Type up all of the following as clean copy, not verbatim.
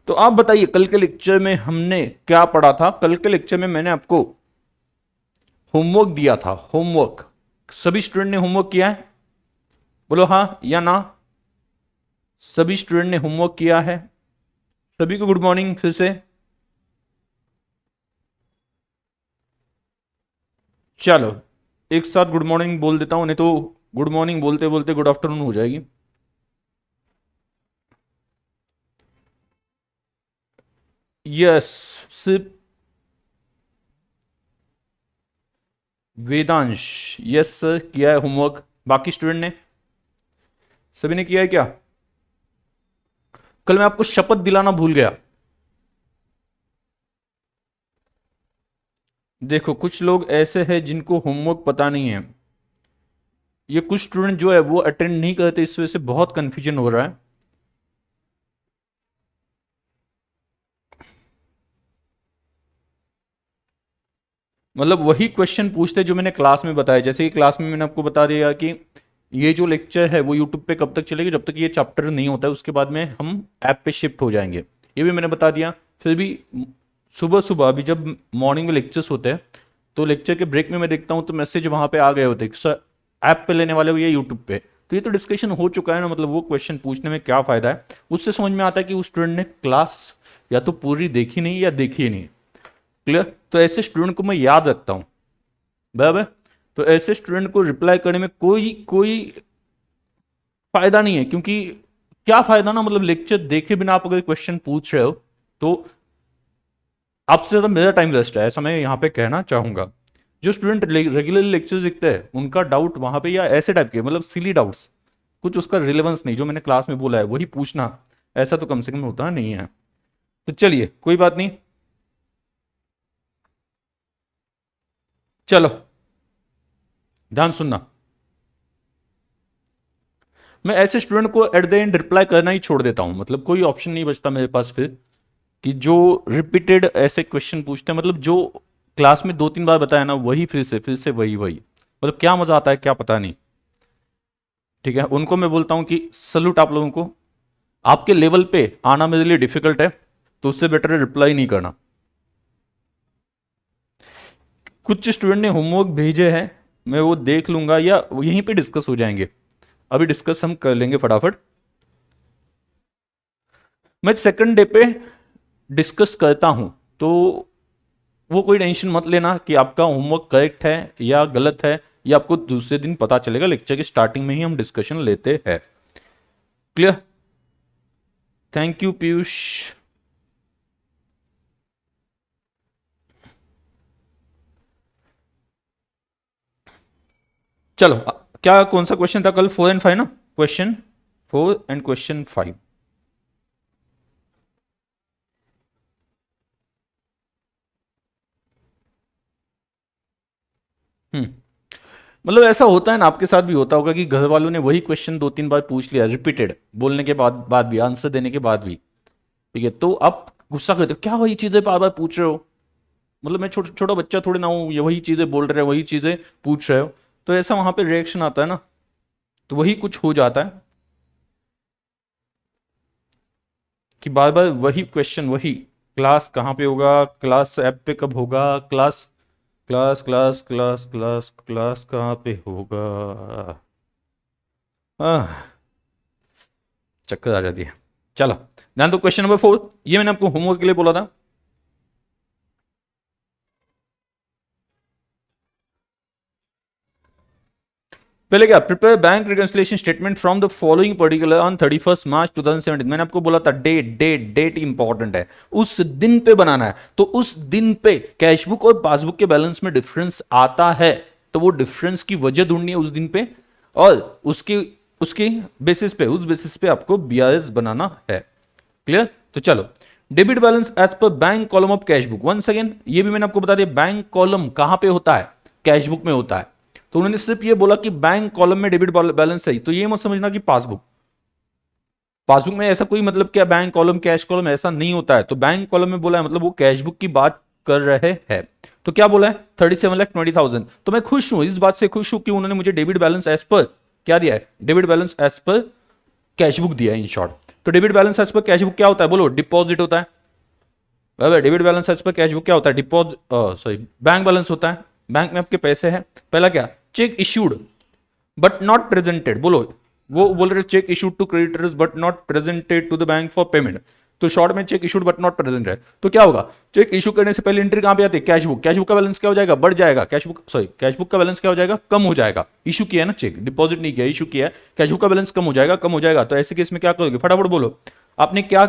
तो आप बताइए कल के लेक्चर में हमने क्या पढ़ा था। कल के लेक्चर में मैंने आपको होमवर्क दिया था। होमवर्क सभी स्टूडेंट ने होमवर्क किया है? बोलो हाँ या ना। सभी स्टूडेंट ने होमवर्क किया है? सभी को गुड मॉर्निंग फिर से। चलो एक साथ गुड मॉर्निंग बोल देता हूं, नहीं तो गुड मॉर्निंग बोलते बोलते गुड आफ्टरनून हो जाएगी। यस, सिर्फ वेदांश यस सर किया है होमवर्क। बाकी स्टूडेंट ने सभी ने किया है क्या? कल मैं आपको शपथ दिलाना भूल गया। देखो कुछ लोग ऐसे हैं जिनको होमवर्क पता नहीं है। ये कुछ स्टूडेंट जो है वो अटेंड नहीं करते, इस वजह से बहुत कंफ्यूजन हो रहा है। मतलब वही क्वेश्चन पूछते जो मैंने क्लास में बताया। जैसे कि क्लास में मैंने आपको बता दिया कि ये जो लेक्चर है वो यूट्यूब पे कब तक चलेगी, जब तक ये चैप्टर नहीं होता है उसके बाद में हम ऐप पे शिफ्ट हो जाएंगे, ये भी मैंने बता दिया। फिर भी सुबह सुबह अभी जब मॉर्निंग में लेक्चर्स होते हैं तो लेक्चर के ब्रेक में मैं देखता हूँ तो मैसेज वहाँ पे आ गए होते सर ऐप पे लेने वाले हो या यूट्यूब पे। तो ये तो डिस्कशन हो चुका है ना, मतलब वो क्वेश्चन पूछने में क्या फ़ायदा है। उससे समझ में आता है कि उस स्टूडेंट ने क्लास या तो पूरी देखी नहीं या देखी ही नहीं। क्लियर? तो ऐसे स्टूडेंट को मैं याद रखता हूँ, बराबर। तो ऐसे स्टूडेंट को रिप्लाई करने में कोई कोई फायदा नहीं है, क्योंकि क्या फायदा ना, मतलब लेक्चर देखे बिना आप अगर क्वेश्चन पूछ रहे हो तो आपसे ज्यादा मेरा टाइम वेस्ट है, ऐसा मैं यहाँ पे कहना चाहूंगा। जो स्टूडेंट रेगुलरली लेक्चर देखते हैं उनका डाउट वहां पे या ऐसे टाइप के मतलब सिली डाउट्स, कुछ उसका रिलेवेंस नहीं, जो मैंने क्लास में बोला है वही पूछना, ऐसा तो कम से कम होता नहीं है। तो चलिए कोई बात नहीं, चलो ध्यान सुनना। मैं ऐसे स्टूडेंट को एट द एंड रिप्लाई करना ही छोड़ देता हूं, मतलब कोई ऑप्शन नहीं बचता मेरे पास फिर कि जो रिपीटेड ऐसे क्वेश्चन पूछते हैं, मतलब जो क्लास में 2-3 बार बताया ना वही फिर से वही वही, मतलब क्या मजा आता है क्या पता नहीं। ठीक है, उनको मैं बोलता हूं कि सल्यूट आप लोगों को, आपके लेवल पे आना मेरे लिए डिफिकल्ट है, तो उससे बेटर है रिप्लाई नहीं करना। कुछ स्टूडेंट ने होमवर्क भेजे हैं, मैं वो देख लूंगा या यहीं पे डिस्कस हो जाएंगे। अभी डिस्कस हम कर लेंगे फटाफट। मैं सेकंड डे पे डिस्कस करता हूं, तो वो कोई टेंशन मत लेना कि आपका होमवर्क करेक्ट है या गलत है, ये आपको दूसरे दिन पता चलेगा। लेक्चर की स्टार्टिंग में ही हम डिस्कशन लेते हैं। क्लियर? Thank you Piyush. चलो क्या कौन सा क्वेश्चन था कल? 4 और 5 ना, क्वेश्चन 4 एंड क्वेश्चन 5। मतलब ऐसा होता है ना, आपके साथ भी होता होगा कि घर वालों ने वही क्वेश्चन 2-3 बार पूछ लिया, रिपीटेड बोलने के बाद बाद भी, आंसर देने के बाद भी। ठीक है, तो आप गुस्सा करते हो क्या वही चीजें बार बार पूछ रहे हो, मतलब मैं छोटा छोटा बच्चा थोड़ी ना हूँ, ये वही चीजें बोल रहे हो, वही चीजें पूछ रहे हो। तो ऐसा वहां पे रिएक्शन आता है ना, तो वही कुछ हो जाता है कि बार बार वही क्वेश्चन वही। क्लास कहाँ पे होगा, क्लास ऐप पे कब होगा, class class class class class class कहाँ पे होगा। आह, चक्कर आ जाती है। चलो ध्यान दो, क्वेश्चन नंबर 4, ये मैंने आपको होमवर्क के लिए बोला था। पहले क्या, prepare bank reconciliation statement from the following particular on 31 मार्च 2017। मैंने आपको बोला था डेट डेट डेट इंपॉर्टेंट है, उस दिन पे बनाना है। तो उस दिन पे कैशबुक और पासबुक के बैलेंस में डिफरेंस आता है, तो वो डिफरेंस की वजह ढूंढनी है उस दिन पे, और उसकी उसकी बेसिस पे, उस बेसिस पे आपको बीआरएस बनाना है। क्लियर? तो चलो, debit balance as per bank column of cashbook. Once again ये भी मैंने आपको बता दिया, बैंक कॉलम कहां पे होता है, कैशबुक में होता है। तो उन्होंने सिर्फ ये बोला कि बैंक कॉलम में डेबिट बैलेंस है, तो ये मत समझना कि पासबुक, पासबुक में ऐसा कोई मतलब क्या बैंक कॉलम कैश कॉलम ऐसा नहीं होता है। तो बैंक कॉलम में बोला है मतलब वो कैशबुक की बात कर रहे हैं। तो क्या बोला है, 37,20,000। तो मैं खुश हूं, इस बात से खुश हूं कि उन्होंने मुझे डेबिट बैलेंस एज पर क्या दिया है, debit balance as per cash book दिया है इन शॉर्ट। तो debit balance as per cash book क्या होता है, बोलो, डिपॉजिट होता है। Debit balance as per cash book क्या होता है, डिपॉजिट, सॉरी, बैंक बैलेंस होता है। बैंक में आपके पैसे हैं। पहला क्या, cheque issued but not presented, बोलो, वो बोल रहे cheque issued to creditors but not presented to the bank for payment. तो शॉर्ट में cheque issued but not present है, तो क्या होगा, चेक इशू करने से पहले एंट्री कहां पे आती है, कैश बुक। कैश बुक का बैलेंस क्या हो जाएगा, बढ़ जाएगा। कैश बुक का बैलेंस क्या हो जाएगा, कम हो जाएगा। इशू किया है ना चेक, डिपॉजिट नहीं किया, इशू किया है, कैश बुक का बैलेंस कम हो जाएगा, कम हो जाएगा। तो ऐसे केस में क्या करोगे, फटाफट बोलो, आपने क्या,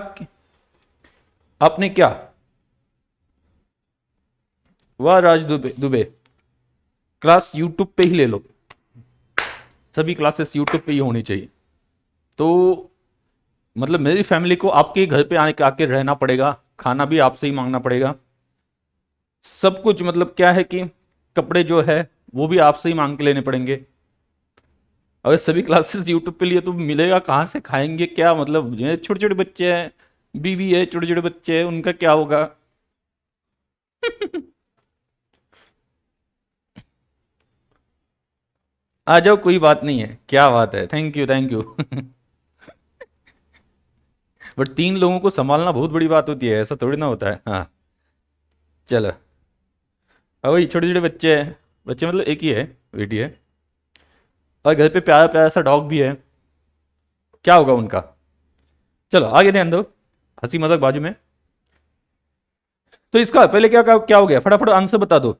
आपने क्या, वाह राज दुबे, दुबे क्लास यूट्यूब पे ही ले लो, सभी क्लासेस यूट्यूब पे ही होनी चाहिए। तो मतलब मेरी फैमिली को आपके घर पे आके रहना पड़ेगा, खाना भी आपसे ही मांगना पड़ेगा, सब कुछ, मतलब क्या है कि कपड़े जो है वो भी आपसे ही मांग के लेने पड़ेंगे। अगर सभी क्लासेस यूट्यूब पे लिए तो मिलेगा कहाँ से, खाएंगे क्या, मतलब छोटे छोटे बच्चे हैं, बीवी है, छोटे छोटे बच्चे हैं, उनका क्या होगा। आ जाओ, कोई बात नहीं है, क्या बात है, thank you thank you. But 3 लोगों को संभालना बहुत बड़ी बात होती है, ऐसा थोड़ी ना होता है। हाँ चलो, अब वही छोटे छोटे बच्चे हैं, बच्चे मतलब एक ही है, बेटी है, और घर पे प्यारा प्यारा सा डॉग भी है, क्या होगा उनका। चलो आगे ध्यान दो, हंसी मजाक बाजू में। तो इसका पहले क्या क्या हो गया, फटाफट आंसर बता दो।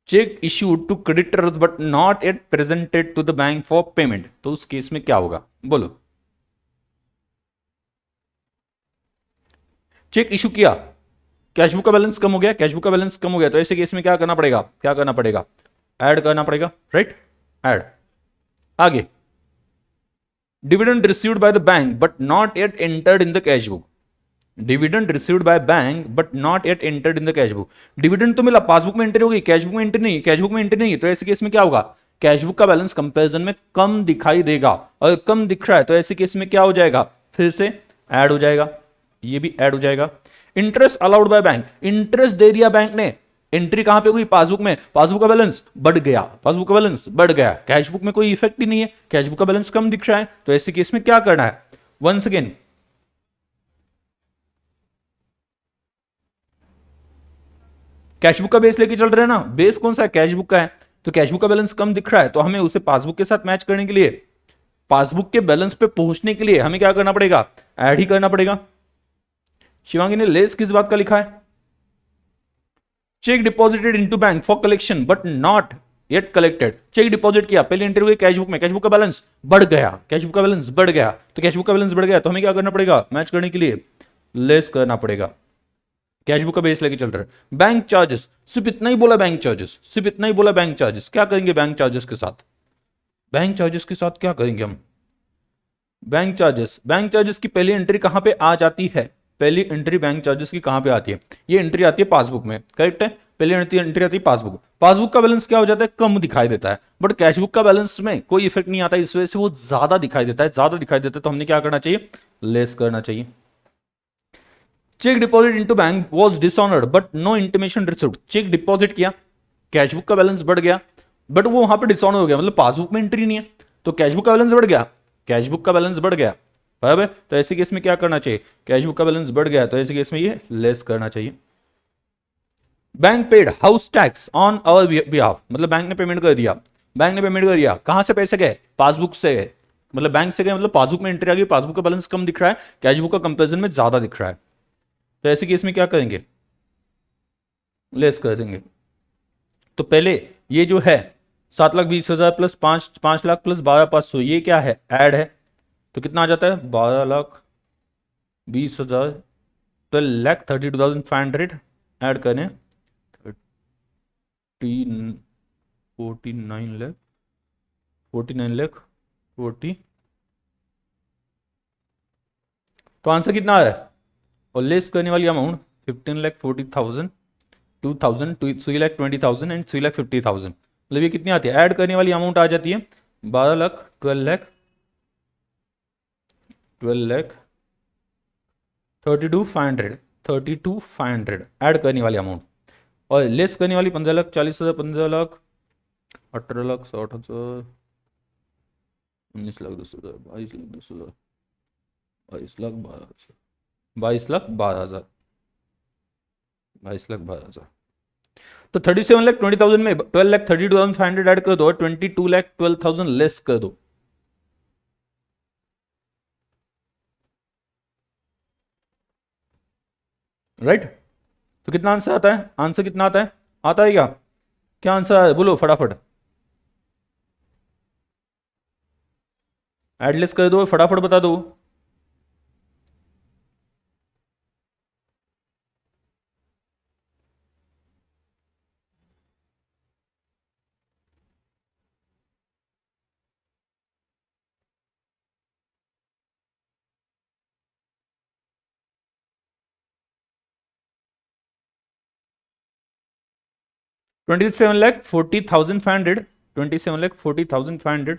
Cheque issued to creditors but not eight presented to the bank for payment, तो उस केस में क्या होगा, बोलो। चेक इशू किया, कैश बुक का बैलेंस कम हो गया, कैश बुक का बैलेंस कम हो गया, तो ऐसे केस में क्या करना पड़ेगा, क्या करना पड़ेगा, ऐड करना पड़ेगा, राइट, ऐड। आगे, dividend received by the bank but not yet entered in the cash book. Dividend received by bank but not yet entered in the cash book. Dividend तो मिला, पासबुक में एंट्री होगी, cash book में entry नहीं, cash book में entry नहीं, तो ऐसे केस में क्या होगा, कैश बुक का बैलेंस कंपैरिजन में कम दिखाई देगा। और कम दिख रहा है तो ऐसे केस में क्या हो जाएगा, फिर से ऐड हो जाएगा, ये भी ऐड हो जाएगा। Interest allowed by bank, interest दे दिया बैंक ने, एंट्री कहां पे हुई, पासबुक में, पासबुक का बैलेंस बढ़ गया, पासबुक का बैलेंस बढ़ गया, कैश बुक में कोई इफेक्ट ही नहीं है, कैश बुक का बैलेंस कम दिख रहा है, तो ऐसे केस में क्या करना है, वंस अगेन, कैश बुक का बेस लेके चल रहे हैं ना, बेस कौन सा है, कैश बुक का है, तो कैश बुक का बैलेंस कम दिख रहा है, तो हमें उसे पासबुक के साथ मैच करने के लिए, पासबुक के बैलेंस पे पहुंचने के लिए हमें क्या करना पड़ेगा, ऐड ही करना पड़ेगा। शिवांगी ने लेस किस बात का लिखा है, cheque deposited into bank for collection but not yet collected. Cheque deposit किया, पहले एंट्री हुई कैश बुक में, कैश बुक का बैलेंस बढ़ गया, कैश बुक का बैलेंस बढ़ गया, तो कैश बुक का बैलेंस बढ़ गया तो हमें क्या करना पड़ेगा, मैच करने के लिए लेस करना पड़ेगा। कैश बुक का बेस लेके चल रहा है। बैंक चार्जेस, सिर्फ इतना ही बोला, बैंक चार्जेस, सिर्फ इतना ही बोला, बैंक चार्जेस, क्या करेंगे बैंक चार्जेस के साथ, बैंक चार्जेस के साथ क्या करेंगे हम, बैंक चार्जेस, बैंक चार्जेस की पहली एंट्री कहां पे आ जाती है, पहली एंट्री बैंक चार्जेस की कहां पे आती है, ये एंट्री आती है पासबुक में, करेक्ट है, पहली एंट्री आती है पासबुक, पासबुक का बैलेंस क्या हो जाता है, कम दिखाई देता है, बट कैश बुक का बैलेंस में कोई इफेक्ट नहीं आता, इस वजह से वो ज्यादा दिखाई देता है, ज्यादा दिखाई देता है, तो हमने क्या करना चाहिए, लेस करना चाहिए। Cheque deposit into bank was dishonoured but no intimation received, cheque deposit किया, कैश बुक का बैलेंस बढ़ गया, बट वो वहां पे डिसऑनर हो गया, मतलब पासबुक में एंट्री नहीं है, तो कैश बुक का बैलेंस बढ़ गया, कैश बुक का बैलेंस बढ़ गया, बराबर, तो ऐसे केस में क्या करना चाहिए, कैश बुक का बैलेंस बढ़ गया तो ऐसे केस में ये लेस करना चाहिए। Bank paid house tax on our behalf, मतलब बैंक ने पेमेंट कर दिया, बैंक ने पेमेंट कर दिया, कहां से पैसे गए, पासबुक से गए, मतलब बैंक से गए, मतलब पासबुक में एंट्री आ गई, पासबुक का बैलेंस कम दिख रहा है, कैश बुक का कंपेरिजन में ज्यादा दिख रहा है, तो ऐसे केस में क्या करेंगे, लेस कर देंगे। तो पहले ये जो है 7,20,000 प्लस 5 लाख प्लस 12,500, ये क्या है, ऐड है, तो कितना आ जाता है, 12,20,000, 12,32,500 ऐड करें, 49 लाख 49 लाख 40, तो आंसर कितना आ रहा है, और लेस करने वाली अमाउंट 15,40,000, 2,000, 3,20,000 एंड 3,50,000, मतलब ये कितनी आती है, ऐड करने वाली अमाउंट आ जाती है 12 लाख, 12 लाख, 12 लाख 32,500, 32,500 ऐड करने वाली अमाउंट, और लेस करने वाली 15,40,000, 15 लाख, 18,60,000, 19,10,000, 22,10,000, 22,12,000, 22,12,000, 22,12,000। तो 37,20,000 में 12,32,500 ऐड कर दो और 22,12,000 लेस कर दो। राइट? तो कितना आंसर आता है? आंसर कितना आता है? आता है क्या? क्या आंसर है बोलो फटाफट। ऐड लेस कर दो, फटाफट बता दो। 27,40,500, 27,40,500।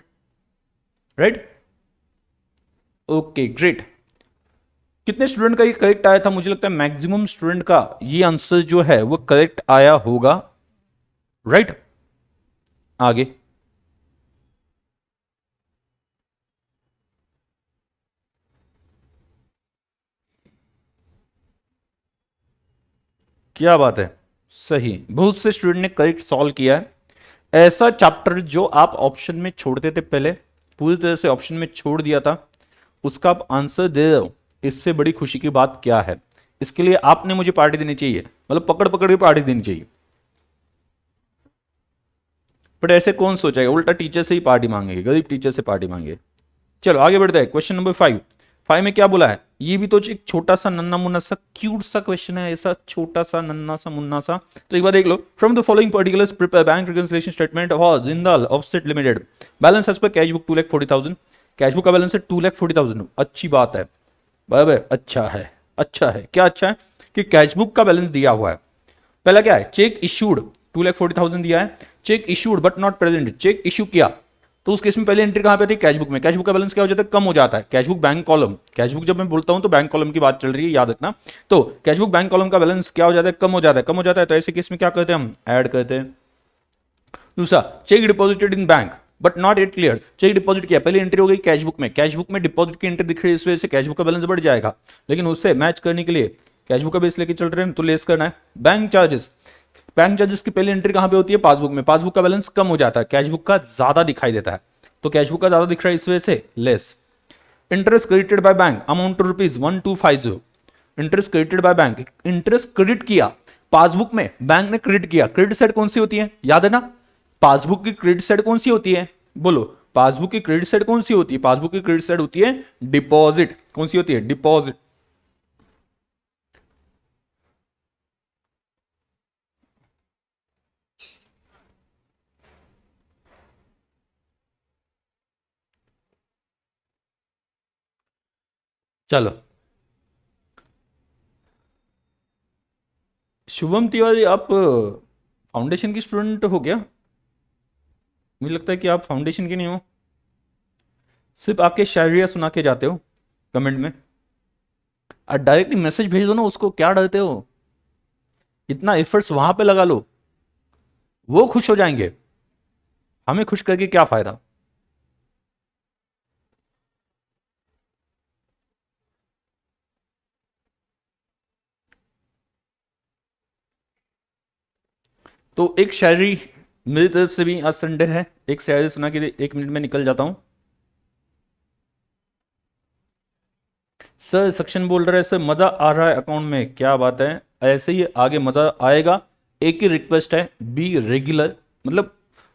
राइट? Okay great. कितने स्टूडेंट का ये करेक्ट आया था? मुझे लगता है मैक्सिमम स्टूडेंट का ये आंसर जो है वो करेक्ट आया होगा। राइट? आगे क्या बात है, सही, बहुत से स्टूडेंट ने करेक्ट सॉल्व किया है। ऐसा चैप्टर जो आप ऑप्शन में छोड़ते थे पहले, पूरी तरह से ऑप्शन में छोड़ दिया था, उसका आप आंसर दे रहे हो, इससे बड़ी खुशी की बात क्या है? इसके लिए आपने मुझे पार्टी देनी चाहिए, मतलब पकड़ पकड़ के पार्टी देनी चाहिए। बट ऐसे कौन सोचेगा, उल्टा टीचर से ही पार्टी मांगेंगे, गरीब टीचर से पार्टी मांगे। चलो आगे बढ़ते हैं। Question number 5। 5 में क्या बोला है? ये भी तो एक छोटा सा नन्ना मुन्ना सा क्यूट सा क्वेश्चन है, ऐसा छोटा सा नन्ना सा मुन्ना सा। तो एक बार देख लो। From the following particulars prepare bank reconciliation statement of Jindal offset limited. Balance as per cash book 2,40,000। Cash book का बैलेंस है 2,40,000। अच्छी बात है, बराबर, अच्छा है। अच्छा है, क्या अच्छा है? कि कैश बुक का बैलेंस दिया हुआ है। पहला क्या है? चेक इशूड 2,40,000 दिया है। Cheque issued but not present, cheque issue किया, तो उस केस में पहले एंट्री कहां पे आती है? कैश बुक में। कैश बुक का बैलेंस क्या हो जाता है? कम हो जाता है। Cash book bank column, cash book जब मैं बोलता हूं तो बैंक कॉलम की बात चल रही है, याद रखना। तो कैश बुक बैंक कॉलम का बैलेंस क्या हो जाता है? कम हो जाता है। कम हो जाता है तो ऐसे केस में क्या करते हैं? हम ऐड करते हैं। दूसरा, cheque deposited in bank but not at clear, cheque deposit किया, पहले एंट्री हो गई कैश बुक में, कैश बुक में डिपॉजिट की एंट्री दिख रही है, इस वजह से कैश बुक का बैलेंस बढ़ जाएगा। लेकिन उससे मैच करने के लिए कैश बुक का बेस लेके चल रहे हैं तो लेस करना है। बैंक चार्जेस, बैंक चार्जेस की पहली एंट्री कहां पे होती है? पासबुक में। पासबुक का बैलेंस कम हो जाता है, कैश बुक का ज्यादा दिखाई देता है, तो कैश बुक का ज्यादा दिख रहा है, इस वजह से less. Interest credited by bank amount to ₹1250। Interest credited by bank, interest credit किया पासबुक में, बैंक ने क्रेडिट किया। क्रेडिट साइड कौन सी होती है? याद है ना? पासबुक की क्रेडिट साइड कौन सी होती है? बोलो, पासबुक की क्रेडिट साइड कौन सी होती है? पासबुक की क्रेडिट साइड होती है डिपॉजिट। कौन सी होती है? डिपॉजिट। चलो, शुभम तिवारी, आप फाउंडेशन की स्टूडेंट हो क्या? मुझे लगता है कि आप फाउंडेशन के नहीं हो, सिर्फ आके शायरिया सुना के जाते हो कमेंट में। और डायरेक्टली मैसेज भेज दो ना उसको, क्या डरते हो? इतना एफर्ट्स वहां पे लगा लो, वो खुश हो जाएंगे, हमें खुश करके क्या फायदा? तो एक शायरी मेरी तरफ से भी, आज संडे है, एक शायरी सुना के 1 मिनट में निकल जाता हूं। सर सक्शन बोल रहे हैं, सर मजा आ रहा है अकाउंट में, क्या बात है, ऐसे ही आगे मजा आएगा। एक ही रिक्वेस्ट है, बी रेगुलर, मतलब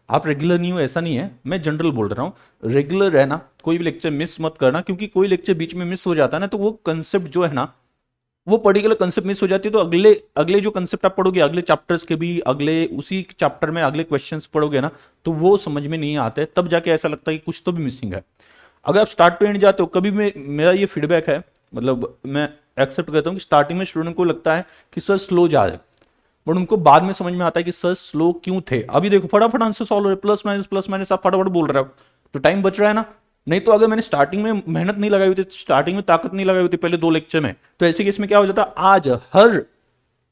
आप रेगुलर नहीं हो ऐसा नहीं है, मैं जनरल बोल रहा हूँ, रेगुलर रहना, कोई भी लेक्चर मिस मत करना, क्योंकि कोई लेक्चर बीच में मिस हो जाता है ना, तो वो कंसेप्ट जो है ना, वो पर्टिकुलर कंसेप्ट मिस हो जाती है, तो अगले अगले जो कंसेप्ट आप पढ़ोगे, अगले चैप्टर्स के भी, अगले उसी चैप्टर में अगले क्वेश्चंस पढ़ोगे ना, तो वो समझ में नहीं आते, तब जाके ऐसा लगता है कि कुछ तो भी मिसिंग है। अगर आप स्टार्ट टू एंड जाते हो, कभी मेरा ये फीडबैक है, मतलब मैं एक्सेप्ट करता हूँ कि स्टार्टिंग में स्टूडेंट को लगता है कि सर स्लो जा रहे, बट उनको बाद में समझ में आता है कि सर स्लो क्यों थे। अभी देखो फटाफट आंसर सॉल्व हो रहे, प्लस माइनस आप फटाफट बोल रहे हो, तो टाइम बच रहा है ना। नहीं तो अगर मैंने स्टार्टिंग में मेहनत नहीं लगाई होती, स्टार्टिंग में ताकत नहीं लगाई होती पहले 2 लेक्चर में, तो ऐसे केस में क्या हो जाता, आज हर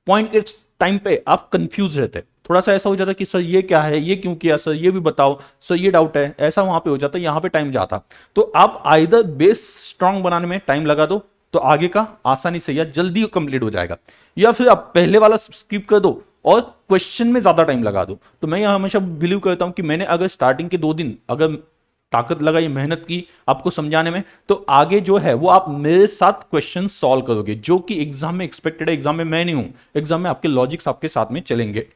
पॉइंट के टाइम पे आप कंफ्यूज रहते, थोड़ा सा ऐसा हो जाता कि सर ये क्या है, ये क्यों किया, सर ये भी बताओ, सर ये डाउट है, ऐसा वहां पे हो जाता, यहाँ पे टाइम जाता। तो आप आइदर बेस स्ट्रांग बनाने में टाइम लगा दो तो आगे का आसानी से या जल्दी कंप्लीट हो जाएगा, या फिर आप पहले वाला स्किप कर दो और क्वेश्चन में ज्यादा टाइम लगा दो। तो मैं यह हमेशा बिलीव करता हूं कि मैंने अगर स्टार्टिंग के 2 दिन अगर ताकत लगाई, मेहनत की आपको समझाने में, तो आगे जो है वो आप मेरे साथ क्वेश्चन सॉल्व करोगे, जो कि एग्जाम में एक्सपेक्टेड है। एग्जाम में मैं नहीं हूं, एग्जाम में आपके लॉजिक्स आपके साथ में चलेंगे।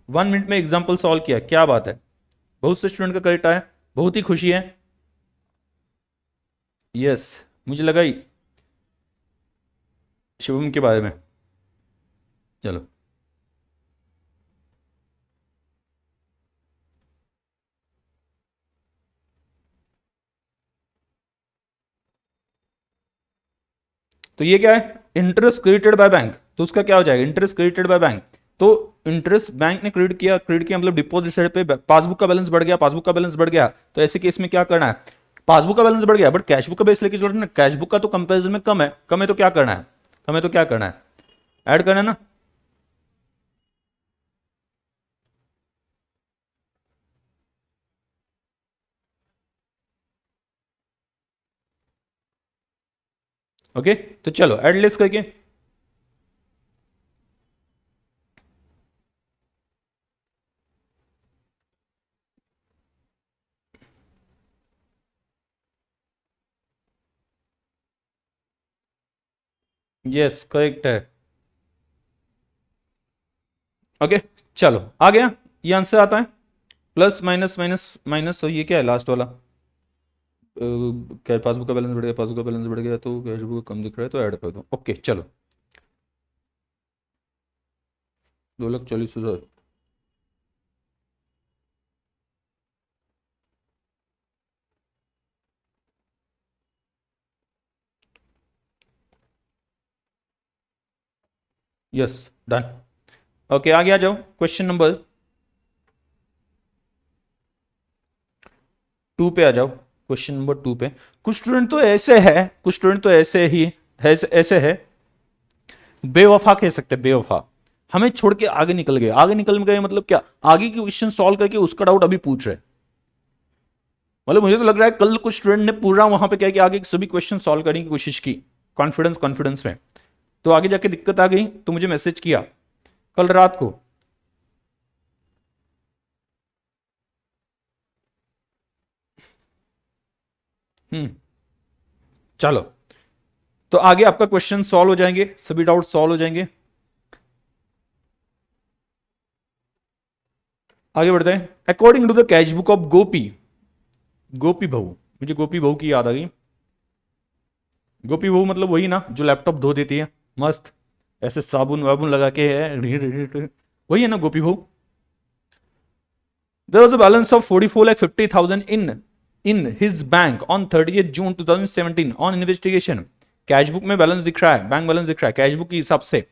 1 मिनट में एग्जाम्पल सॉल्व किया, क्या बात है, बहुत से स्टूडेंट का करेक्ट आया, बहुत ही खुशी है। यस, मुझे लगा ही शुभम के बारे में। चलो, तो ये क्या है, इंटरेस्ट क्रेडिटेड बाय बैंक, तो उसका क्या हो जाएगा, इंटरेस्ट क्रेडिटेड बाय बैंक। तो इंटरेस्ट बैंक ने क्रेडिट किया, क्रेडिट किया मतलब डिपॉजिट साइड पे पासबुक का बैलेंस बढ़ गया, पासबुक का बैलेंस बढ़ गया, तो ऐसे केस में क्या करना है, पासबुक का बैलेंस बढ़ गया बट कैशबुक का बेस लेके जोड़ना है, कैशबुक का तो कंपेरिजन में कम है, कम है तो क्या करना है, कम है तो क्या करना है, ऐड करना है ना। ओके, तो चलो ऐड लिस्ट करके, यस करेक्ट है। ओके, चलो आ गया, ये आंसर आता है, प्लस माइनस माइनस माइनस, तो ये क्या है लास्ट वाला, क्या पासबुक का बैलेंस बढ़ गया, पासबुक का बैलेंस बढ़ गया तो कैश बुक कम दिख रहा है तो ऐड कर दो। ओके चलो, 2,40,000। Yes, done. ओके आगे आ जाओ, क्वेश्चन नंबर 2 पे आ जाओ, क्वेश्चन नंबर 2 पे। कुछ स्टूडेंट तो ऐसे है, कुछ स्टूडेंट तो ऐसे ही है, ऐसे है, बेवफा कह सकते हैं, बेवफा, हमें छोड़ के आगे निकल गए, आगे निकल गए मतलब क्या, आगे की क्वेश्चन सॉल्व करके उसका डाउट अभी पूछ रहे हैं। मतलब मुझे तो लग रहा है कल कुछ स्टूडेंट ने पूरा वहां पे क्या किया, आगे के सभी क्वेश्चन सॉल्व करने की कोशिश की, कॉन्फिडेंस कॉन्फिडेंस में, तो आगे जाके दिक्कत आ गई तो मुझे मैसेज किया कल रात को। हम्म, चलो, तो आगे आपका क्वेश्चन सॉल्व हो जाएंगे, सभी डाउट सॉल्व हो जाएंगे। आगे बढ़ते हैं, according to the cash book of Gopi, Gopi बहू, मुझे गोपी बहू की याद आ गई। गोपी बहू मतलब वही ना जो लैपटॉप धो देती है, मस्त ऐसे साबुन वाबुन लगा के है, वही है ना गोपी बहू। There was a balance of 44,50,000 in his bank on 30th June 2017 on investigation. Cash book में बैलेंस दिख रहा है, बैंक बैलेंस दिख रहा है, कैश बुक के हिसाब से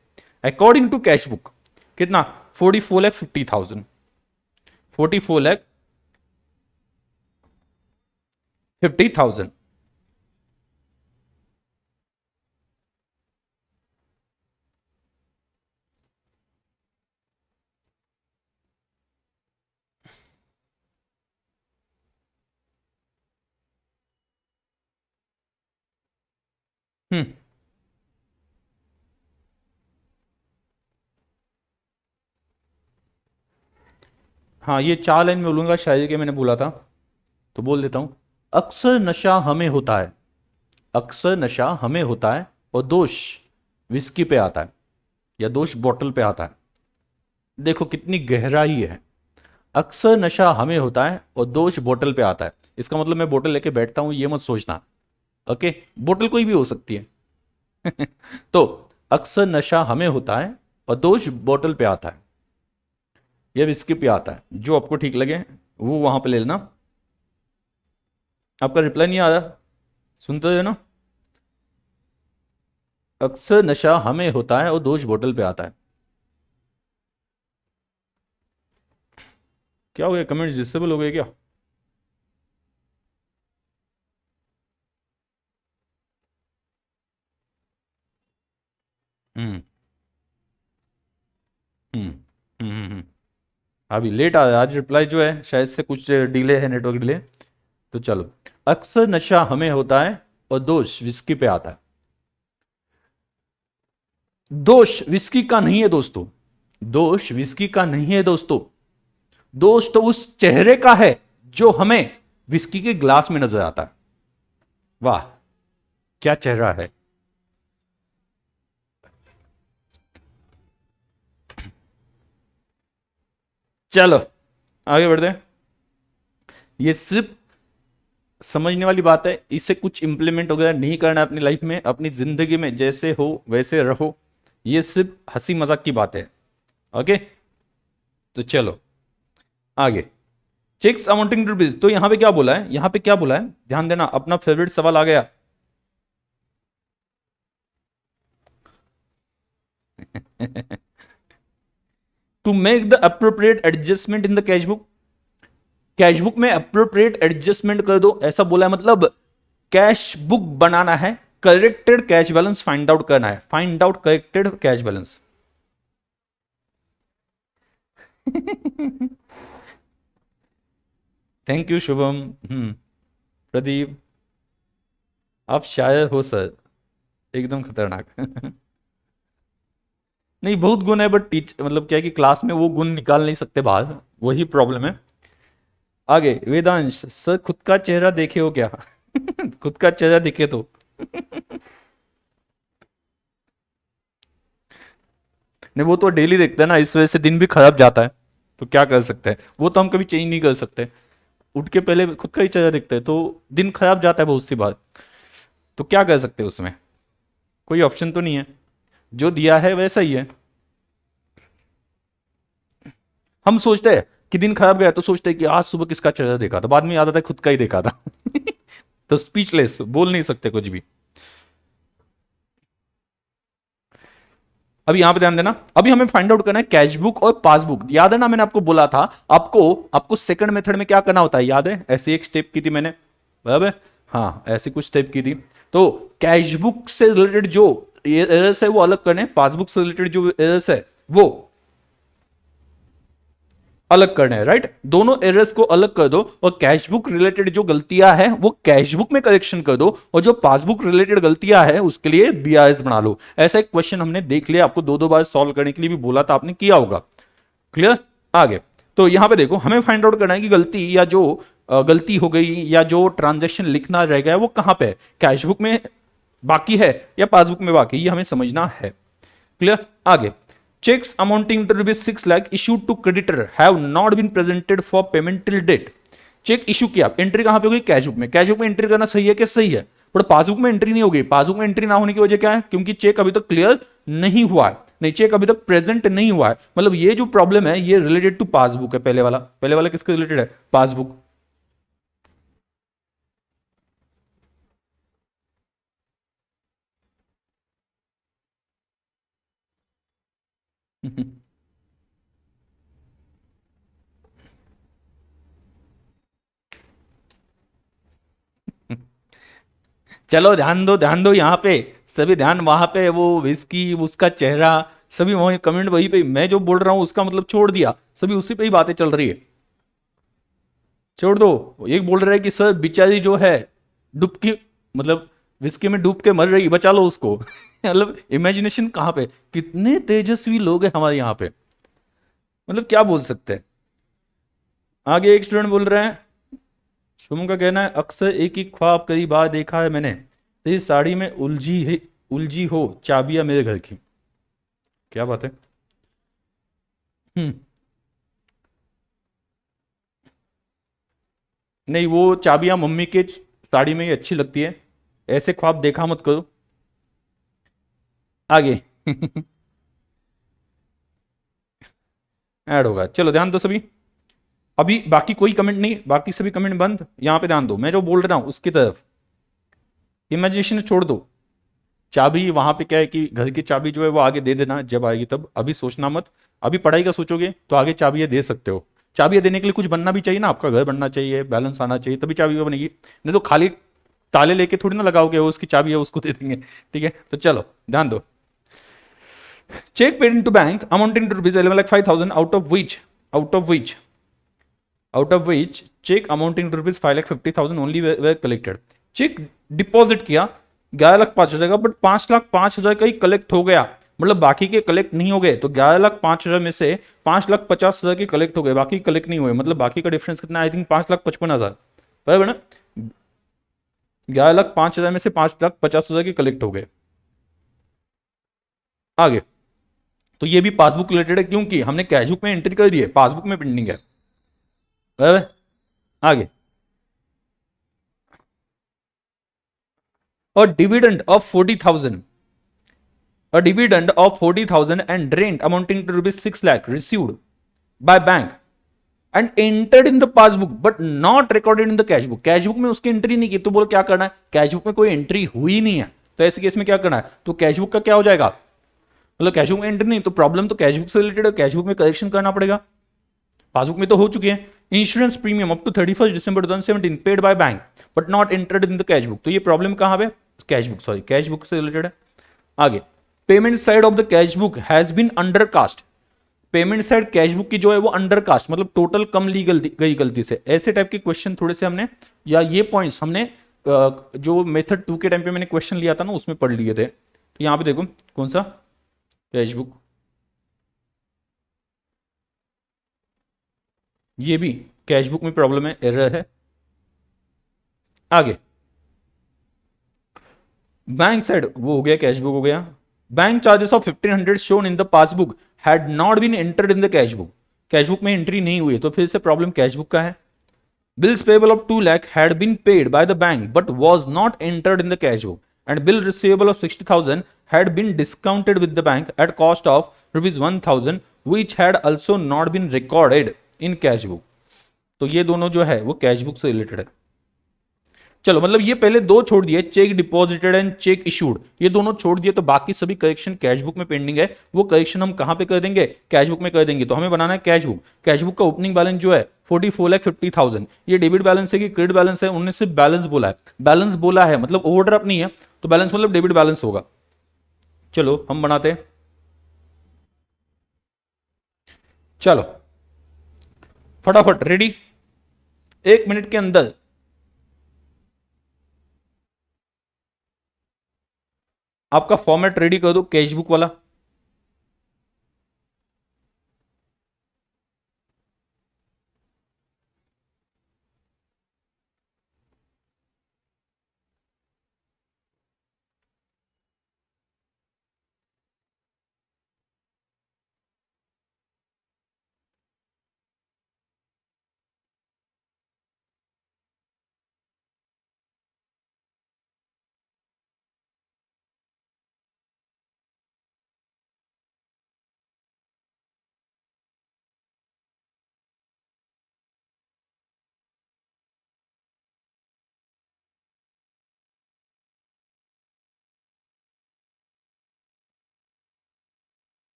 अकॉर्डिंग टू कैश बुक कितना, 44,50,000, 44,50,000। हम्म, हाँ ये 4 लाइन में बोलूंगा, शायरी के मैंने बोला था तो बोल देता हूं। अक्सर नशा हमें होता है, अक्सर नशा हमें होता है और दोष विस्की पे आता है या दोष बोतल पे आता है। देखो कितनी गहराई है, अक्सर नशा हमें होता है और दोष बोतल पे आता है, इसका मतलब मैं बोतल लेके बैठता हूं ये मत सोचना। ओके, बोतल कोई भी हो सकती है। तो अक्सर नशा हमें होता है और दोष बोतल पे आता है या विस्की पे आता है, जो आपको ठीक लगे वो वहां पे ले लेना। आपका रिप्लाई नहीं आ रहा, सुनते हो ना, अक्सर नशा हमें होता है और दोष बोतल पे आता है। क्या हो गया, कमेंट डिसेबल हो गए क्या। हम्म, हम्म अभी लेट आ आज रिप्लाई जो है, शायद से कुछ डिले है, नेटवर्क डिले। तो चलो, अक्सर नशा हमें होता है और दोष विस्की पे आता है। दोष विस्की का नहीं है दोस्तों, दोष विस्की का नहीं है दोस्तों, दोष तो उस चेहरे का है जो हमें विस्की के ग्लास में नजर आता है। वाह, क्या चेहरा है। चलो आगे बढ़ते हैं। ये सिर्फ समझने वाली बात है, इसे कुछ इंप्लीमेंट वगैरह नहीं करना है अपनी लाइफ में, अपनी जिंदगी में जैसे हो वैसे रहो। ये सिर्फ हंसी मजाक की बात है। ओके, तो चलो आगे। चेक्स अमाउंटिंग टू रुपीज, तो यहां पे क्या बोला है, यहां पे क्या बोला है, ध्यान देना, अपना फेवरेट सवाल आ गया। To make the appropriate adjustment in the cash book, cash book में अप्रोप्रिएट एडजस्टमेंट कर दो, ऐसा बोला है। मतलब कैश बुक बनाना है, corrected cash balance find out करना है, find out corrected cash balance. Thank you Shubham. Pradeep, आप शायर हो सर, एकदम खतरनाक। नहीं, बहुत गुण है, बट टीच मतलब क्या है कि क्लास में वो गुण निकाल नहीं सकते बाहर, वही प्रॉब्लम है। आगे वेदांश सर, खुद का चेहरा देखे हो क्या? खुद का चेहरा दिखे तो। नहीं, वो तो डेली देखते हैं ना, इस वजह से दिन भी खराब जाता है। तो क्या कर सकते हैं, वो तो हम कभी चेंज नहीं कर सकते। उठ के पहले खुद का ही चेहरा दिखता है तो दिन खराब जाता है बहुत सी बात। तो क्या कर सकते हैं उसमें, कोई ऑप्शन तो नहीं है, जो दिया है वैसा ही है। हम सोचते हैं कि दिन खराब गया तो सोचते हैं कि आज सुबह किसका चेहरा देखा था, बाद में याद आता है खुद का ही देखा था। तो स्पीचलेस, बोल नहीं सकते कुछ भी। अभी यहां पे ध्यान देना, अभी हमें फाइंड आउट करना है कैश बुक और पासबुक। याद है ना, मैंने आपको बोला था, आपको आपको सेकंड मेथड में क्या करना होता है, याद है, ऐसी एक स्टेप की थी मैंने, बराबर। हाँ, ऐसी कुछ स्टेप की थी। तो कैश बुक से रिलेटेड जो एरर्स है वो अलग करने, पासबुक से रिलेटेड जो एरर्स है वो अलग करने हैं, राइट। दोनों एरर्स को अलग कर दो और कैशबुक रिलेटेड जो गलतियां हैं वो कैशबुक में करेक्शन कर दो, और जो पासबुक रिलेटेड गलतियां हैं उसके लिए बीआरएस बना लो। ऐसा एक क्वेश्चन हमने देख लिया, आपको दो दो बार सॉल्व करने के लिए भी बोला था, आपने किया होगा। क्लियर। आगे, तो यहां पे देखो, हमें फाइंड आउट करना है कि गलती या जो गलती हो गई या जो ट्रांजेक्शन लिखना रह गया वो कहां पे है, कैशबुक में बाकी है या पासबुक में बाकी, ये हमें समझना है। क्लियर। आगे, checks amounting to rupees 6 lakh issued to creditor have not been presented for payment till date। Cheque issue किया, एंट्री कहां पे होगी, कैशबुक में। कैशबुक में एंट्री करना सही है कि सही है, पर पासबुक में एंट्री नहीं होगी। पासबुक में एंट्री ना होने की वजह क्या है, क्योंकि चेक अभी तक क्लियर नहीं हुआ है, नहीं, चेक अभी तक प्रेजेंट नहीं हुआ है। मतलब ये जो प्रॉब्लम है ये रिलेटेड टू पासबुक है। पहले वाला, पहले वाला किसके रिलेटेड है, पासबुक। चलो ध्यान दो, ध्यान दो, यहाँ पे सभी ध्यान, वहां पे वो विस्की, उसका चेहरा, सभी वही कमेंट वही पे, मैं जो बोल रहा हूँ उसका मतलब छोड़ दिया, सभी उसी पे ही बातें चल रही है। छोड़ दो। एक बोल रहा है कि सर बेचारी जो है डुबकी, मतलब विस्की में डूब के मर रही, बचा लो उसको। मतलब इमेजिनेशन कहाँ पे, कितने तेजस्वी लोग हैं हमारे यहाँ पे, मतलब क्या बोल सकते हैं। आगे एक स्टूडेंट बोल रहे हैं, शुभम का कहना है अक्सर एक ही ख्वाब कई बार देखा है मैंने, तेरी साड़ी में उलझी है, उलझी हो चाबियां मेरे घर की। क्या बात है। हम्म नहीं, वो चाबियां मम्मी के साड़ी में ही अच्छी लगती है, ऐसे ख्वाब देखा मत करो। आगे। ऐड होगा, चलो ध्यान दो सभी। अभी बाकी कोई कमेंट नहीं, बाकी सभी कमेंट बंद, यहां पे ध्यान दो, मैं जो बोल रहा हूं उसकी तरफ। इमेजिनेशन छोड़ दो। चाबी वहां पे क्या है कि घर की चाबी जो है वो आगे दे देना जब आएगी तब, अभी सोचना मत। अभी पढ़ाई का सोचोगे तो आगे चाबियां दे सकते हो। चाबियां देने के लिए कुछ बनना भी चाहिए ना, आपका घर बनना चाहिए, बैलेंस आना चाहिए, तभी चाबी बनेगी। नहीं तो खाली ताले लेके थोड़ी ना लगाओगे, वो उसकी चाबी है उसको दे देंगे। ठीक है, तो चलो ध्यान दो। Cheque paid into bank amounting to rupees 11,05,000 out of which check amounting to rupees 5,50,000 only were collected. Cheque deposit किया 11,05,000 का, बट 5,05,000 का ही कलेक्ट हो गया, मतलब बाकी के कलेक्ट नहीं हो गए। तो 11,05,000 में से 5,50,000 के कलेक्ट हो गए, बाकी कलेक्ट नहीं हुए, मतलब बाकी का डिफरेंस कितना, आई थिंक 5,55,000, बराबर ना। 11,05,000 में से 5,50,000 के कलेक्ट हो गए। आगे तो ये भी पासबुक रिलेटेड है, क्योंकि हमने कैशबुक में एंट्री कर दी है, पासबुक में पेंडिंग है, बराबर। आगे a dividend of 40,000 and rent amounting to rupees 6 lakh received by bank and entered in the passbook but not recorded in the cashbook. Cashbook में उसकी एंट्री नहीं की, तो बोलो क्या करना है, कैशबुक में कोई एंट्री हुई नहीं है, तो ऐसे केस में क्या करना है, तो कैशबुक का क्या हो जाएगा, मतलब कैशबुक में एंट्री नहीं, तो प्रॉब्लम तो कैशबुक से रिलेटेड है, कैशबुक में करेक्शन करना पड़ेगा, पासबुक में तो हो चुकी है। Insurance premium up to 31 December 2017 paid by bank but not entered in the cashbook, तो ये प्रॉब्लम कहां पे, कैशबुक से रिलेटेड है। आगे payment side of the cashbook has been undercast, payment side cashbook की जो है वो अंडरकास्ट, मतलब टोटल कम ली गई गलती से। ऐसे टाइप के क्वेश्चन थोड़े से हमने, या ये पॉइंट्स हमने जो मेथड 2 के टाइम पे मैंने क्वेश्चन लिया था ना, उसमें पढ़ लिए थे। तो यहां पे देखो कौन सा, कैशबुक, ये भी कैशबुक में प्रॉब्लम है, एरर है। आगे बैंक साइड वो हो गया, कैशबुक हो गया। Bank charges of 1500 shown in the passbook had not been entered in the cashbook, cashbook में एंट्री नहीं हुई, तो फिर से प्रॉब्लम कैशबुक का है। Bills payable of 2 lakh had been paid by the bank but was not entered in the cashbook, and bill receivable of 60,000 had been discounted with the bank at cost of rupees 1,000 which had also not been recorded in cashbook। तो ये दोनों जो है वो cashbook से related है। चलो मतलब ये पहले दो छोड़ दिए, check deposited and check issued, ये दोनों छोड़ दिए, तो बाकी सभी करेक्शन कैशबुक में पेंडिंग है। वो करेक्शन हम कहां पे कर देंगे, कैशबुक में कर देंगे। तो हमें बनाना है कैशबुक, कैशबुक का ओपनिंग बैलेंस जो है 44,50,000, ये डेबिट बैलेंस है कि क्रेडिट बैलेंस है, उन्होंने सिर्फ बैलेंस बोला है, बैलेंस बोला है मतलब ओवरड्राफ्ट नहीं है, तो बैलेंस मतलब डेबिट बैलेंस होगा। चलो हम बनाते हैं, चलो फटाफट रेडी, 1 मिनट के अंदर आपका फॉर्मेट रेडी कर दो कैशबुक वाला।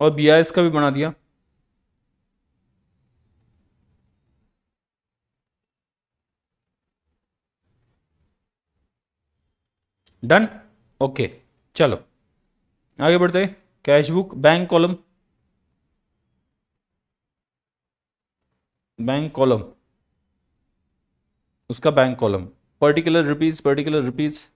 और बीआईएस का भी बना दिया। Done, okay. चलो आगे बढ़ते, cashbook bank column, bank column, उसका bank column, particular rupees, particular rupees,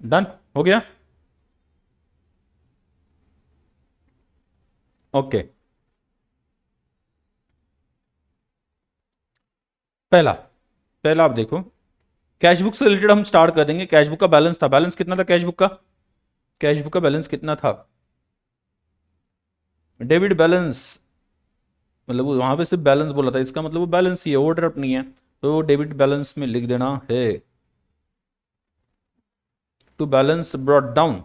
done हो गया, ओके। पहला पहला आप देखो, कैशबुक से रिलेटेड हम स्टार्ट कर देंगे। कैशबुक का बैलेंस था, बैलेंस कितना था कैशबुक का, कैशबुक का बैलेंस कितना था, डेबिट बैलेंस, मतलब वो वहां पे सिर्फ बैलेंस बोला था, इसका मतलब वो बैलेंस ही है, ओवरड्राफ्ट नहीं है, तो डेबिट बैलेंस में लिख देना है टू बैलेंस ब्रॉट डाउन,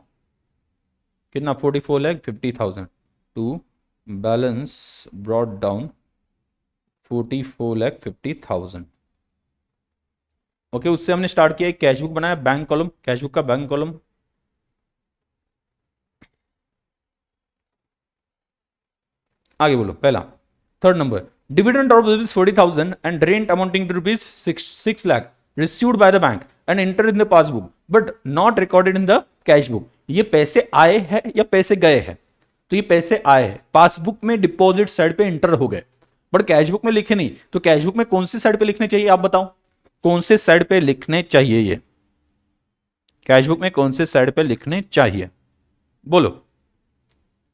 कितना 44,50,000, to balance brought down 44,50,000। Okay, उससे हमने स्टार्ट किया, एक कैशबुक बनाया बैंक कॉलम, कैशबुक का बैंक कॉलम, आगे बोलो पहला। Third number, dividend of ₹40,000 and rent amounting to ₹6 lakh received by the bank and enter in the passbook but not recorded in the cash book. ये पैसे आए हैं या पैसे गए हैं? तो ये पैसे आए हैं, पासबुक में डिपॉजिट साइड पे एंटर हो गए, बट कैश बुक में लिखे नहीं। तो कैश बुक में कौन सी साइड पे लिखने चाहिए आप बताओ, कौन से साइड पे लिखने चाहिए? ये कैश बुक में कौन से साइड पे लिखने चाहिए बोलो?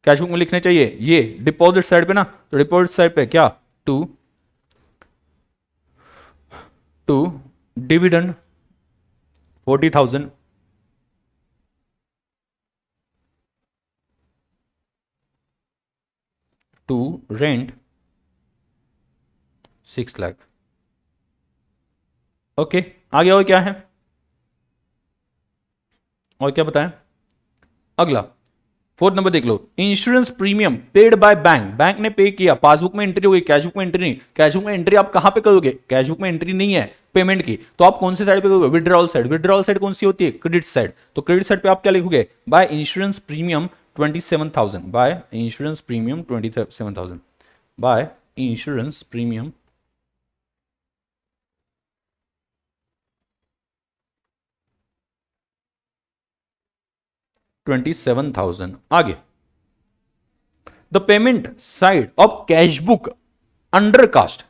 कैश बुक में लिखने चाहिए ये डिपॉजिट साइड पे ना, तो डिपॉजिट साइड पे क्या, to dividend 40,000 to rent 6 lakh. Okay, आगे और क्या है, और क्या बताएं? अगला फोर्थ नंबर देख लो, insurance premium paid by bank, bank ने पे किया, पासबुक में एंट्री हो गई, कैश बुक में एंट्री नहीं। कैश बुक में एंट्री आप कहां पे करोगे? कैश बुक में एंट्री नहीं है पेमेंट की, तो आप कौन से साइड पे करोगे? Withdrawal side. विड्रॉल साइड कौन सी होती है? Credit side. तो क्रेडिट साइड पे आप क्या लिखोगे? By insurance premium 27,000, by insurance premium 27,000, by insurance premium 27,000। आगे, the payment side of cash book under cast,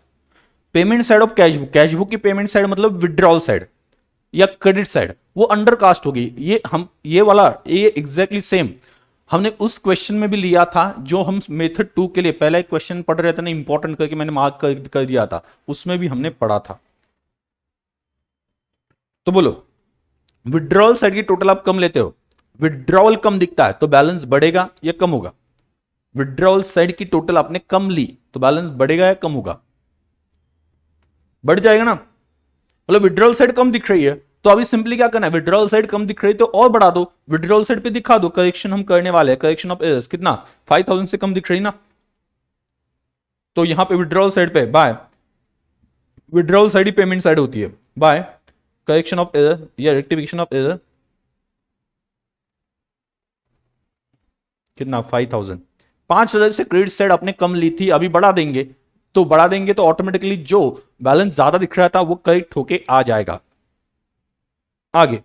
payment side of cash book, cash book की पेमेंट साइड मतलब विड्रॉल साइड या credit side, वो under cast होगी। ये हम ये वाला ये एग्जैक्टली सेम हमने उस क्वेश्चन में भी लिया था जो हम मेथड 2 के लिए पहला एक क्वेश्चन पढ़ रहे थे ना, इंपॉर्टेंट करके मैंने मार्क कर दिया था, उसमें भी हमने पढ़ा था। तो बोलो, विड्रॉल साइड की टोटल आप कम लेते हो, विड्रॉल कम दिखता है तो बैलेंस बढ़ेगा या कम होगा? विड्रॉल साइड की टोटल आपने कम ली तो बैलेंस बढ़ेगा या कम होगा? बढ़ जाएगा ना। मतलब विड्रॉल साइड कम दिख रही है तो अभी सिंपली क्या करना है, विड्रॉल साइड कम दिख रही है तो और बढ़ा दो, विड्रॉल साइड पे दिखा दो, करेक्शन हम करने वाले हैं, करेक्शन ऑफ एरर्स कितना, 5,000 से कम दिख रही ना, तो यहां पे विड्रॉल साइड पे बाय, विड्रॉल साइड ही पेमेंट साइड होती है, बाय करेक्शन ऑफ एरर या रेक्टिफिकेशन ऑफ एरर कितना, 5,000। 5,000 से क्रेडिट साइड आपने कम ली थी, अभी बढ़ा देंगे, तो बढ़ा देंगे तो ऑटोमेटिकली जो बैलेंस ज्यादा दिख रहा था वो करेक्ट होके आ जाएगा। आगे,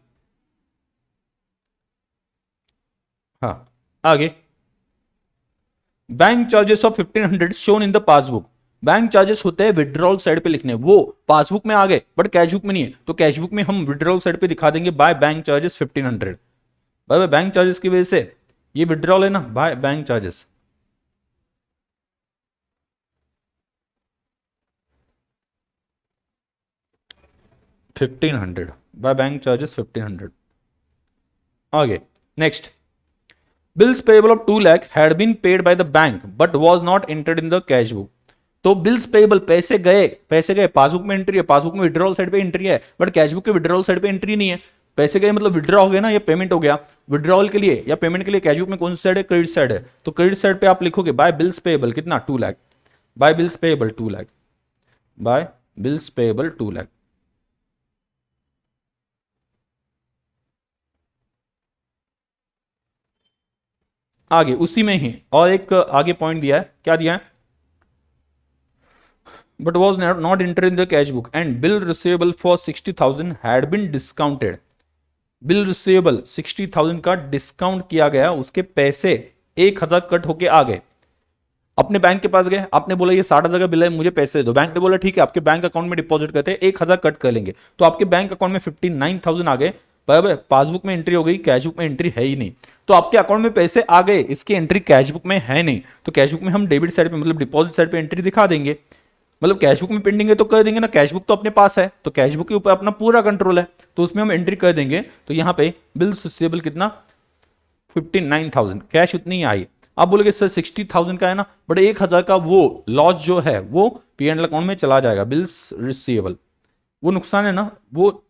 हाँ आगे, bank charges of 1,500 shown in the passbook, bank charges होते हैं विड्रॉल साइड पे लिखने, वो पासबुक में आ गए बट कैश बुक में नहीं है, तो कैश बुक में हम विड्रॉल साइड पे दिखा देंगे by bank charges 1,500। By bank charges की वजह से ये विड्रॉल है ना, by bank charges 1,500, by bank charges 1,500। आगे next, bills payable of 2 lakh had been paid by the bank but was not entered in the cash book. तो bills payable पैसे गए, पैसे गए, पासबुक में एंट्री है, पासबुक में विड्रॉल साइड पे एंट्री है बट कैश बुक के विड्रॉल साइड पे एंट्री नहीं है। पैसे गए मतलब विड्रॉ हो गया ना, ये पेमेंट हो गया। विड्रॉल के लिए या पेमेंट के लिए कैश बुक में कौन सी साइड है? क्रेडिट साइड है, तो क्रेडिट साइड पे आप लिखोगे बाय बिल्स पेएबल कितना, 2 lakh, by bills payable 2 lakh, by bills payable 2 lakh. आगे उसी में ही और एक आगे पॉइंट दिया है, क्या दिया है, but was not entered in the cash book and bill receivable for 60,000 had been discounted। Bill receivable 60,000 का डिस्काउंट किया गया, उसके पैसे 1,000 कट होके आ गए। अपने बैंक के पास गए, आपने बोला ये 60,000 का बिल है, मुझे पैसे दे दो, बैंक ने बोला ठीक है आपके बैंक अकाउंट में डिपॉजिट करते हैं, 1,000 कट कर लेंगे, तो आपके बैंक अकाउंट में 59,000 आ गए। बराबर, पासबुक में एंट्री हो गई, कैश बुक में एंट्री है ही नहीं, तो आपके अकाउंट में पैसे आ गए, इसकी एंट्री कैश बुक में है नहीं, तो कैश बुक में हम डेबिट साइड पे मतलब डिपॉजिट साइड पे एंट्री दिखा देंगे। मतलब कैश बुक में पेंडिंग है तो कर देंगे ना, कैश बुक तो अपने पास है, तो कैश बुक के ऊपर अपना पूरा कंट्रोल है, तो उसमें हम एंट्री कर देंगे। तो यहां पे बिल्स रिसीवेबल कितना, 59,000, कैश उतनी ही आई। आप बोलोगे सर 60,000 का है ना, बट 1,000 का वो लॉस जो है वो P&L अकाउंट में चला जाएगा, बिल्स रिसीवेबल वो नुकसान है ना, वो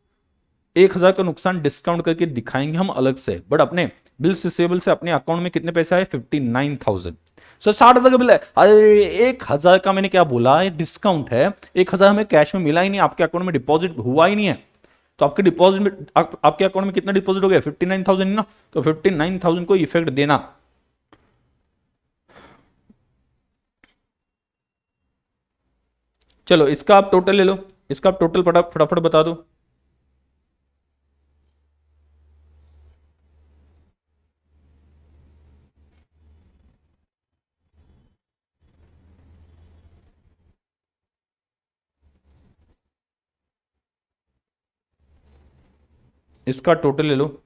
1,000 का नुकसान डिस्काउंट करके दिखाएंगे हम अलग से, बट अपने बिल्स रिसीवेबल से अपने अकाउंट में कितने पैसे आए, 59,000। सर 60,000 का बिल है, अरे 1,000 का मैंने क्या बोला, ये डिस्काउंट है, 1,000 हमें कैश में मिला ही नहीं, आपके अकाउंट में डिपॉजिट हुआ ही नहीं है, तो आपके डिपॉजिट में आपके अकाउंट में कितना डिपॉजिट हो गया, 59,000 ना, तो 59,000 को इफेक्ट देना। चलो इसका आप टोटल ले लो, इसका आप टोटल फटाफट बता दो। इसका टोटल ले लो।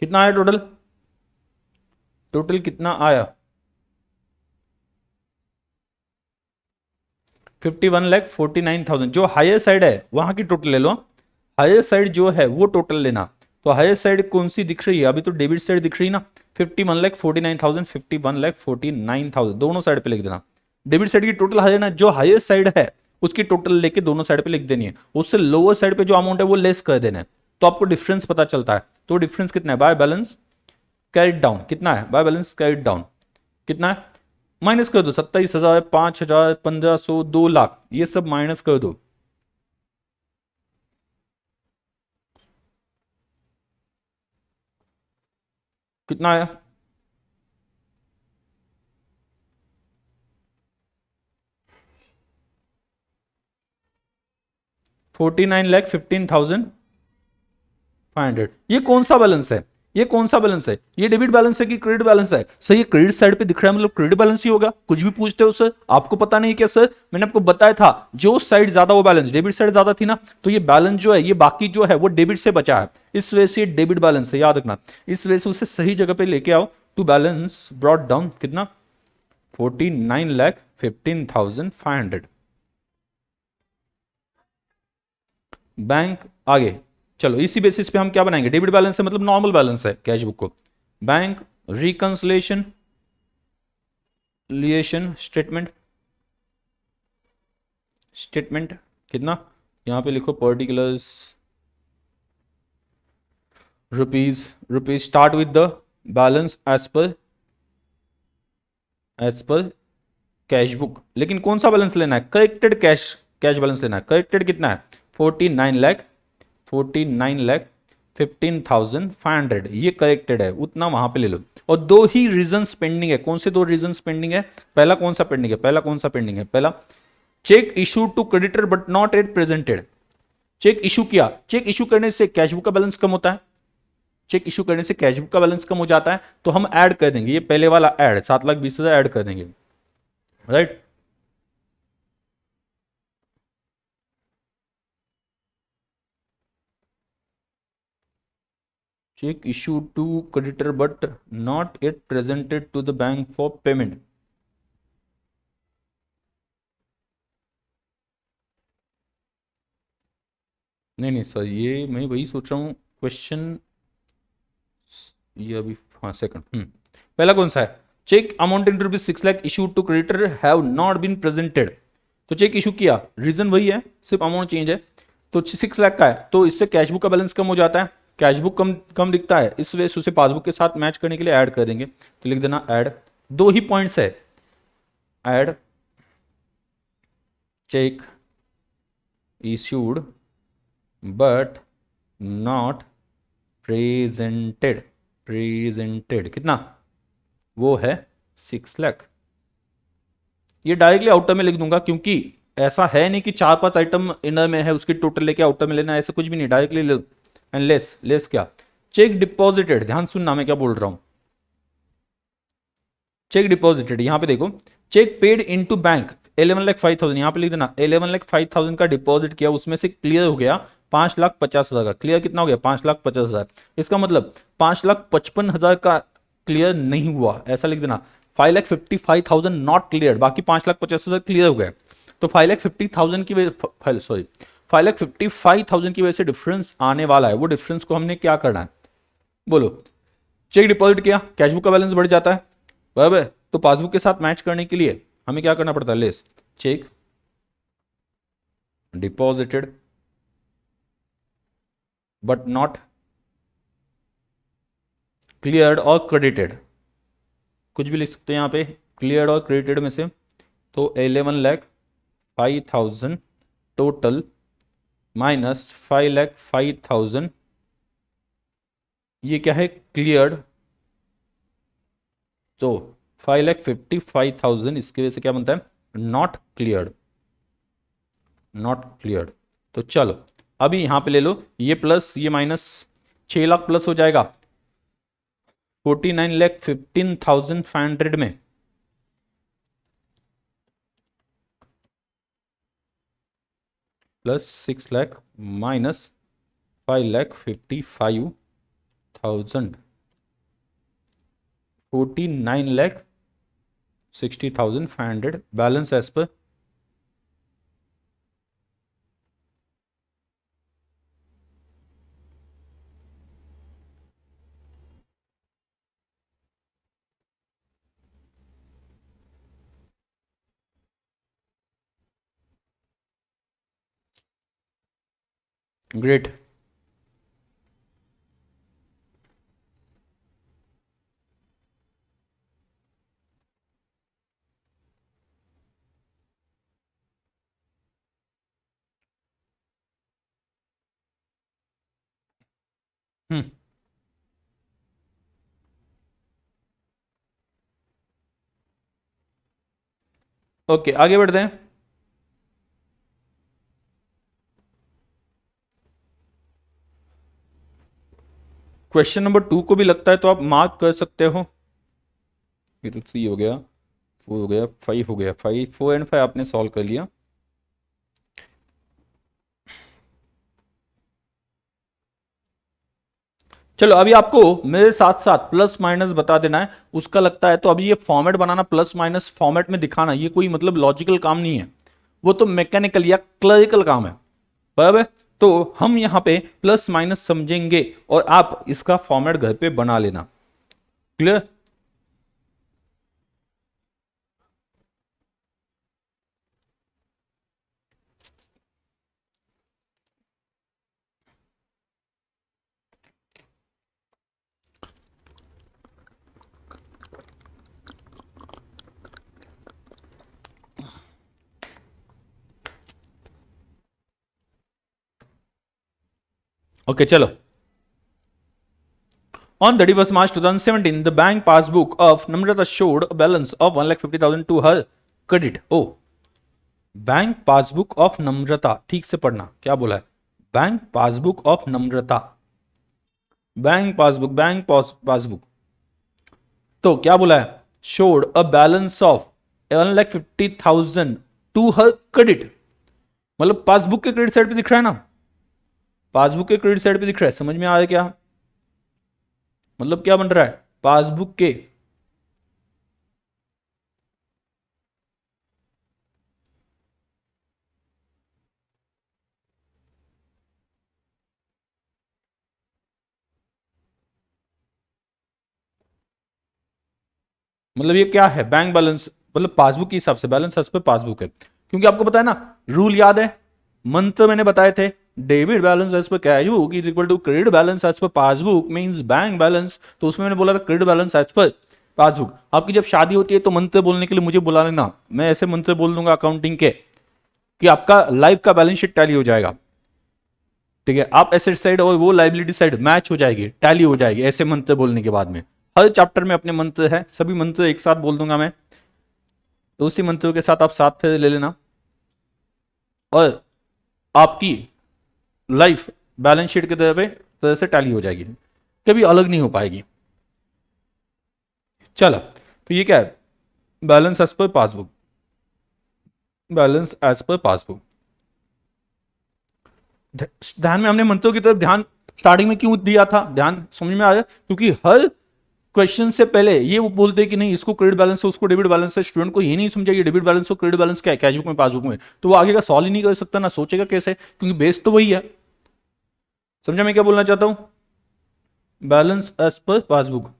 कितना आया टोटल? टोटल कितना आया? 51,49,000। जो हायर साइड है वहां की टोटल ले लो। हायर साइड जो है वो टोटल लेना। तो हायर साइड कौन सी दिख रही है? अभी तो डेबिट साइड दिख रही है ना। 51,49,000, 51,49,000 दोनों साइड पे लिख देना। डेबिट साइड की टोटल हायर ना, जो हायर साइड है उसकी टोटल लेके दोनों साइड पे लिख देनी है। उससे लोअर साइड पे जो अमाउंट है वो लेस कर देना है, तो आपको डिफरेंस पता चलता है। तो डिफरेंस कितना है? बाय बैलेंस कैरिड डाउन कितना है? बाय बैलेंस कैरिड डाउन कितना है? माइनस कर दो। 27,000, 5,000, 1,500, 2 लाख, ये सब माइनस कर दो। कितना आया? 49,15,500। ये कौन सा बैलेंस है? ये कौन सा बैलेंस है? ये डेबिट बैलेंस है कि क्रेडिट बैलेंस है? सर ये क्रेडिट साइड पे दिख रहा है, मतलब क्रेडिट बैलेंस ही होगा। कुछ भी पूछते हो सर, आपको पता नहीं क्या सर? मैंने आपको बताया था, जो साइड ज्यादा वो बैलेंस, डेबिट साइड ज्यादा थी ना, तो ये बैलेंस जो है, ये बाकी जो है वो डेबिट से बचा है, इस वजह से डेबिट बैलेंस है, याद रखना। इस वजह से उसे सही जगह पे लेके आओ। टू बैलेंस ब्रॉट डाउन कितना? 49,15,500। बैंक आगे। चलो इसी बेसिस पे हम क्या बनाएंगे? डेबिट बैलेंस है मतलब नॉर्मल बैलेंस है कैश बुक को। Bank reconciliation statement. Statement कितना? यहां पे लिखो particulars rupees. Rupees start with the balance as per cash book. लेकिन कौन सा बैलेंस लेना है? करेक्टेड कैश, कैश बैलेंस लेना है। करेक्टेड कितना है? 49,15,500, ये करेक्टेड है, उतना वहां पे ले लो। और दो ही रीजन पेंडिंग है। कौन से दो रीजन पेंडिंग है? पहला कौन सा पेंडिंग है? पहला कौन सा पेंडिंग है? पहला cheque issue to creditor but not eight presented. Cheque issue किया, चेक इशू करने से कैश बुक का बैलेंस कम होता है। चेक इशू करने से कैश बुक का बैलेंस कम हो जाता है, तो हम ऐड कर देंगे ये पहले वाला ऐड, 7,20,000 ऐड कर देंगे, right. Cheque issue to creditor but not yet presented to the bank for payment। नहीं नहीं सर, ये मैं वही सोच रहा हूँ क्वेश्चन। ये अभी, हाँ सेकंड, पहला कौन सा है? Cheque amount in rupees 6 lakh issue to creditor have not been presented. तो चेक इशू किया, रीजन वही है, सिर्फ अमाउंट चेंज है। तो 6 लाख का है, तो इससे कैश बुक का बैलेंस कम हो जाता है, कैश बुक कम कम दिखता है, इस वजह से उसे पासबुक के साथ मैच करने के लिए ऐड कर देंगे। तो लिख देना ऐड। दो ही पॉइंट्स है, add check issued but not presented. Presented कितना? वो है 6 लाख। ये डायरेक्टली आउटर में लिख दूंगा, क्योंकि ऐसा है नहीं कि 4-5 आइटम इनर में है उसकी टोटल लेके आउटर में लेना, ऐसा कुछ भी नहीं, डायरेक्टली ले। एंड लेस, लेस क्या? चेक डिपॉजिटेड, ध्यान सुनना मैं क्या बोल रहा हूं। चेक डिपॉजिटेड, यहां पे देखो, चेक पेड इनटू बैंक 11,05,000, यहां पे लिख देना 11,05,000 का डिपॉजिट किया, उसमें से क्लियर हो गया 5,50,000 का। क्लियर कितना हो गया? 5,50,000। इसका मतलब 5,55,000 का क्लियर नहीं हुआ, ऐसा लिख देना। 5,55,000 नॉट क्लियर, बाकी 5,50,000 क्लियर हो गए। तो 5,50,000 की वजह, सॉरी 5,55,000 की वजह से डिफरेंस आने वाला है। वो डिफरेंस को हमने क्या करना है बोलो? चेक डिपॉजिट किया, कैशबुक का बैलेंस बढ़ जाता है, बराबर। तो पासबुक के साथ मैच करने के लिए हमें क्या करना पड़ता है? Less check deposited but not cleared और क्रेडिटेड, कुछ भी लिख सकते हैं यहाँ पे क्लियर्ड और क्रेडिटेड में से। तो 11,05,000 टोटल माइनस 5,05,000, ये क्या है क्लियर्ड। तो 5,55,000 इसकी वजह से क्या बनता है नॉट क्लियर्ड, नॉट क्लियर्ड। तो चलो अभी यहां पे ले लो ये प्लस ये माइनस, 6 लाख प्लस हो जाएगा 49,15,500 में, plus 6 lakh minus 5,55,000, 49,60,500 balance as per. Great. Hmm. Okay आगे बढ़ते हैं। क्वेश्चन नंबर 2 को भी लगता है तो आप मार्क कर सकते हो। ये तो 3 हो गया, 4 हो गया, 5 हो गया, 5 4 एंड 5 आपने सॉल्व कर लिया। चलो अभी आपको मेरे साथ साथ प्लस माइनस बता देना है उसका लगता है। तो अभी ये फॉर्मेट बनाना प्लस माइनस फॉर्मेट में दिखाना ये कोई मतलब लॉजिकल काम नहीं है, वो तो मैकेनिकल या क्लरिकल काम है, बराबर। तो हम यहां पे प्लस माइनस समझेंगे और आप इसका फॉर्मेट घर पे बना लेना। क्लियर। ओके चलो। On 31st March 2017, the bank passbook of Namrata showed a balance of 1,50,000 to her credit. Oh, bank passbook of Namrata, ठीक से पढ़ना क्या बोला है, bank passbook of Namrata, bank passbook, bank passbook. तो क्या बोला है showed a balance of 1,50,000 to her credit, मतलब पासबुक के क्रेडिट साइड पे दिख रहा है ना, पासबुक के क्रेडिट साइड पे दिख रहा है, समझ में आ रहा है क्या, मतलब क्या बन रहा है पासबुक के, मतलब ये क्या है बैंक बैलेंस, मतलब पासबुक के हिसाब से बैलेंस एज पर पासबुक है, क्योंकि आपको पता है ना रूल याद है, मंत्र मैंने बताए थे, debit balance as per cash book is equal to credit balance as per passbook means bank balance. तो उसमें मैंने बोला था credit balance as per passbook. आपकी जब शादी होती है तो मंत्र बोलने के लिए मुझे बुला लेना, मैं ऐसे मंत्र बोल दूंगा अकाउंटिंग के कि आपका लाइफ का बैलेंस शीट टैली हो जाएगा। ठीक है, आप एसेट साइड और वो लाइबिलिटी साइड मैच हो जाएगी, टैली हो जाएगी ऐसे मंत्र बोलने के बाद में। हर चैप्टर में अपने मंत्र है, सभी मंत्र एक साथ बोल दूंगा मैं, तो उसी मंत्रों के साथ आप 7 फेरे ले लेना और आपकी लाइफ बैलेंस शीट के तरह से टैली हो जाएगी, कभी अलग नहीं हो पाएगी। चलो तो ये क्या है balance as per passbook, balance as per passbook. ध्यान में हमने मंत्रों की तरफ ध्यान स्टार्टिंग में क्यों दिया था, ध्यान समझ में आया, क्योंकि हर क्वेश्चन से पहले ये वो बोलते हैं कि नहीं इसको क्रेडिट बैलेंस है उसको डेबिट बैलेंस है, स्टूडेंट को ये नहीं समझा कि डेबिट बैलेंस और क्रेडिट बैलेंस क्या है कैश बुक में पासबुक में, तो वो आगे का सॉल्व ही नहीं कर सकता ना सोचेगा कैसे, क्योंकि बेस तो वही है। समझा मैं क्या बोलना चाहता हूं, बैलेंस एज पर पासबुक।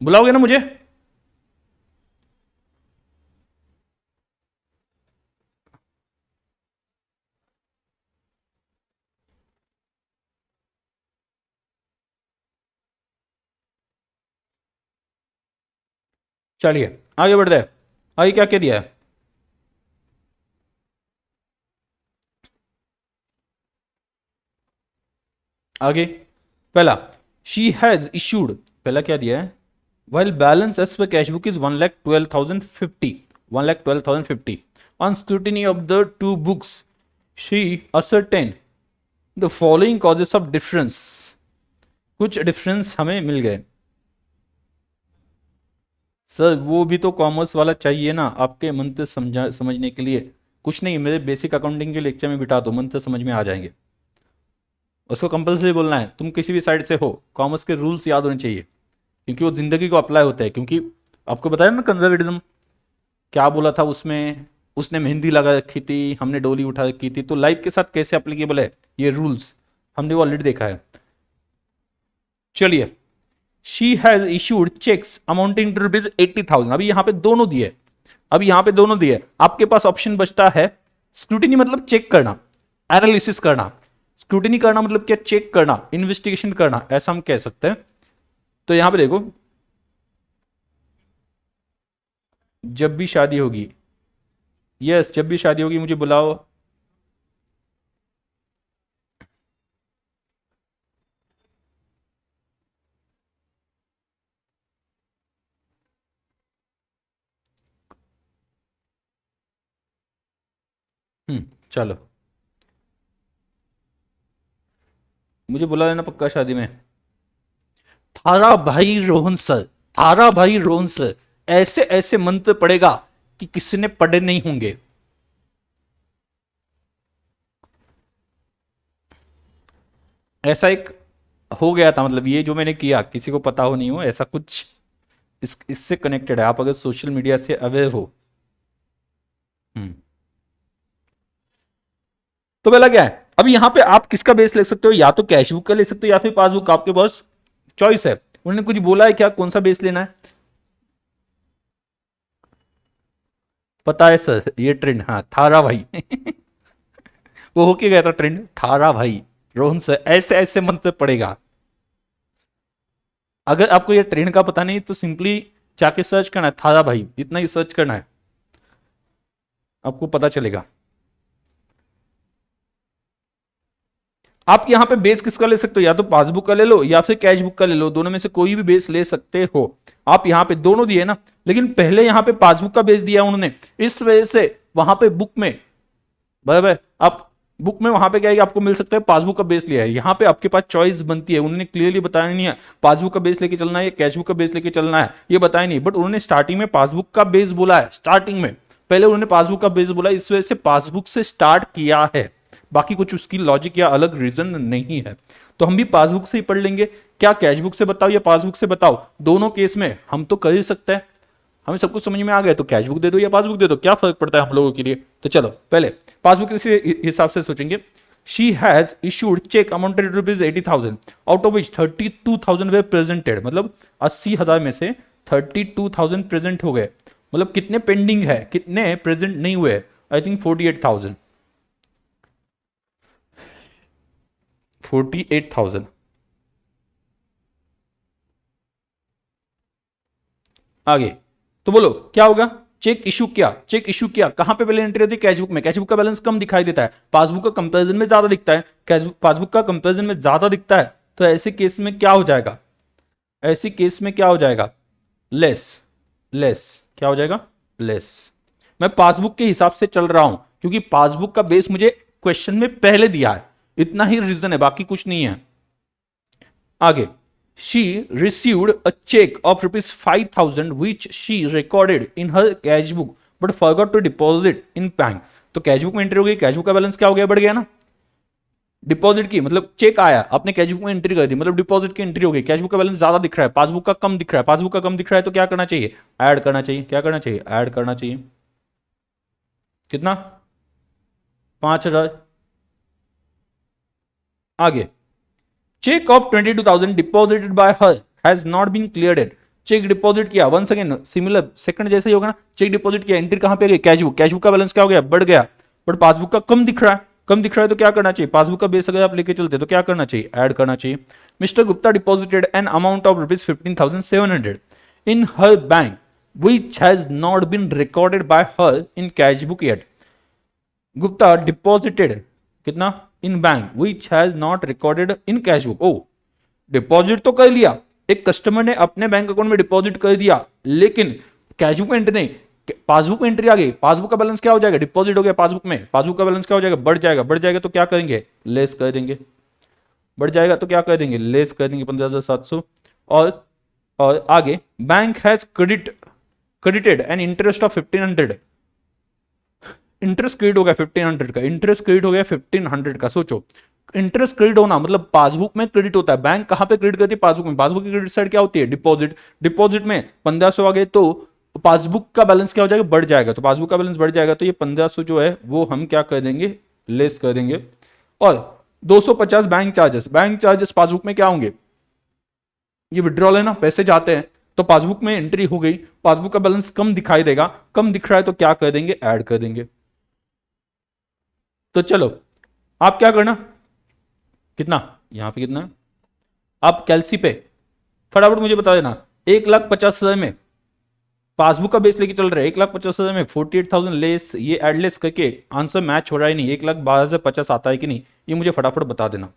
बुलाओगे ना मुझे, चलिए आगे बढ़ते हैं। आगे क्या क्या दिया है? आगे पहला, शी हैज इशूड, पहला क्या दिया है? While balance as per cash book is 1,12,050, 1,12,050 on scrutiny of the two books she ascertain the following causes of difference. कुछ डिफरेंस हमें मिल गए। सर वो भी तो कॉमर्स वाला चाहिए ना आपके मंत्र समझने के लिए। कुछ नहीं, मेरे बेसिक अकाउंटिंग के लेक्चर में बिठा दो, मंत्र समझ में आ जाएंगे। उसको कंपलसरी बोलना है, तुम किसी भी साइड से हो, कॉमर्स के रूल्स याद होने चाहिए, क्योंकि वो जिंदगी को अप्लाई होता है। क्योंकि आपको बताया ना कंजर्वेटिज्म क्या बोला था उसमें, उसने मेहंदी लगा रखी थी, हमने डोली उठा रखी थी, तो लाइफ के साथ कैसे अप्लीकेबल है ये रूल्स, हमने वो ऑलरेडी देखा है। चलिए, she has issued cheques amounting to rupees 80,000। अभी यहां पे दोनों दिए, अभी यहां पे दोनों दिए, आपके पास ऑप्शन बचता है स्क्रूटिनी मतलब चेक करना, एनालिसिस करना। स्क्रूटिनी करना मतलब क्या? चेक करना, इन्वेस्टिगेशन करना, ऐसा हम कह सकते हैं। तो यहां पे देखो, जब भी शादी होगी, यस जब भी शादी होगी मुझे बुलाओ। चलो, मुझे बुला लेना पक्का शादी में। थारा भाई रोहन सर, थारा भाई रोहन सर, ऐसे ऐसे मंत्र पड़ेगा कि किसी ने पढ़े नहीं होंगे। ऐसा एक हो गया था, मतलब ये जो मैंने किया किसी को पता हो नहीं हो, ऐसा कुछ इससे कनेक्टेड है, आप अगर सोशल मीडिया से अवेयर हो। हम्म तो पहला क्या है? अब यहां पे आप किसका बेस ले सकते हो? या तो कैश बुक का ले सकते हो या फिर पासबुक, आपके पास चॉइस है। उन्होंने कुछ बोला है क्या, कौन सा बेस लेना है? पता है सर, ये ट्रेंड, हाँ थारा भाई वो होके गया था ट्रेंड, थारा भाई रोहन सर, ऐसे ऐसे मंत्र पड़ेगा। अगर आपको ये ट्रेंड का पता नहीं तो सिंपली जाके सर्च करना है थारा भाई, इतना ही सर्च करना है, आपको पता चलेगा। आप यहां पे बेस किसका ले सकते हो? या तो पासबुक का ले लो या फिर कैश बुक का ले लो, दोनों में से कोई भी बेस ले सकते हो। आप यहां पे दोनों दिए ना, लेकिन पहले यहां पे पासबुक का बेस दिया उन्होंने, इस वजह से वहां पे बुक में, बराबर, आप बुक में वहां पे क्या है कि आपको मिल सकता है पासबुक का बेस लिया है। यहाँ पे आपके पास चॉइस बनती है, उन्होंने क्लियरली बताया नहीं है पासबुक का बेस लेके चलना है या कैश बुक का बेस लेके चलना है, ये बताया नहीं, बट उन्होंने स्टार्टिंग में पासबुक का बेस बोला है। स्टार्टिंग में पहले उन्होंने पासबुक का बेस बोला, इस वजह से पासबुक से स्टार्ट किया है, बाकी कुछ उसकी लॉजिक या अलग रीजन नहीं है। तो हम भी पासबुक से ही पढ़ लेंगे। क्या कैश बुक से बताओ या पासबुक से बताओ, दोनों केस में हम तो कर ही सकते हैं। हमें सब कुछ समझ में आ गया, तो कैश बुक दे दो या पासबुक दे दो, क्या फर्क पड़ता है हम लोगों के लिए। तो चलो पहले पासबुक के हिसाब से सोचेंगे। She has issued cheque amounted rupees 80,000, out of which 32,000 were presented, मतलब 80,000 में से 32,000 प्रेजेंट हो गए। मतलब कितने पेंडिंग है, कितने प्रेजेंट नहीं हुए? I think 48,000, 48,000। आगे तो बोलो क्या होगा? चेक इशू किया, चेक इशू किया, कहां पे पहले एंट्री होती है? कैशबुक में। कैशबुक का बैलेंस कम दिखाई देता है, पासबुक का कंपैरिजन में ज्यादा दिखता है, कैशबुक पासबुक का कंपैरिजन में ज्यादा दिखता है। तो ऐसे केस में क्या हो जाएगा? ऐसे केस में क्या हो जाएगा? लेस, लेस क्या हो जाएगा? लेस। मैं पासबुक के हिसाब से चल रहा हूं क्योंकि पासबुक का बेस मुझे क्वेश्चन में पहले दिया है, इतना ही रीजन है, बाकी कुछ नहीं है। आगे, she received a check of rupees 5,000 which she recorded in her cash book but forgot to deposit in bank। तो कैश बुक में एंट्री हो गई, कैश बुक का बैलेंस क्या हो गया? बढ़ गया ना। डिपॉजिट की मतलब चेक आया, आपने कैश बुक में एंट्री कर दी, मतलब डिपॉजिट की एंट्री हो गई। कैश बुक का बैलेंस ज्यादा दिख रहा है, पासबुक का कम दिख रहा है, पासबुक का कम दिख रहा है, तो क्या करना चाहिए? ऐड करना चाहिए। क्या करना चाहिए? ऐड करना चाहिए। कितना? 5,000। आगे, cheque of 22,000 deposited by her has not been cleared. Cheque deposit किया, वन सेकंड, सिमिलर सेकंड जैसे ही होगा ना। चेक डिपॉजिट किया, एंट्री कहां पे गई? Cash book. कैश बुक का बैलेंस क्या हो गया? बढ़ गया, बट पासबुक का कम दिख रहा है, कम दिख रहा है, तो क्या करना चाहिए? पासबुक का बेस अगर आप लेके चलते तो क्या करना चाहिए? ऐड करना चाहिए। Mister Gupta deposited an amount of rupees 15,700 in her bank which has not been recorded by her in cash book yet. Gupta deposited कितना in bank which has not recorded in cash book. ओ deposit तो कर लिया, एक customer ने अपने bank account में deposit कर दिया, लेकिन कैश बुक में एंट्री नहीं, पासबुक में एंट्री आ गई। पासबुक का बैलेंस क्या हो जाएगा, डिपॉजिट हो गया पासबुक में, पासबुक का बैलेंस क्या हो जाएगा, बढ़ जाएगा। बढ़ जाएगा तो क्या करेंगे, लेस कर देंगे। बढ़ जाएगा तो क्या कर देंगे, लेस कर देंगे 15,700। और आगे bank has credited an interest of 1500। Interest credit हो गया 1500 का, इंटरेस्ट क्रेडिट हो गया 1500 का। सोचो इंटरेस्ट क्रेडिट होना मतलब पासबुक में क्रेडिट होता है। बैंक कहां पे क्रेडिट करती है, पासबुक में। पासबुक की क्रेडिट साइड क्या होती है, डिपॉजिट। डिपॉजिट में 1500 आ गए तो पासबुक का बैलेंस क्या हो जाएगा, बढ़ जाएगा। तो पासबुक का बैलेंस बढ़ जाएगा तो ये 1500 जो है वो हम क्या कर देंगे, लेस कर देंगे। और 250 bank charges. Bank charges passbook में क्या होंगे, ये विड्रॉल है ना, पैसे जाते हैं तो पासबुक में एंट्री हो गई, पासबुक का बैलेंस कम दिखाई देगा। कम दिख रहा है तो क्या कर देंगे, ऐड कर देंगे। तो चलो आप क्या करना, कितना यहां पे कितना, आप कैलसी पे फटाफट मुझे बता देना। 1,50,000 में पासबुक का बेस लेके चल रहे हैं, 1,50,000 में 48,000 लेस, ये एडलेस करके आंसर मैच हो रहा है नहीं, 1,12,50 आता है कि नहीं, ये मुझे फटाफट बता देना।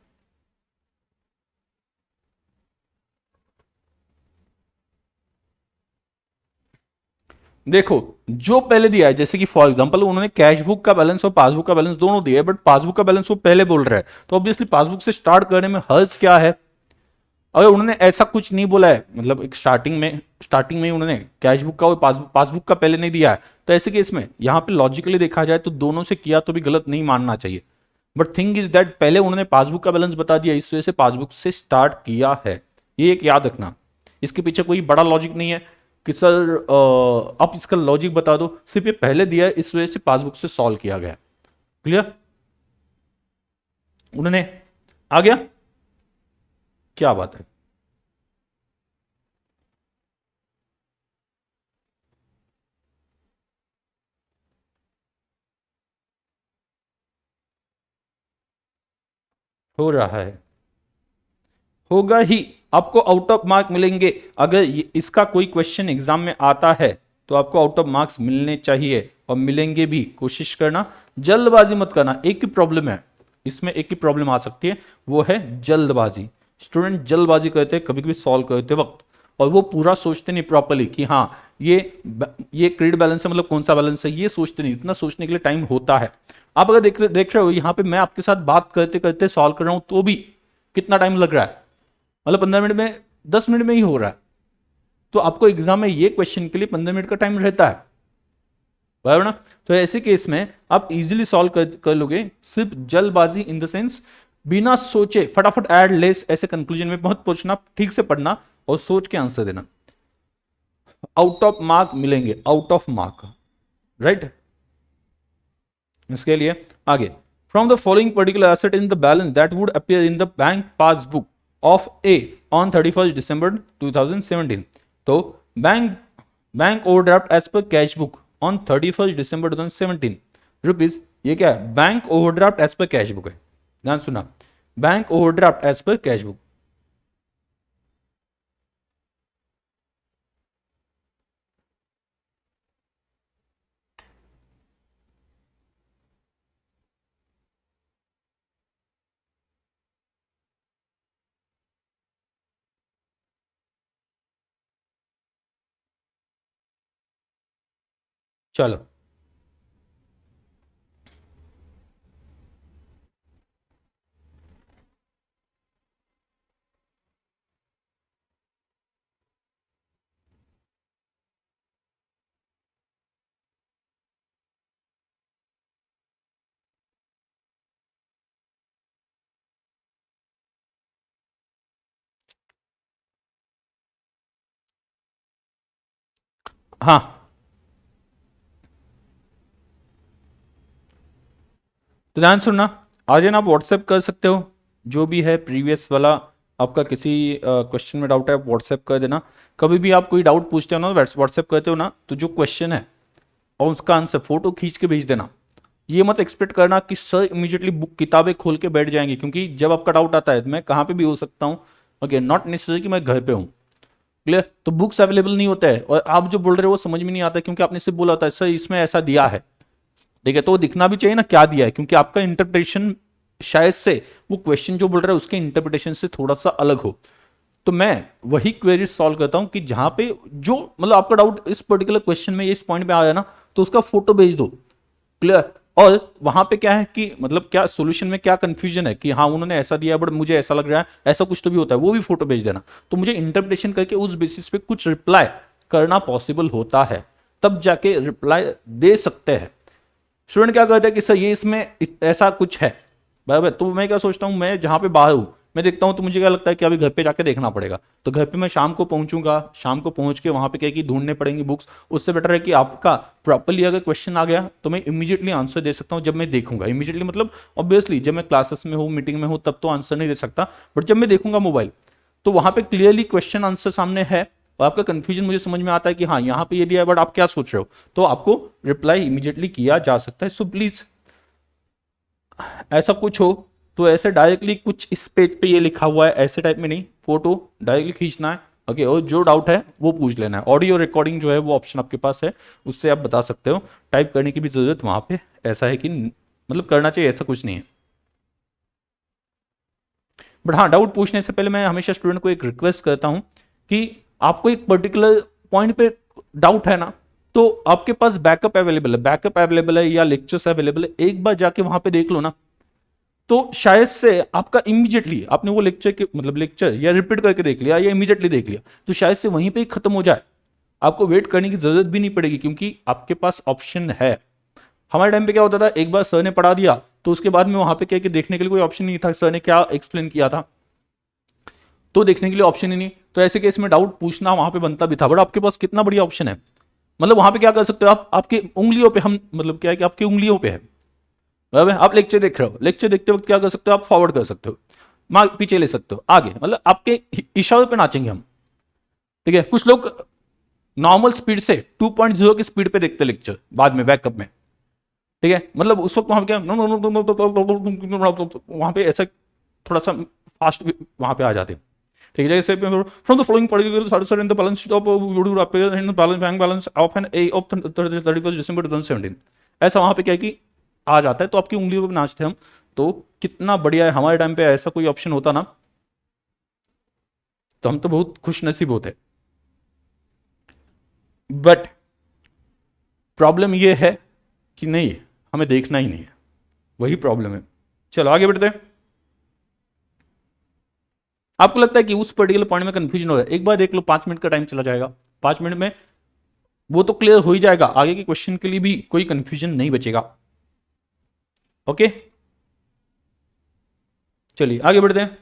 देखो जो पहले दिया है, जैसे कि फॉर एग्जांपल उन्होंने कैश बुक का बैलेंस और पासबुक का बैलेंस दोनों दिया है, बट पासबुक का बैलेंस वो पहले बोल रहा है, तो ऑब्वियसली पासबुक से स्टार्ट करने में हर्ज क्या है। अगर उन्होंने ऐसा कुछ नहीं बोला है, मतलब एक स्टार्टिंग में उन्होंने कैश बुक का और पासबुक का पहले नहीं दिया है, तो ऐसे केस में यहाँ पे लॉजिकली देखा जाए तो दोनों से किया तो भी गलत नहीं मानना चाहिए। बट थिंग इज दैट पहले उन्होंने पासबुक का बैलेंस बता दिया, इस वजह से पासबुक से स्टार्ट किया है, ये एक याद रखना। इसके पीछे कोई बड़ा लॉजिक नहीं है कि सर आप इसका लॉजिक बता दो, सिर्फ ये पहले दिया है इस वजह से पासबुक से सॉल्व किया गया। क्लियर, उन्होंने आ गया, क्या बात है। हो रहा है, होगा ही, आपको आउट ऑफ मार्क मिलेंगे। अगर इसका कोई क्वेश्चन एग्जाम में आता है तो आपको आउट ऑफ मार्क्स मिलने चाहिए और मिलेंगे भी। कोशिश करना, जल्दबाजी मत करना। एक ही प्रॉब्लम है इसमें, एक ही प्रॉब्लम आ सकती है, वो है जल्दबाजी। स्टूडेंट जल्दबाजी करते हैं कभी कभी सॉल्व करते वक्त, और वो पूरा सोचते नहीं प्रॉपरली कि हाँ ये ये क्रेडिट बैलेंस है, मतलब कौन सा बैलेंस है, ये सोचते नहीं। इतना सोचने के लिए टाइम होता है। आप अगर देख रहे हो यहाँ पे मैं आपके साथ बात करते करते सॉल्व कर रहा हूं तो भी कितना टाइम लग रहा है, मतलब 15 मिनट में, 10 मिनट में ही हो रहा है। तो आपको एग्जाम में ये क्वेश्चन के लिए 15 मिनट का टाइम रहता है, बराबर ना। तो ऐसे केस में आप इजीली सॉल्व कर लोगे। सिर्फ जल्दबाजी इन द सेंस बिना सोचे फटाफट ऐड लेस ऐसे कंक्लूजन में मत पहुंचना, ठीक से पढ़ना और सोच के आंसर देना। आउट ऑफ मार्क मिलेंगे, आउट ऑफ मार्क, राइट। इसके लिए आगे, from the following particular asset in the balance that would appear in the bank passbook of A on 31 December 2017। तो bank overdraft as per cash book on 31 December 2017 rupees, ये क्या है, bank overdraft as per cash book है। ध्यान सुना, bank overdraft as per cash book. चलो हाँ, तो ध्यान सुनना, आज ना आप व्हाट्सएप कर सकते हो, जो भी है प्रीवियस वाला आपका किसी क्वेश्चन में डाउट है आप व्हाट्सएप कर देना। कभी भी आप कोई डाउट पूछते हो ना, व्हाट्सएप करते हो ना, तो जो क्वेश्चन है और उसका आंसर फोटो खींच के भेज देना। ये मत एक्सपेक्ट करना कि सर इमीडिएटली बुक किताबें खोल के बैठ जाएंगे, क्योंकि जब आपका डाउट आता है, मैं कहाँ पे भी हो सकता हूँ, ओके, नॉट नेसेसरी कि मैं घर पे हूँ, क्लियर? तो बुक्स अवेलेबल नहीं होता है और आप जो बोल रहे हो वो समझ में नहीं आता क्योंकि आपने सिर्फ बोला था सर इसमें ऐसा दिया है, ठीक है? तो दिखना भी चाहिए ना क्या दिया है, क्योंकि आपका इंटरप्रिटेशन शायद से वो क्वेश्चन जो बोल रहा है उसके इंटरप्रिटेशन से थोड़ा सा अलग हो। तो मैं वही क्वेरी सॉल्व करता हूं कि जहां पे जो मतलब आपका डाउट इस पर्टिकुलर क्वेश्चन में इस पॉइंट पे आया ना, तो उसका फोटो भेज दो। क्लियर? और वहां पे क्या है कि मतलब क्या सॉल्यूशन में क्या कंफ्यूजन है कि हाँ उन्होंने ऐसा दिया बट मुझे ऐसा लग रहा है, ऐसा कुछ तो भी होता है, वो भी फोटो भेज देना। तो मुझे इंटरप्रिटेशन करके उस बेसिस पे कुछ रिप्लाई करना पॉसिबल होता है, तब जाके रिप्लाई दे सकते हैं। स्टूडेंट क्या कहते हैं कि सर ये इसमें ऐसा कुछ है, बराबर? तो मैं क्या सोचता हूँ, मैं जहां पे बाहर हूं मैं देखता हूं तो मुझे क्या लगता है कि अभी घर पे जाके देखना पड़ेगा। तो घर पे मैं शाम को पहुंचूंगा, शाम को पहुंच के वहां पे क्या कि ढूंढने पड़ेंगी बुक्स। उससे बेटर है कि आपका प्रॉपरली अगर क्वेश्चन आ गया तो मैं इमीडिएटली आंसर दे सकता हूं जब मैं देखूंगा। इमीडिएटली मतलब ऑब्वियसली जब मैं क्लासेस में हूँ, मीटिंग में हूँ, तब तो आंसर नहीं दे सकता, बट जब मैं देखूंगा मोबाइल तो वहां पे क्लियरली क्वेश्चन आंसर सामने है और आपका कंफ्यूजन मुझे समझ में आता है कि हाँ यहाँ पे ये दिया है बट आप क्या सोच रहे हो, तो आपको रिप्लाई इमीडिएटली किया जा सकता है। सो प्लीज ऐसा कुछ हो तो ऐसे डायरेक्टली कुछ इस पेज पे ये लिखा हुआ है ऐसे टाइप में नहीं, फोटो डायरेक्टली खींचना है। ओके, और जो डाउट है वो पूछ लेना है। ऑडियो रिकॉर्डिंग जो है वो ऑप्शन आपके पास है, उससे आप बता सकते हो। टाइप करने की भी जरूरत वहां पे ऐसा है कि मतलब करना चाहिए, ऐसा कुछ नहीं है। बट हाँ, डाउट पूछने से पहले मैं हमेशा स्टूडेंट को एक रिक्वेस्ट करता हूं कि आपको एक पर्टिकुलर पॉइंट पे डाउट है ना, तो आपके पास बैकअप अवेलेबल है, बैकअप अवेलेबल है या लेक्चर्स अवेलेबल है, एक बार जाके वहां पे देख लो ना। तो शायद से आपका इमीडिएटली आपने वो लेक्चर के मतलब लेक्चर या रिपीट करके देख लिया या इमीडिएटली देख लिया तो शायद से वहीं पे ही खत्म हो जाए, आपको वेट करने की जरूरत भी नहीं पड़ेगी क्योंकि आपके पास ऑप्शन है। हमारे टाइम पे क्या होता था, एक बार सर ने पढ़ा दिया तो उसके बाद में वहां पे क्या कि देखने के लिए कोई ऑप्शन नहीं था, सर ने क्या एक्सप्लेन किया था तो देखने के लिए ऑप्शन ही नहीं। तो ऐसे केस में डाउट पूछना वहां पे बनता भी था, बट आपके पास कितना बढ़िया ऑप्शन है। मतलब वहां पे क्या कर सकते हो आप, आपकी उंगलियों पे हम मतलब क्या है कि आपकी उंगलियों पे है, बराबर? आप लेक्चर देख रहे हो, लेक्चर देखते वक्त क्या कर सकते हो, आप फॉरवर्ड कर सकते हो, पीछे ले सकते हो, आगे, मतलब आपके इशारे पे नाचेंगे हम। ठीक है? कुछ लोग नॉर्मल स्पीड से 2.0 की स्पीड पे देखते लेक्चर बाद में बैकअप में। ठीक है? मतलब उस वक्त वहां क्या वहां पे ऐसा थोड़ा सा फास्ट वहां पे आ जाते हैं। ठीक है? जैसे from the following particular in the balance sheet of in the balance bank balance of an A of 31 December 2017, ऐसा वहां पे क्या है कि आ जाता है, तो आपकी उंगलियों पे नाचते हम। तो कितना बढ़िया है, हमारे टाइम पे ऐसा कोई ऑप्शन होता ना तो हम तो बहुत खुश नसीब होते। बट प्रॉब्लम ये है कि नहीं, हमें देखना ही नहीं है, वही प्रॉब्लम है। चलो आगे बढ़ते हैं। आपको लगता है कि उस पर्टिकुलर पॉइंट में कंफ्यूजन हो रहा है, एक बार देख लो, 5 मिनट का टाइम चला जाएगा, 5 मिनट में वो तो क्लियर हो ही जाएगा, आगे के क्वेश्चन के लिए भी कोई कंफ्यूजन नहीं बचेगा। ओके, चलिए आगे बढ़ते हैं।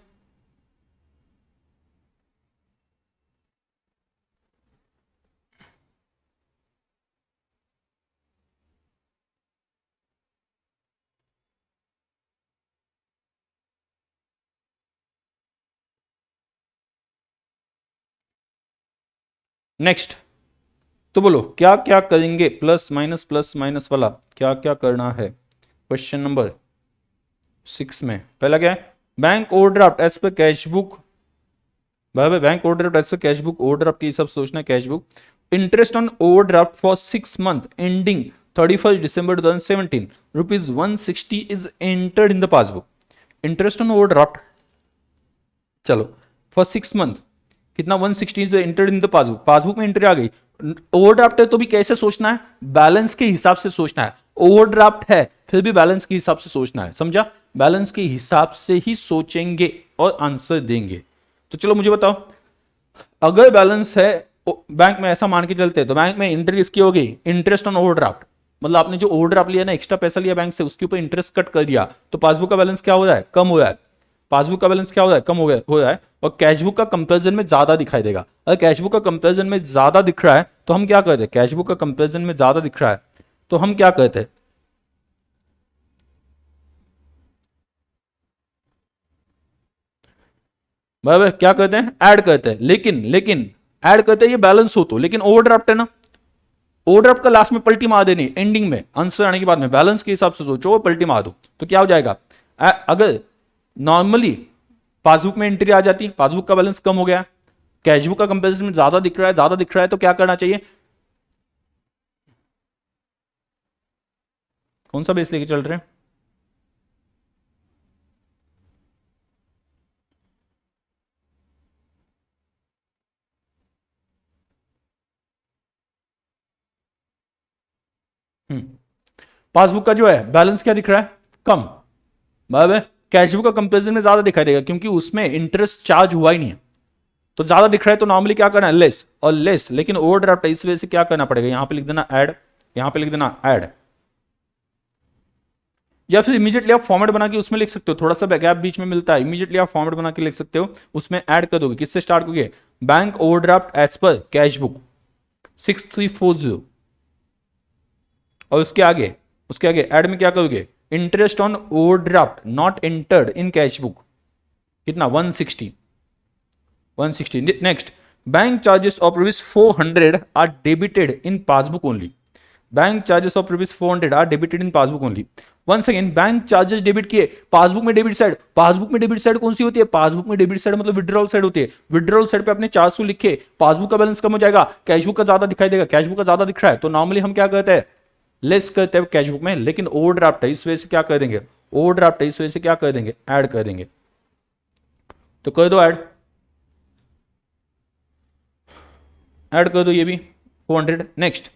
नेक्स्ट, तो बोलो क्या क्या करेंगे, प्लस माइनस वाला क्या क्या करना है। क्वेश्चन नंबर 6 में पहला क्या है, bank overdraft as per cash book, बराबर? Bank overdraft as per cash book, overdraft की सब सोचना है, cash book. Interest on overdraft for 6 months ending 31 December 2017 ₹160 is entered in the passbook. Interest on overdraft, चलो फॉर 6 month कितना, 160 is entered in the passbook, passbook में entry आ गई। Overdraft है तो भी कैसे सोचना है, बैलेंस के हिसाब से सोचना है। ओवरड्राफ्ट है फिर भी बैलेंस के हिसाब से सोचना है, समझा? बैलेंस के हिसाब से ही सोचेंगे और आंसर देंगे। तो चलो मुझे बताओ, अगर बैलेंस है बैंक में, ऐसा मान के चलते हैं तो बैंक में एंट्री किसकी होगी, इंटरेस्ट ऑन ओवरड्राफ्ट, मतलब आपने जो ओवरड्राफ्ट लिया ना, एक्स्ट्रा पैसा लिया बैंक से, उसके ऊपर इंटरेस्ट कट कर दिया, तो पासबुक का बैलेंस क्या हो रहा है, कम हो रहा है। पासबुक का बैलेंस क्या हो रहा है, कम हो रहा है, और कैशबुक का कंपैरिजन में ज्यादा दिखाई देगा। अगर कैशबुक का कंपैरिजन में ज्यादा दिख रहा है तो हम क्या करते हैं, कैशबुक का कंपैरिजन में ज्यादा दिख रहा है तो हम क्या करते हैं, बराबर? क्या करते हैं, ऐड करते हैं। लेकिन लेकिन ऐड करते हैं ये बैलेंस हो तो, लेकिन ओवरड्राफ्ट है ना, ओवरड्राफ्ट का लास्ट में पलटी मार देनी, एंडिंग में आंसर आने के बाद में बैलेंस के हिसाब से सोचो, पलटी मार दो तो क्या हो जाएगा। अगर नॉर्मली पासबुक में एंट्री आ जाती, पासबुक का बैलेंस कम हो गया, कैश बुक का कंपेरिजन में ज्यादा दिख रहा है, ज्यादा दिख रहा है तो क्या करना चाहिए? कौन सा बेस लेके चल रहे हैं? पासबुक का जो है बैलेंस क्या दिख रहा है? कम। बराबर। कैशबुक का कंपेरिजन में ज्यादा दिखाई देगा क्योंकि उसमें इंटरेस्ट चार्ज हुआ ही नहीं है, तो ज्यादा दिख रहा है तो नॉर्मली क्या करना है? लेस और लेस। लेकिन ओवरड्राफ्ट है, इस वजह से क्या करना पड़ेगा? यहां पे लिख देना ऐड, यहां पे लिख देना ऐड, या फिर इमीडिएटली आप फॉर्मेट बना के उसमें लिख सकते हो, थोड़ा सा गैप बीच में मिलता है, इमीडिएटली आप फॉर्मेट बना के लिख सकते हो, उसमें ऐड कर दोगे। किससे स्टार्ट करोगे? Bank overdraft as per cash book 6340, और उसके आगे ऐड में क्या करोगे? Interest on overdraft not entered in cash book, कितना? 160। Next, bank charges of ₹400 are debited in passbook only. Bank charges of ₹400 are debited in passbook only. Once again, bank charges debit किए, passbook में debit side, passbook में debit side कौन सी होती है? Passbook में debit side मतलब withdrawal side होती है। विड्रॉल साइड पे आपने 400 लिखे, पासबुक का बैलेंस कम हो जाएगा, कैशबुक का ज्यादा दिखाई देगा, कैशबुक का ज्यादा दिख रहा है तो नॉर्मली हम क्या करते हैं? लेस करते हैं कैशबुक में। लेकिन ओवरड्राफ्ट है, इस वजह से क्या कर देंगे? ओवरड्राफ्ट है, इस वजह से क्या कर देंगे? ऐड कर देंगे। तो कर दो ऐड, ऐड कर दो ये भी 400। Next,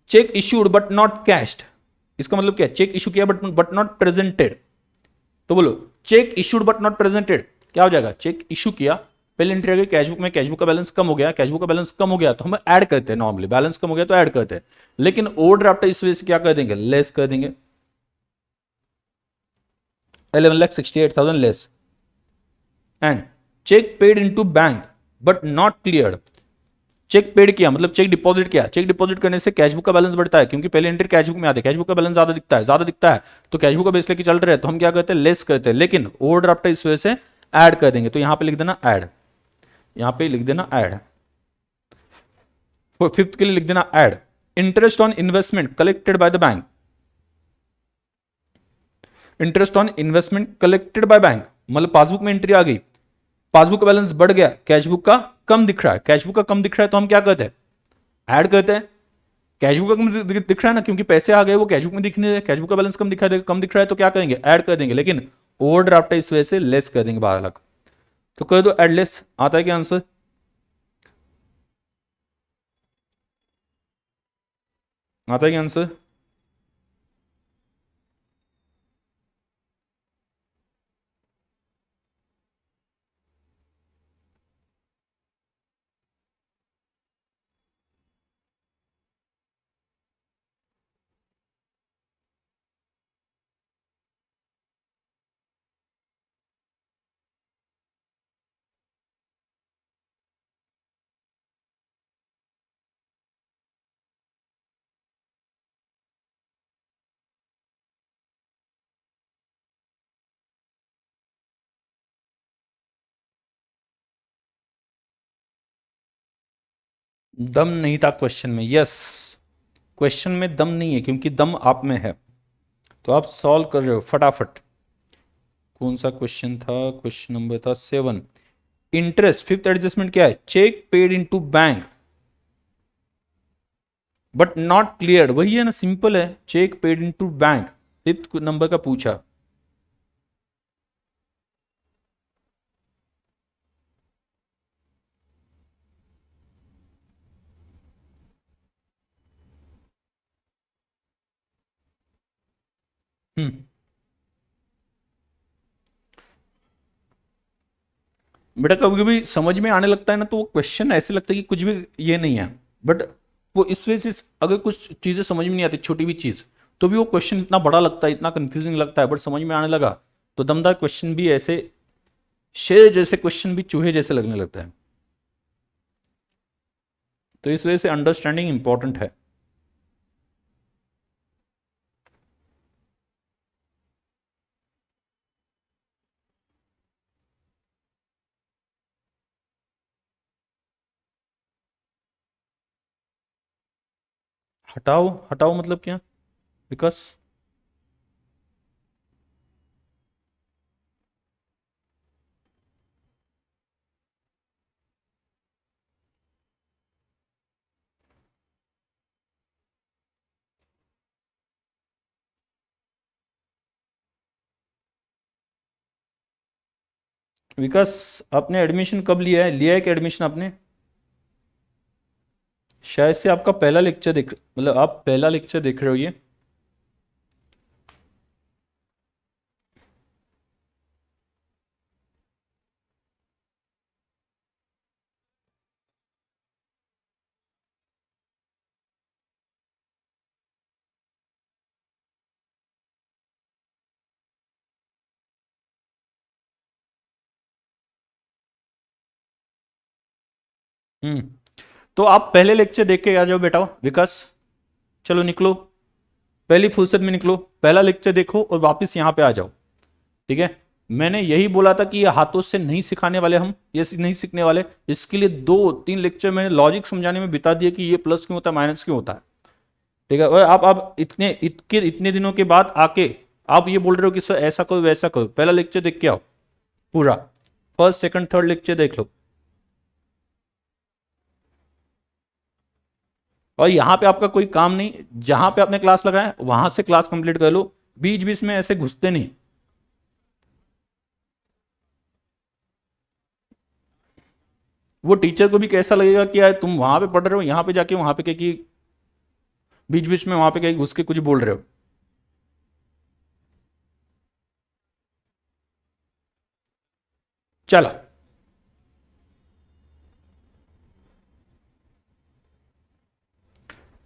check issued but not cached, इसका मतलब क्या है? चेक इशू किया बट नॉट प्रेजेंटेड, तो बोलो check issued but not presented क्या हो जाएगा? चेक इशू किया, पहले एंट्री आ गई कैशबुक में, कैशबुक का बैलेंस कम हो गया, कैशबुक का बैलेंस कम हो गया तो हम ऐड करते हैं, नॉर्मली बैलेंस कम हो गया तो ऐड करते हैं। लेकिन ओवरड्राफ्ट इस वजह से क्या कर देंगे? लेस कर देंगे, 11,68,000 less. And cheque paid into bank but not cleared, cheque paid किया मतलब चेक डिपॉजिट किया, चेक डिपॉजिट करने से कैशबुक का बैलेंस बढ़ता है क्योंकि पहले एंट्री कैशबुक में आते हैं, कैशबुक का बैलेंस ज्यादा दिखता है तो कैशबुक का बेस लेके चल रहे हैं तो हम क्या करते हैं? लेस करते हैं। लेकिन ओवरड्राफ्ट इस वजह से ऐड कर देंगे, तो यहां पे लिख देना ऐड, यहां पे लिख देना ऐड। फिफ्थ के लिए लिख देना add, interest on investment collected by the bank, interest on investment collected by bank मतलब पासबुक में एंट्री आ गई, पासबुक का बैलेंस बढ़ गया, कैशबुक का कम दिख रहा है, कैशबुक का कम दिख रहा है तो हम क्या करते हैं? ऐड करते हैं। कैशबुक का कम दिख रहा है ना, क्योंकि पैसे आ गए वो कैशबुक में दिख नहीं रहे, कैशबुक का बैलेंस कम दिख रहा है तो क्या करेंगे? ऐड कर देंगे। लेकिन ओवरड्राफ्ट है, इस वजह से लेस कर देंगे 12 लाख, तो कर दो ऐड लेस। आता है क्या आंसर? आता है क्या आंसर? दम नहीं था क्वेश्चन में, यस, क्वेश्चन में दम नहीं है क्योंकि दम आप में है, तो आप सॉल्व कर रहे हो फटाफट। कौन सा क्वेश्चन था? क्वेश्चन नंबर था 7। इंटरेस्ट, फिफ्थ एडजस्टमेंट क्या है? Cheque paid into bank but not clear, वही है ना, सिंपल है, cheque paid into bank, fifth number का पूछा। हम्म। बेटा कभी कभी समझ में आने लगता है ना तो वो क्वेश्चन ऐसे लगता है कि कुछ भी ये नहीं है, बट वो इस वजह से अगर कुछ चीजें समझ में नहीं आती, छोटी भी चीज, तो भी वो क्वेश्चन इतना बड़ा लगता है, इतना कंफ्यूजिंग लगता है, बट समझ में आने लगा तो दमदार क्वेश्चन भी ऐसे, शेर जैसे क्वेश्चन भी चूहे जैसे लगने लगता है। तो इस वजह से अंडरस्टैंडिंग इंपॉर्टेंट है। हटाओ, हटाओ मतलब क्या? बिकॉज विकास, आपने एडमिशन कब लिया है? लिया है कि एडमिशन आपने? शायद से आपका पहला लेक्चर देख, मतलब आप पहला लेक्चर देख रहे हो ये। हम्म। तो आप पहले लेक्चर देख के आ जाओ बेटा विकास। चलो निकलो, पहली फुर्सत में निकलो, पहला लेक्चर देखो और वापस यहाँ पे आ जाओ। ठीक है। मैंने यही बोला था कि ये हाथों से नहीं सिखाने वाले हम, ये नहीं सीखने वाले। इसके लिए 2-3 लेक्चर मैंने लॉजिक समझाने में बिता दिया कि ये प्लस क्यों होता है, माइनस क्यों होता है। ठीक है। और आप इतने दिनों के बाद आके आप ये बोल रहे हो कि सर ऐसा करो वैसा करो। पहला लेक्चर देख के आओ पूरा, फर्स्ट सेकंड थर्ड लेक्चर देख लो। और यहाँ पे आपका कोई काम नहीं, जहां पे आपने क्लास लगाया वहां से क्लास कंप्लीट कर लो, बीच बीच में ऐसे घुसते नहीं। वो टीचर को भी कैसा लगेगा कि यार तुम वहां पे पढ़ रहे हो, यहाँ पे जाके वहां पे कहीं कि बीच बीच में वहां पे कहीं घुस के कुछ बोल रहे हो। चलो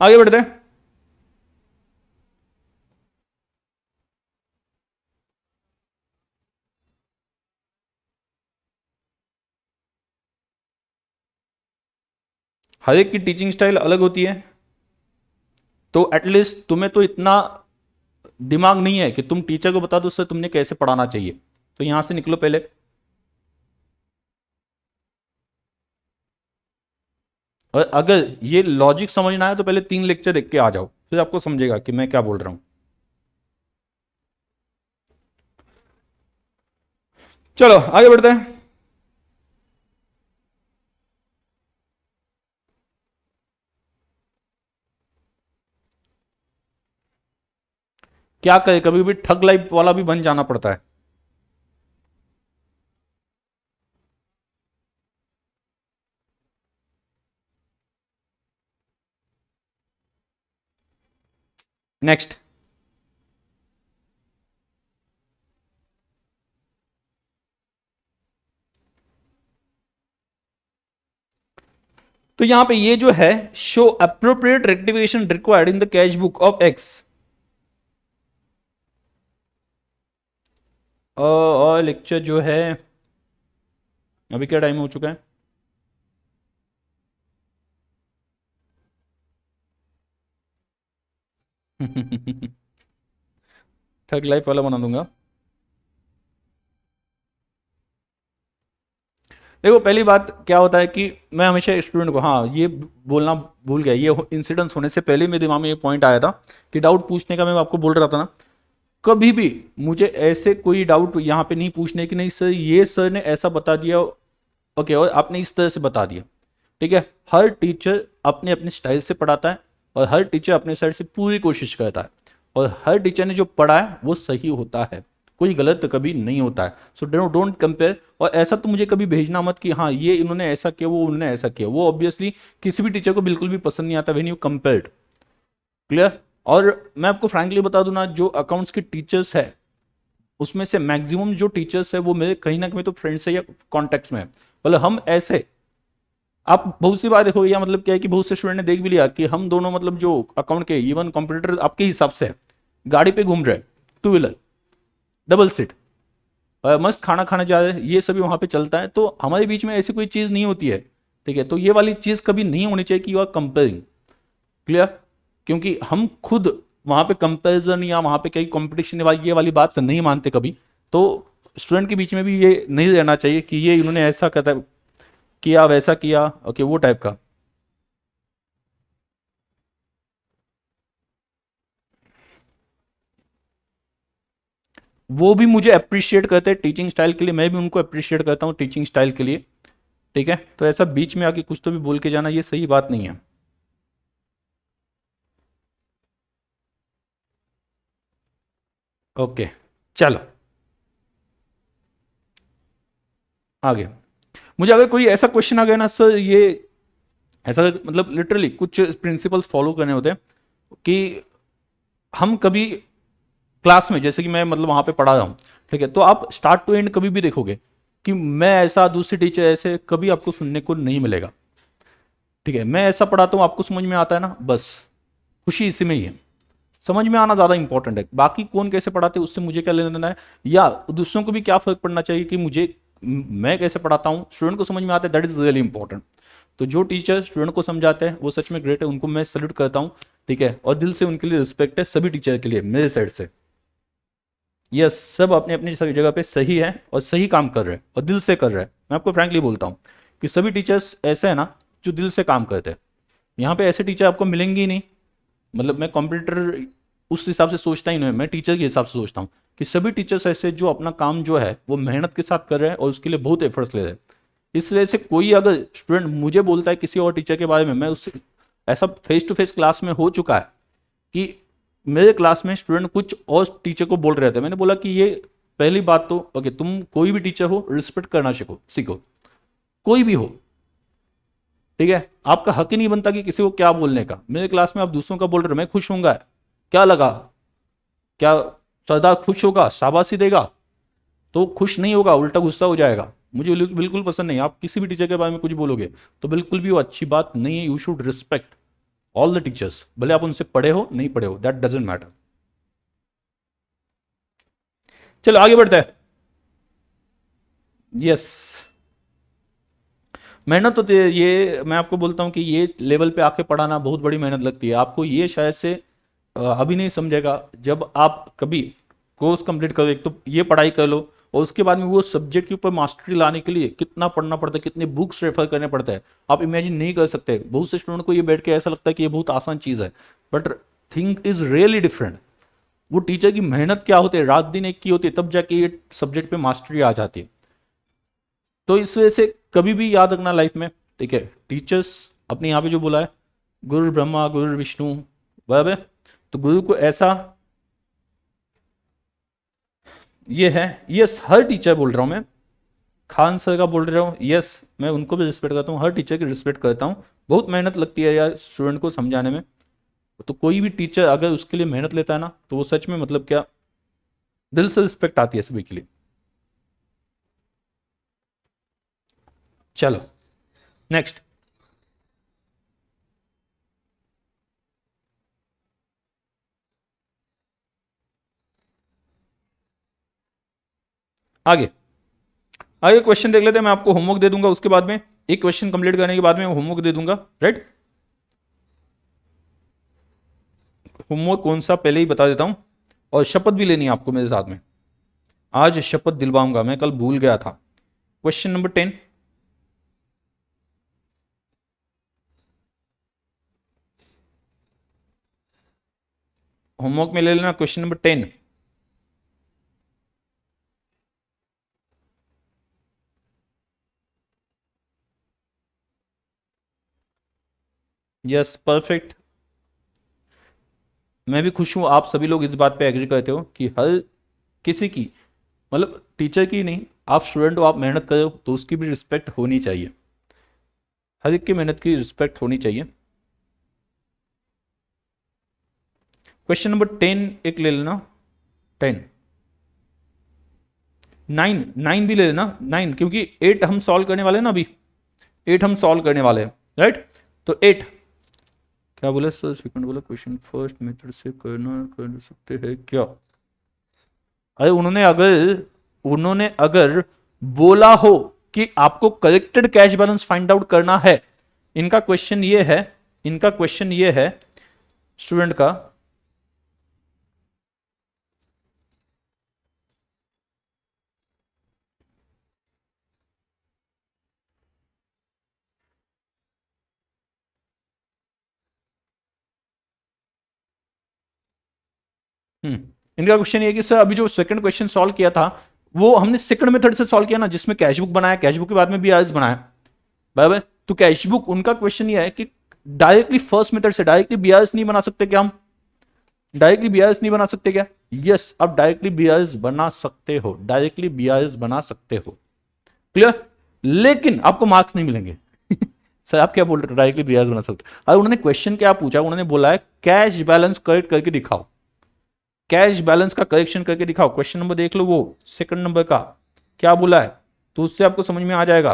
आगे बढ़ते हैं। हर एक की टीचिंग स्टाइल अलग होती है। तो एटलीस्ट तुम्हें तो इतना दिमाग नहीं है कि तुम टीचर को बता दो सर तुमने कैसे पढ़ाना चाहिए। तो यहां से निकलो पहले। और अगर ये लॉजिक समझना है तो पहले 3 लेक्चर देख के आ जाओ, फिर आपको समझेगा कि मैं क्या बोल रहा हूं। चलो आगे बढ़ते हैं। क्या करे, कभी भी ठग लाइफ वाला भी बन जाना पड़ता है। नेक्स्ट। तो यहां पे ये जो है, show appropriate rectification required in the cash book of x. और लेक्चर जो है, अभी क्या टाइम हो चुका है? ठग लाइफ वाला बना दूंगा। देखो पहली बात क्या होता है कि मैं हमेशा स्टूडेंट को, हाँ ये बोलना भूल गया, ये इंसिडेंस होने से पहले मेरे दिमाग में ये पॉइंट आया था कि डाउट पूछने का। मैं आपको बोल रहा था ना, कभी भी मुझे ऐसे कोई डाउट यहाँ पे नहीं पूछने की, नहीं सर ये सर ने ऐसा बता दिया, ओके और आपने इस तरह से बता दिया। ठीक है। हर टीचर अपने अपने स्टाइल से पढ़ाता है और हर टीचर अपने साइड से पूरी कोशिश करता है, और हर टीचर ने जो पढ़ा है वो सही होता है, कोई गलत कभी नहीं होता है। So don't compare. और ऐसा तो मुझे कभी भेजना मत कि हाँ ये इन्होंने ऐसा किया वो उन्होंने ऐसा किया, वो ऑब्वियसली किसी भी टीचर को बिल्कुल भी पसंद नहीं आता व्हेन यू कंपेयर्ड। क्लियर। और मैं आपको फ्रैंकली बता दूं ना, जो अकाउंट्स के टीचर्स है उसमें से मैक्सिमम जो टीचर्स है वो मेरे कहीं ना कहीं तो फ्रेंड्स है या कॉन्टेक्ट्स में है। मतलब हम ऐसे, आप बहुत सी बार देखोगे, या मतलब क्या है कि बहुत से स्टूडेंट ने देख भी लिया कि हम दोनों मतलब जो अकाउंट के इवन कंप्यूटर आपके हिसाब से है, गाड़ी पे घूम रहे, टू व्हीलर, डबल सीट, मस्त खाना खाने जा रहे हैं, ये सभी वहां पे चलता है। तो हमारे बीच में ऐसी कोई चीज नहीं होती है। ठीक है। तो ये वाली चीज कभी नहीं होनी चाहिए कि यू आर कंपेयरिंग। क्लियर। क्योंकि हम खुद वहां पे कंपैरिजन या वहां पे कहीं कंपटीशन वाली ये वाली बात नहीं मानते कभी। तो स्टूडेंट के बीच में भी ये नहीं रहना चाहिए कि ये इन्होंने ऐसा किया वैसा किया, ओके वो टाइप का। वो भी मुझे अप्रिशिएट करते हैं टीचिंग स्टाइल के लिए, मैं भी उनको अप्रिशिएट करता हूँ टीचिंग स्टाइल के लिए। ठीक है। तो ऐसा बीच में आके कुछ तो भी बोल के जाना, ये सही बात नहीं है। ओके। चलो आगे मुझे अगर कोई ऐसा क्वेश्चन आ गया ना सर, ये ऐसा मतलब लिटरली कुछ प्रिंसिपल्स फॉलो करने होते हैं कि हम कभी क्लास में, जैसे कि मैं मतलब वहां पे पढ़ा रहा हूँ, ठीक है, तो आप स्टार्ट टू एंड कभी भी देखोगे कि मैं ऐसा, दूसरी टीचर ऐसे, कभी आपको सुनने को नहीं मिलेगा। ठीक है, मैं ऐसा पढ़ाता हूँ, आपको समझ में आता है ना, बस खुशी इसी में ही है। समझ में आना ज्यादा इंपॉर्टेंट है, बाकी कौन कैसे पढ़ाते हैं उससे मुझे क्या लेना देना है, या दूसरों को भी क्या फर्क पड़ना चाहिए कि मुझे, मैं कैसे पढ़ाता हूँ, स्टूडेंट को समझ में आता है, दैट इज रियली इंपॉर्टेंट। तो जो टीचर स्टूडेंट को समझाते हैं वो सच में ग्रेट है, उनको मैं सल्यूट करता हूँ। ठीक है, और दिल से उनके लिए रिस्पेक्ट है, सभी टीचर के लिए मेरे साइड से। यस, सब अपनी अपनी सही जगह पे सही है और सही काम कर रहे हैं और दिल से कर रहे हैं। मैं आपको फ्रैंकली बोलता हूँ कि सभी टीचर्स ऐसे हैं ना जो दिल से काम करते हैं। यहाँ पे ऐसे टीचर आपको मिलेंगे ही नहीं। मतलब मैं कंप्यूटर उस हिसाब से सोचता ही नहीं, मैं टीचर के हिसाब से सोचता हूँ कि सभी टीचर्स ऐसे जो अपना काम जो है वो मेहनत के साथ कर रहे हैं और उसके लिए बहुत एफर्ट्स ले रहे हैं। इस वजह से कोई अगर स्टूडेंट मुझे बोलता है किसी और टीचर के बारे में, मैं उससे ऐसा फेस टू फेस क्लास में हो चुका है कि मेरे क्लास में स्टूडेंट कुछ और टीचर को बोल रहे थे, मैंने बोला कि ये पहली बात तो ओके, तुम कोई भी टीचर हो रिस्पेक्ट करना सीखो, कोई भी हो। ठीक है, आपका हक ही नहीं बनता कि किसी को क्या बोलने का। मेरे क्लास में आप दूसरों का बोल रहे हो, मैं खुश होऊंगा क्या लगा, क्या सरदार खुश होगा, शाबाशी देगा? तो खुश नहीं होगा, उल्टा गुस्सा हो जाएगा। मुझे बिल्कुल पसंद नहीं, आप किसी भी टीचर के बारे में कुछ बोलोगे तो बिल्कुल भी वो अच्छी बात नहीं है। You should respect all the teachers, भले आप उनसे पढ़े हो नहीं पढ़े हो, दैट डजेंट मैटर। चलो आगे बढ़ते हैं। यस, मेहनत होती है, ये मैं आपको बोलता हूँ कि ये लेवल पे आके पढ़ाना बहुत बड़ी मेहनत लगती है। आपको ये शायद से अभी नहीं समझेगा, जब आप कभी कोर्स कंप्लीट करो, एक तो ये पढ़ाई कर लो और उसके बाद में वो सब्जेक्ट के ऊपर मास्टरी लाने के लिए कितना पढ़ना पड़ता है, कितने बुक्स रेफर करने पड़ते हैं, आप इमेजिन नहीं कर सकते। बहुत से स्टूडेंट को ये बैठ के ऐसा लगता है कि ये बहुत आसान चीज़ है, but think is really different. वो टीचर की मेहनत क्या होती है, रात दिन एक की होती है, तब जाके ये सब्जेक्ट पे मास्टरी आ जाती है। तो इस वजह से कभी भी याद रखना लाइफ में, ठीक है, टीचर्स अपने यहाँ पे जो बोला है, गुरु ब्रह्मा गुरु विष्णु, बराबर है? तो गुरु को ऐसा, ये है, यस, हर टीचर बोल रहा हूँ मैं, खान सर का बोल रहा हूँ, यस, मैं उनको भी रिस्पेक्ट करता हूँ, हर टीचर की रिस्पेक्ट करता हूँ। बहुत मेहनत लगती है यार स्टूडेंट को समझाने में। तो कोई भी टीचर अगर उसके लिए मेहनत लेता है ना, तो वो सच में मतलब क्या, दिल से रिस्पेक्ट आती है सभी के लिए। चलो नेक्स्ट, आगे आगे क्वेश्चन देख लेते हैं। मैं आपको होमवर्क दे दूंगा, उसके बाद में एक क्वेश्चन कंप्लीट करने के बाद में होमवर्क दे दूंगा, राइट? होमवर्क कौन सा पहले ही बता देता हूं, और शपथ भी लेनी है आपको मेरे साथ में, आज शपथ दिलवाऊंगा, मैं कल भूल गया था। क्वेश्चन नंबर 10, होमवर्क में ले लेना, क्वेश्चन नंबर 10। Yes, perfect. मैं भी खुश हूं आप सभी लोग इस बात पे एग्री करते हो कि हर किसी की, मतलब टीचर की नहीं, आप स्टूडेंट हो, आप मेहनत करो तो उसकी भी रिस्पेक्ट होनी चाहिए, हर एक की मेहनत की रिस्पेक्ट होनी चाहिए। क्वेश्चन नंबर 10 एक ले लेना, 10, 9, 9 भी ले लेना, 9, क्योंकि 8 हम सॉल्व करने वाले हैं ना अभी, 8 हम सॉल्व करने वाले हैं, राइट? तो 8, क्या बोला सर, सेकंड बोला, क्वेश्चन फर्स्ट मेथड से करना कर सकते हैं क्या? अरे उन्होंने अगर बोला हो कि आपको corrected cash balance find out करना है, इनका क्वेश्चन ये है, इनका क्वेश्चन ये है स्टूडेंट का, इनका क्वेश्चन ये है कि सर अभी जो सेकंड क्वेश्चन सॉल्व किया था वो हमने सेकंड मेथड से सॉल्व किया ना, जिसमें कैश बुक बनाया, कैश बुक के बाद में बीआरएस बनाया, बराबर? तो कैश बुक, उनका क्वेश्चन ये है कि डायरेक्टली फर्स्ट मेथड से डायरेक्टली बीआरएस नहीं बना सकते क्या हम? डायरेक्टली बीआरएस नहीं बना सकते क्या? यस, आप डायरेक्टली बीआरएस बना सकते हो, डायरेक्टली बीआरएस बना सकते हो। क्लियर? लेकिन आपको मार्क्स नहीं मिलेंगे। सर आप क्या बोल रहे, डायरेक्टली ब्याज बना सकते। अरे उन्होंने क्वेश्चन क्या पूछा, उन्होंने बोला है कैश बैलेंस करेक्ट करके दिखाओ, कैश बैलेंस का करेक्शन करके दिखाओ। क्वेश्चन नंबर देख लो, वो सेकंड नंबर का क्या बोला है, तो उससे आपको समझ में आ जाएगा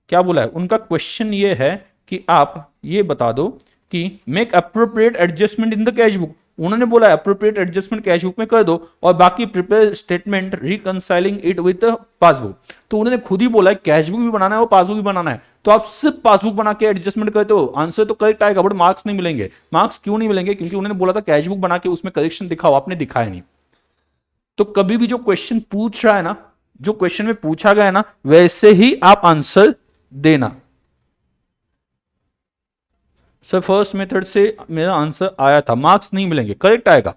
क्या बोला है। उनका क्वेश्चन ये है कि आप ये बता दो कि make appropriate adjustment in the cash book. उन्होंने बोला अप्रोप्रिएट एडजस्टमेंट कैश बुक में कर दो और बाकी prepare statement reconciling it with passbook. तो उन्होंने खुद ही बोला है कैश बुक भी बनाना है और पासबुक भी बनाना है, तो आप सिर्फ पासबुक बना के एडजस्टमेंट करते हो, आंसर तो करेक्ट आएगा बट मार्क्स नहीं मिलेंगे। मार्क्स क्यों नहीं मिलेंगे, क्योंकि उन्होंने बोला था कैश बुक बना के उसमें करेक्शन दिखाओ, आपने दिखाया नहीं। तो कभी भी जो क्वेश्चन पूछ रहा है ना, जो क्वेश्चन में पूछा गया है ना, वैसे ही आप आंसर देना। सर फर्स्ट मेथड से मेरा आंसर आया था, मार्क्स नहीं मिलेंगे, करेक्ट आएगा,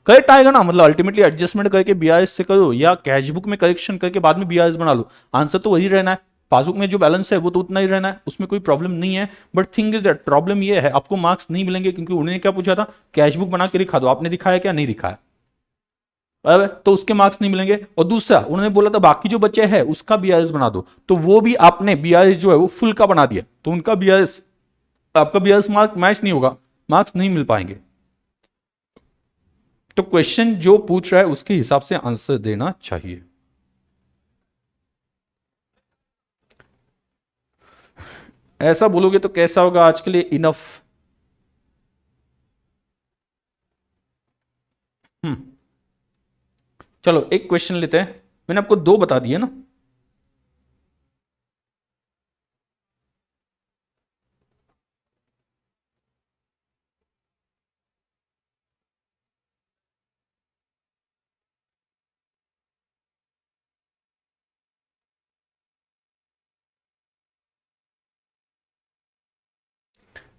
करेक्ट आएगा ना, मतलब अल्टीमेटली एडजस्टमेंट करके बीआरएस से करो या कैश बुक में करेक्शन करके बाद में बीआरएस बना लो, आंसर तो वही रहना है। पासबुक में जो बैलेंस है वो तो उतना ही रहना है, उसमें कोई प्रॉब्लम नहीं है। But thing is that problem ये है आपको मार्क्स नहीं मिलेंगे, क्योंकि उन्होंने क्या पूछा था, कैश बुक बना के दिखा दो, आपने दिखाया क्या, नहीं दिखाया, तो उसके मार्क्स नहीं मिलेंगे। और दूसरा उन्होंने बोला था बाकी जो बच्चे हैं उसका बीआरएस बना दो, तो वो भी आपने बीआरएस जो है वो फुल का बना दिया, तो उनका बीआरएस, आपका बीआरएस मार्क मैच नहीं होगा, मार्क्स नहीं मिल पाएंगे। तो क्वेश्चन जो पूछ रहा है उसके हिसाब से आंसर देना चाहिए। ऐसा बोलोगे तो कैसा होगा, आज के लिए इनफ। चलो एक क्वेश्चन लेते हैं, मैंने आपको दो बता दिए ना।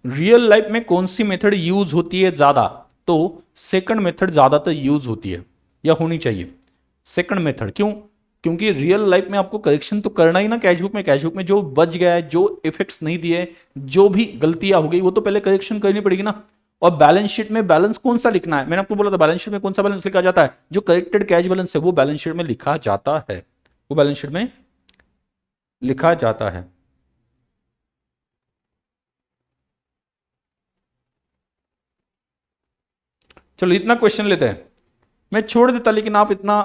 रियल लाइफ में कौन सी मेथड यूज होती है ज्यादा, तो सेकंड मेथड ज्यादातर यूज होती है या होनी चाहिए, सेकंड मेथड। क्यों, क्योंकि रियल लाइफ में आपको करेक्शन तो करना ही ना कैशबुक में, कैशबुक में जो बच गया है, जो इफेक्ट्स नहीं दिए, जो भी गलतियां हो गई वो तो पहले करेक्शन करनी पड़ेगी ना। और बैलेंस शीट में बैलेंस कौन सा लिखना है, मैंने आपको बोला था बैलेंस शीट में कौन सा बैलेंस लिखा जाता है, जो करेक्टेड कैश बैलेंस है वो बैलेंस शीट में लिखा जाता है, वो बैलेंस शीट में लिखा जाता है। चलो इतना क्वेश्चन लेते हैं, मैं छोड़ देता लेकिन आप इतना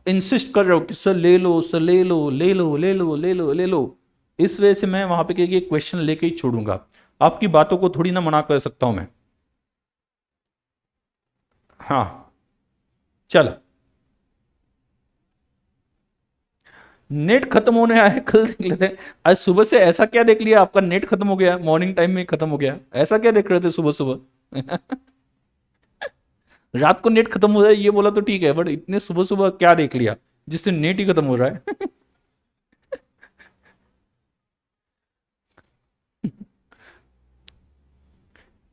इंसिस्ट कर रहे हो कि सर ले लो, सर ले लो, ले लो, ले लो, ले लो, ले लो, इस वजह से मैं वहां पे क्वेश्चन लेके ही छोड़ूंगा। आपकी बातों को थोड़ी ना मना कर सकता हूं मैं। हाँ चलो, नेट खत्म होने आया है, कल देख लेते हैं। आज सुबह से ऐसा क्या देख लिया आपका नेट खत्म हो गया, मॉर्निंग टाइम में खत्म हो गया, ऐसा क्या देख रहे थे सुबह सुबह? रात को नेट खत्म हो जाए ये बोला तो ठीक है, बट इतने सुबह सुबह क्या देख लिया जिससे नेट ही खत्म हो रहा है?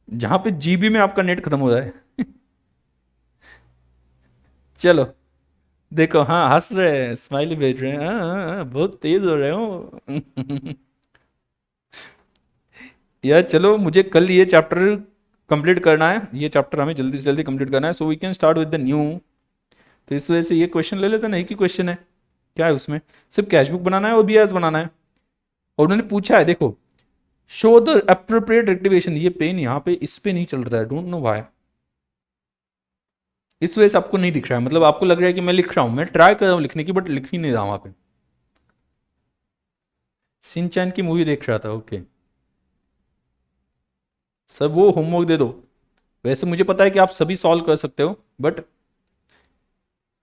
जहां पे जीबी में आपका नेट खत्म हो रहा है। चलो देखो, हाँ हंस रहे हैं, स्माइली भेज रहे हैं, हाँ, हाँ, हाँ, बहुत तेज हो रहे हो। यार चलो, मुझे कल ये चैप्टर कंप्लीट करना है, ये चैप्टर हमें जल्दी से जल्दी कंप्लीट करना है, so we can start with the new. तो इस वजह से ये क्वेश्चन ले लेते हैं ना, एक ही क्वेश्चन है, क्या है उसमें, सिर्फ कैशबुक बनाना है और बीआरएस बनाना है। और उन्होंने पूछा है देखो, शो द अप्रोप्रिएट एक्टिवेशन, ये पेन यहाँ पे इस पे नहीं चल रहा है, डोंट नो व्हाई, इस वजह से आपको नहीं दिख रहा है, मतलब आपको लग रहा है कि मैं लिख रहा हूं, मैं ट्राई कर रहा हूं लिखने की बट लिख ही नहीं रहा वहां पे। सिंचैन की मूवी देख रहा था, ओके। सब वो होमवर्क दे दो, वैसे मुझे पता है कि आप सभी सॉल्व कर सकते हो, बट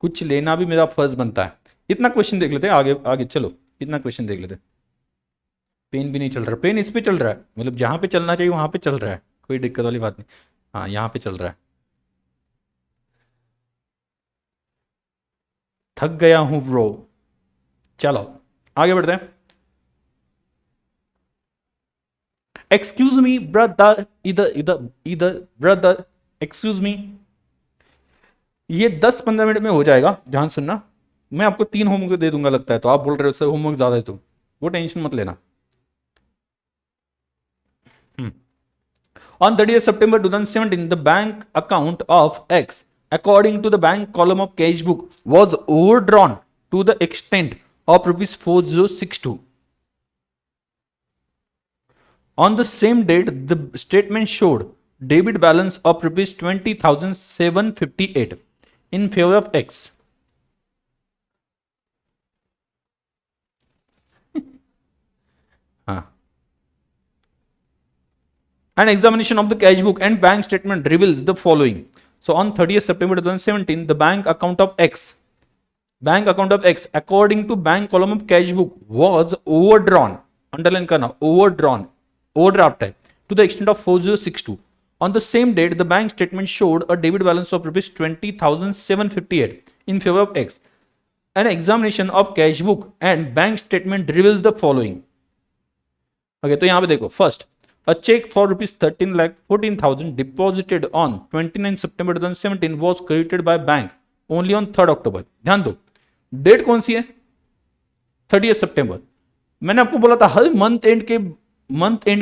कुछ लेना भी मेरा फर्ज बनता है। इतना क्वेश्चन देख लेते हैं, आगे आगे चलो, इतना क्वेश्चन देख लेते हैं। पेन भी नहीं चल रहा, पेन इस पे चल रहा है, मतलब जहां पे चलना चाहिए वहां पे चल रहा है, कोई दिक्कत वाली बात नहीं। हाँ यहाँ पे चल रहा है। थक गया हूं ब्रो। चलो आगे बढ़ते हैं। एक्सक्यूज मी ब्रदर, इधर इधर इधर ब्रदर, एक्सक्यूज मी। ये 10-15 मिनट में हो जाएगा, ध्यान सुनना। मैं आपको 3 होमवर्क दे दूंगा लगता है, तो आप बोल रहे हो सर होमवर्क ज्यादा है, तो वो टेंशन मत लेना। On 30th September 2017, the bank account of X, according to the bank column of cash book, was overdrawn to the extent of rupees 4062. On the same date, the statement showed debit balance of rupees 20,758 in favor of X. हाँ. An examination of the cash book and bank statement reveals the following. So on 30th September 2017, the bank account of X, according to bank column of cash book, was overdrawn. Underline करना, overdrawn, overdraft है, to the extent of 4062. On the same date, the bank statement showed a debit balance of rupees 20,758 in favor of X. An examination of cash book and bank statement reveals the following. Okay, तो यहां पे देखो, first, a check for rupees 13,14,000 deposited on 29 September 2017 was credited by bank only on 3rd October. ध्यान दो, date कौन सी है? 30 सितंबर. मैंने आपको बोला था हर मंथ एंड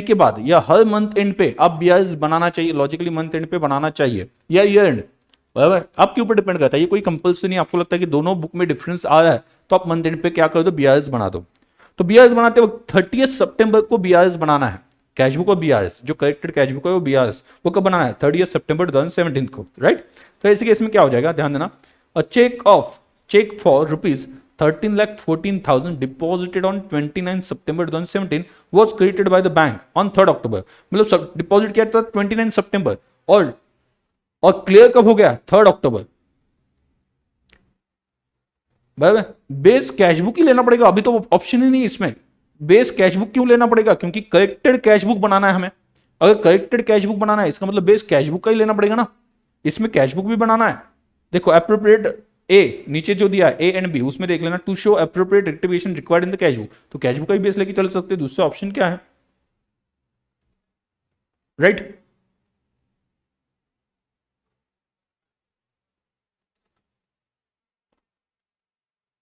के बाद या हर मंथ एंड पे आप बीआईएस बनाना चाहिए, लॉजिकली मंथ एंड पे बनाना चाहिए या ईयर एंड, बराबर. आपके ऊपर डिपेंड करता है, ये कोई कंपल्सरी नहीं. आपको लगता है कि दोनों बुक में डिफरेंस आ रहा है तो आप मंथ एंड पे क्या कर दो, बीआईएस बना दो. तो बीआरएस बनाते वक्त 30 सितंबर को बीआरएस बनाना है. कैश बुक और बीआरएस, जो करेक्टेड कैश बुक है वो बीआरएस, वो कब बनाना है? 30 सितंबर 2017 को, राइट. तो ऐसे केस में क्या हो जाएगा, ध्यान देना. A cheque for rupees 13,14,000 deposited on 29 September 2017 was credited by the bank on 3rd October. मतलब डिपॉजिट किया था 29 सितंबर और क्लियर कब हो गया? 3rd अक्टूबर. बराबर. बेस कैशबुक ही लेना पड़ेगा, अभी तो ऑप्शन ही नहीं इसमें. बेस कैशबुक क्यों लेना पड़ेगा? क्योंकि करेक्टेड कैशबुक बनाना है हमें. अगर करेक्टेड कैशबुक बनाना है इसका मतलब बेस कैशबुक का ही लेना पड़ेगा ना. इसमें कैशबुक भी बनाना है. देखो अप्रोप्रिएट ए नीचे जो दिया है ए एंड बी, उसमें देख लेना to show appropriate rectification required in the cashbook. तो कैशबुक का ही बेस लेके चल सकते हैं. दूसरा ऑप्शन क्या है, राइट.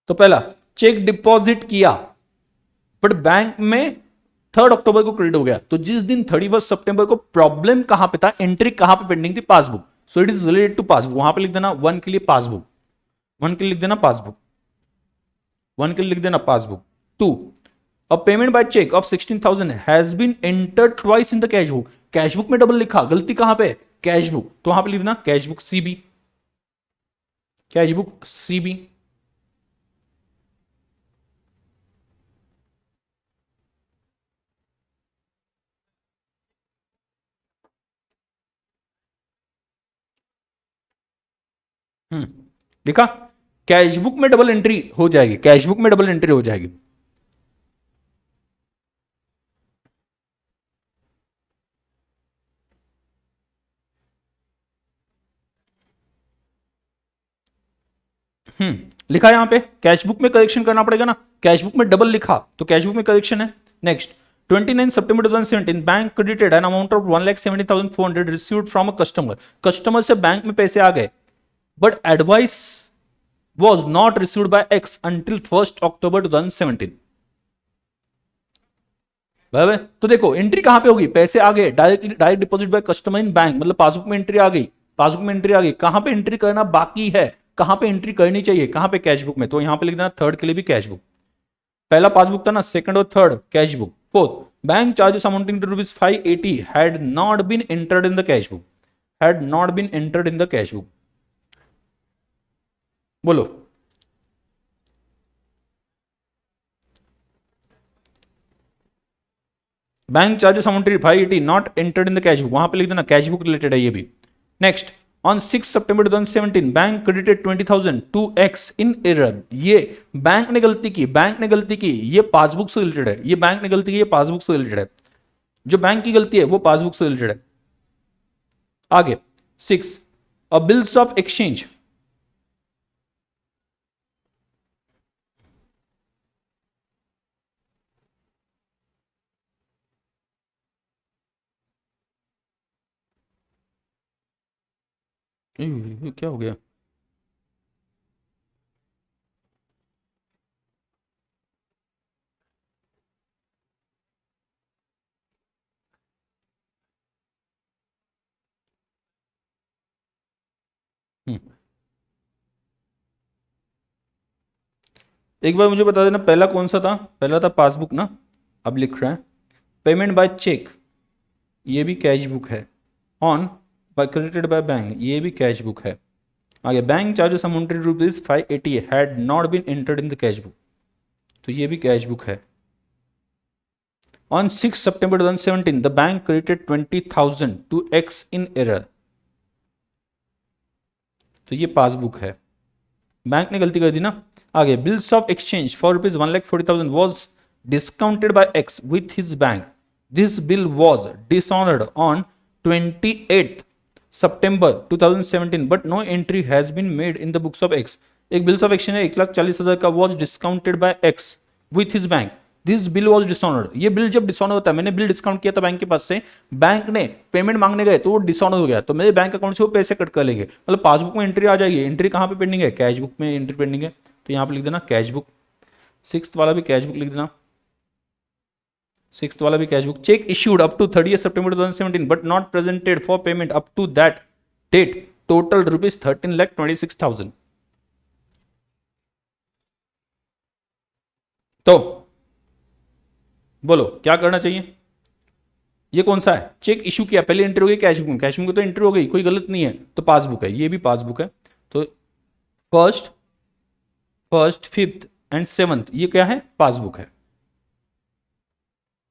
तो पहला, चेक डिपॉजिट किया बट बैंक में 3rd अक्टूबर को क्रेडिट हो गया. तो जिस दिन 31 सितंबर को प्रॉब्लम कहां पे था, एंट्री कहां पे पेंडिंग थी? Passbook. So it is related to passbook. वहां पे लिख देना 1 के लिए पासबुक, 1 के लिए लिख देना पासबुक, 1 के लिए लिख देना passbook. 2, a payment by cheque of 16,000 has been entered twice in the cash book. Cash book में डबल लिखा, गलती कहां पे? Cash book. तो वहां पे लिख देना cash book CB, cash book CB. लिखा. कैशबुक में डबल एंट्री हो जाएगी, कैशबुक में डबल एंट्री हो जाएगी. लिखा यहां पे कैशबुक में करेक्शन करना पड़ेगा ना. कैशबुक में डबल लिखा तो कैशबुक में करेक्शन है. Next, 29 September 2017 bank credited an amount of 1,70,400 received from a customer. Customer से बैंक में पैसे आ गए but advice was not received by X until 1st October 2017. बराबर. तो देखो एंट्री कहां पे होगी, पैसे आ गए, direct deposit by customer in bank, मतलब पासबुक में एंट्री आ गई. पासबुक में एंट्री आ गई, कहां पे एंट्री करना बाकी है, कहां पे एंट्री करनी चाहिए, कहां पे? कैशबुक में. तो यहां पे लिख देना 3rd के लिए भी कैशबुक. पहला पासबुक था ना, 2nd और 3rd cashbook. 4th, bank charges amounting to rupees 580 had not been entered in the cashbook, had not been entered in the cashbook. बोलो. Bank charges amounted 580 not entered in the cashbook, वहां पे लिख देना cashbook related है ये भी. Next, on 6 September 2017 bank credited 20,000 to X in error. ये bank ने गलती की, बैंक ने गलती की, ये पासबुक से रिलेटेड है. ये बैंक ने गलती की, ये पासबुक से रिलेटेड है. जो बैंक की गलती है वो पासबुक से रिलेटेड है. आगे 6, अ बिल्स ऑफ एक्सचेंज. क्या हो गया? एक बार मुझे बता देना पहला कौन सा था, पहला था पासबुक ना, अब लिख रहे हैं पेमेंट बाय चेक, ये भी कैश बुक है। On by credited by bank, ये भी कैश बुक है। आगे bank charges amounted rupees 580 had not been entered in the cash book, तो ये भी कैश बुक है। On 6 September 2017 the bank credited 20,000 to X in error, तो ये पासबुक है, बैंक ने गलती कर दी ना। आगे bills of exchange for rupees 1,40,000 was discounted by X with his bank, this bill was dishonoured on 28 September 2017 but no entry has been made in the books of X. एक bills of exchange है 1,40,000 का, was discounted by X with his bank, this bill was dishonoured. ये bill जब dishonour होता है, मैंने bill discount किया था बैंक के पास से, बैंक ने पेमेंट मांगने गए तो वो डिसऑनर हो गया, तो मेरे बैंक अकाउंट से वो पैसे कट कर लेंगे। मतलब पासबुक में एंट्री आ जाएगी, एंट्री कहाँ पे पेंडिंग है, कैश बुक में एंट्री पेंडिंग है, तो यहाँ पे लिख देना कैश बुक। सिक्स्थ वाला भी कैश बुक लिख देना, सिक्स्थ वाला भी cash book. Cheque issued up to 30 September 2017 but not presented for payment up to that date, total rupees 13,26,000। तो बोलो क्या करना चाहिए, ये कौन सा है, चेक इशू किया, पहले एंट्री हो गई कैश बुक में, कैश बुक में तो एंट्री हो गई, कोई गलत नहीं है, तो पासबुक है, ये भी पासबुक है। तो first, first, fifth and seventh ये क्या है, पासबुक है।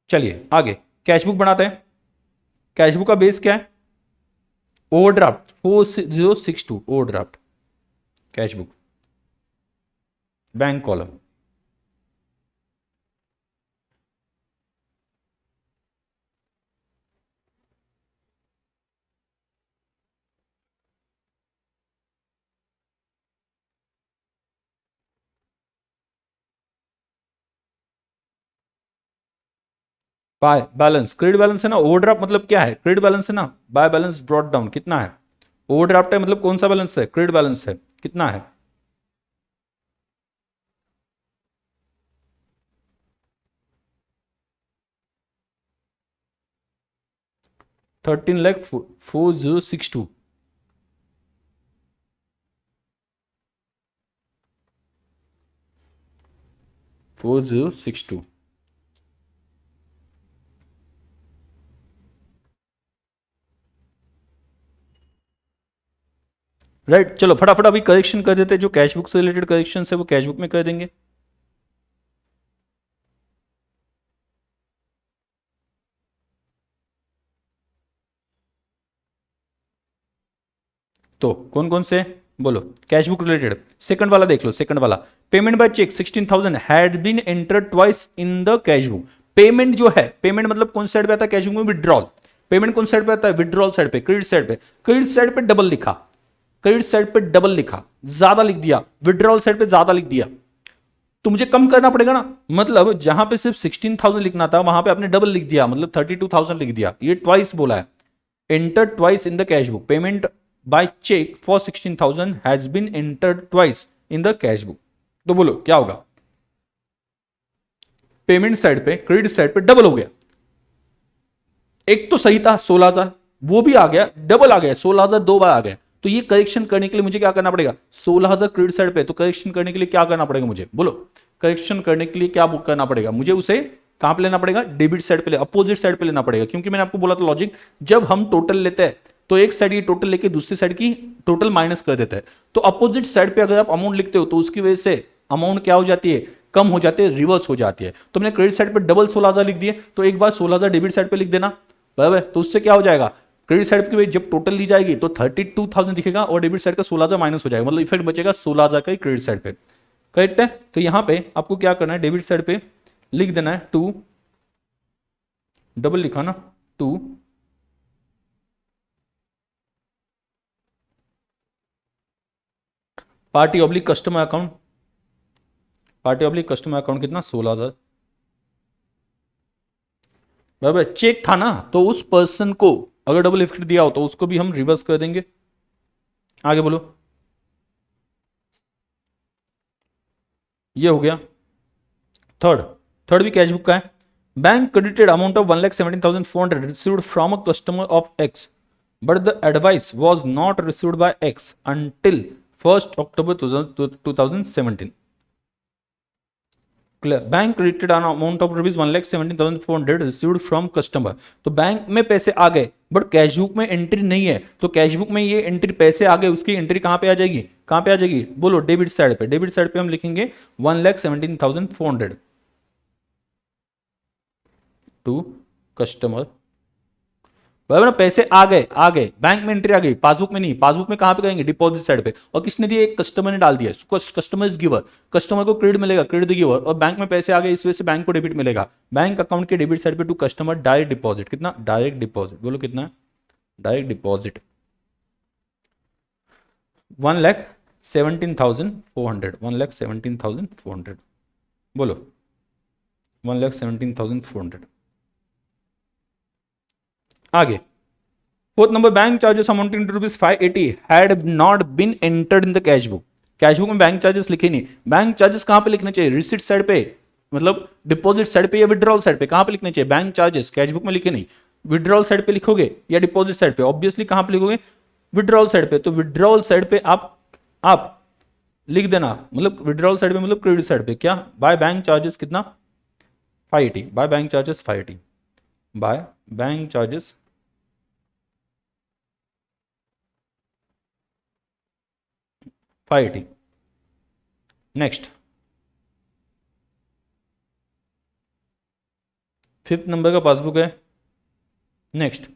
चलिए आगे कैश बुक बनाते हैं। कैश बुक का बेस क्या है, overdraft 4062, overdraft cash book, bank column. By balance, credit balance है ना, ओवरड्राफ्ट मतलब क्या है, क्रेडिट बैलेंस है ना, बाय बैलेंस ब्रॉट डाउन कितना है, ओवरड्राफ्ट है मतलब कौन सा बैलेंस है, क्रेडिट बैलेंस है, कितना है 13,4062। 4062, राइट। चलो फटाफट अभी करेक्शन कर देते हैं, जो कैश बुक से रिलेटेड करेक्शन है वो कैश बुक में कर देंगे। तो कौन कौन से बोलो, कैश बुक रिलेटेड सेकंड वाला देख लो, सेकंड वाला payment by cheque 16,000 had been entered twice in the cash book. Payment जो है, पेमेंट मतलब कौन साइड पे आता है कैश बुक में, विड्रॉल। पेमेंट कौन साइड पे आता है, विड्रॉल साइड पे, क्रेडिट साइड पे, क्रेडिट साइड पे डबल लिखा, क्रेडिट साइड पे डबल लिखा, ज्यादा लिख दिया, विड्रॉल साइड पे ज्यादा लिख दिया, तो मुझे कम करना पड़ेगा ना। मतलब जहां पे सिर्फ 16,000 लिखना था वहां पे आपने डबल लिख दिया, मतलब 32,000 लिख दिया, ये ट्वाइस बोला है। Enter twice in the cash book, payment by cheque for 16,000 has been entered twice in the cash book. तो बोलो क्या होगा, पेमेंट साइड पे क्रेडिट साइड पे डबल हो गया। एक तो सही था 16,000, वो भी आ गया, डबल आ गया 16,000, दो बार आ गया। तो ये करेक्शन करने के लिए मुझे क्या करना पड़ेगा, 16,000 क्रेडिट साइड पे, तो करेक्शन करने के लिए क्या करना पड़ेगा मुझे, बोलो करेक्शन करने के लिए क्या बुक करना पड़ेगा मुझे, उसे कहां पे लेना पड़ेगा, डेबिट साइड पे, अपोजिट साइड पे लेना पड़ेगा। क्योंकि मैंने आपको बोला था लॉजिक, जब हम टोटल लेते हैं तो एक साइड की टोटल लेके दूसरी साइड की टोटल माइनस कर देते हैं। तो अपोजिट साइड पे अगर आप अमाउंट लिखते हो तो उसकी वजह से अमाउंट क्या हो जाती है, कम हो जाती है, रिवर्स हो जाती है। तो मैंने क्रेडिट साइड पे डबल 16,000 लिख दिए, तो एक बार 16,000 डेबिट साइड पे लिख देना, बराबर। तो उससे क्या हो जाएगा, क्रेडिट साइड की जब टोटल ली जाएगी तो 32,000 दिखेगा और डेबिट साइड का 16,000 माइनस हो जाएगा, मतलब इफेक्ट बचेगा 16,000 का क्रेडिट साइड पे, करेक्ट है। तो यहां पे आपको क्या करना है, डेबिट साइड पे लिख देना है 2, डबल लिखा ना 2, party oblique customer account, party oblique customer account कितना 16,000, बराबर। चेक था ना, तो उस पर्सन को अगर डबल इफेक्ट दिया हो तो उसको भी हम रिवर्स कर देंगे। आगे बोलो, ये हो गया। थर्ड, थर्ड भी कैश बुक का है। Bank credited amount of 1,17,400 received from a customer of X but the advice was not received by X until 1 October 2017। Bank credited an amount of rupees 1,17,400 received from customer. तो bank में पैसे आ गए but cash book में entry नहीं है, तो cash book में ये एंट्री पैसे आ गए, उसकी एंट्री कहां पे आ जाएगी, कहां पे आ जाएगी, बोलो डेबिट साइड पे। डेबिट साइड पे हम लिखेंगे 1,17,400 टू कस्टमर। बराबर ना, पैसे आ गए बैंक में एंट्री आ गई, पासबुक में नहीं। पासबुक में कहां पे कहेंगे, डिपॉजिट साइड पे। और किसने दिया, एक कस्टमर ने डाल दिया, कस्टमर इज गिवर, कस्टमर को क्रेडिट मिलेगा, क्रेडिट गिवर, और बैंक में पैसे आ गए, इस वजह से बैंक को डेबिट मिलेगा। बैंक अकाउंट के डेबिट साइड पे टू कस्टमर डायरेक्ट डिपॉजिट। कितना, डायरेक्ट डिपॉजिट, बोलो कितना, डायरेक्ट डिपॉजिट 1,17,400, 1,17,400, बोलो 1,17,400। आगे fourth number, bank charges amounting to rupees 580 had not been entered in the cash book. Cash book में बैंक चार्जेस लिखे नहीं। बैंक चार्जेस कहां पे लिखने चाहिए, रिसिट साइड पे, मतलब डिपॉजिट साइड पे या विड्रॉल साइड पे, कहां पे लिखने चाहिए, बैंक चार्जेस कैश बुक में लिखे नहीं, विड्रॉल साइड पे लिखोगे या डिपॉजिट साइड पे, ऑब्वियसली कहां पे लिखोगे, विड्रॉल साइड पे। तो विड्रॉल साइड पे आप लिख देना, मतलब विड्रॉल साइड पे मतलब क्रेडिट साइड पे, क्या, बाय बैंक चार्जेस कितना 580, by bank charges 580, by bank charges 580। Next fifth number का पासबुक है। Next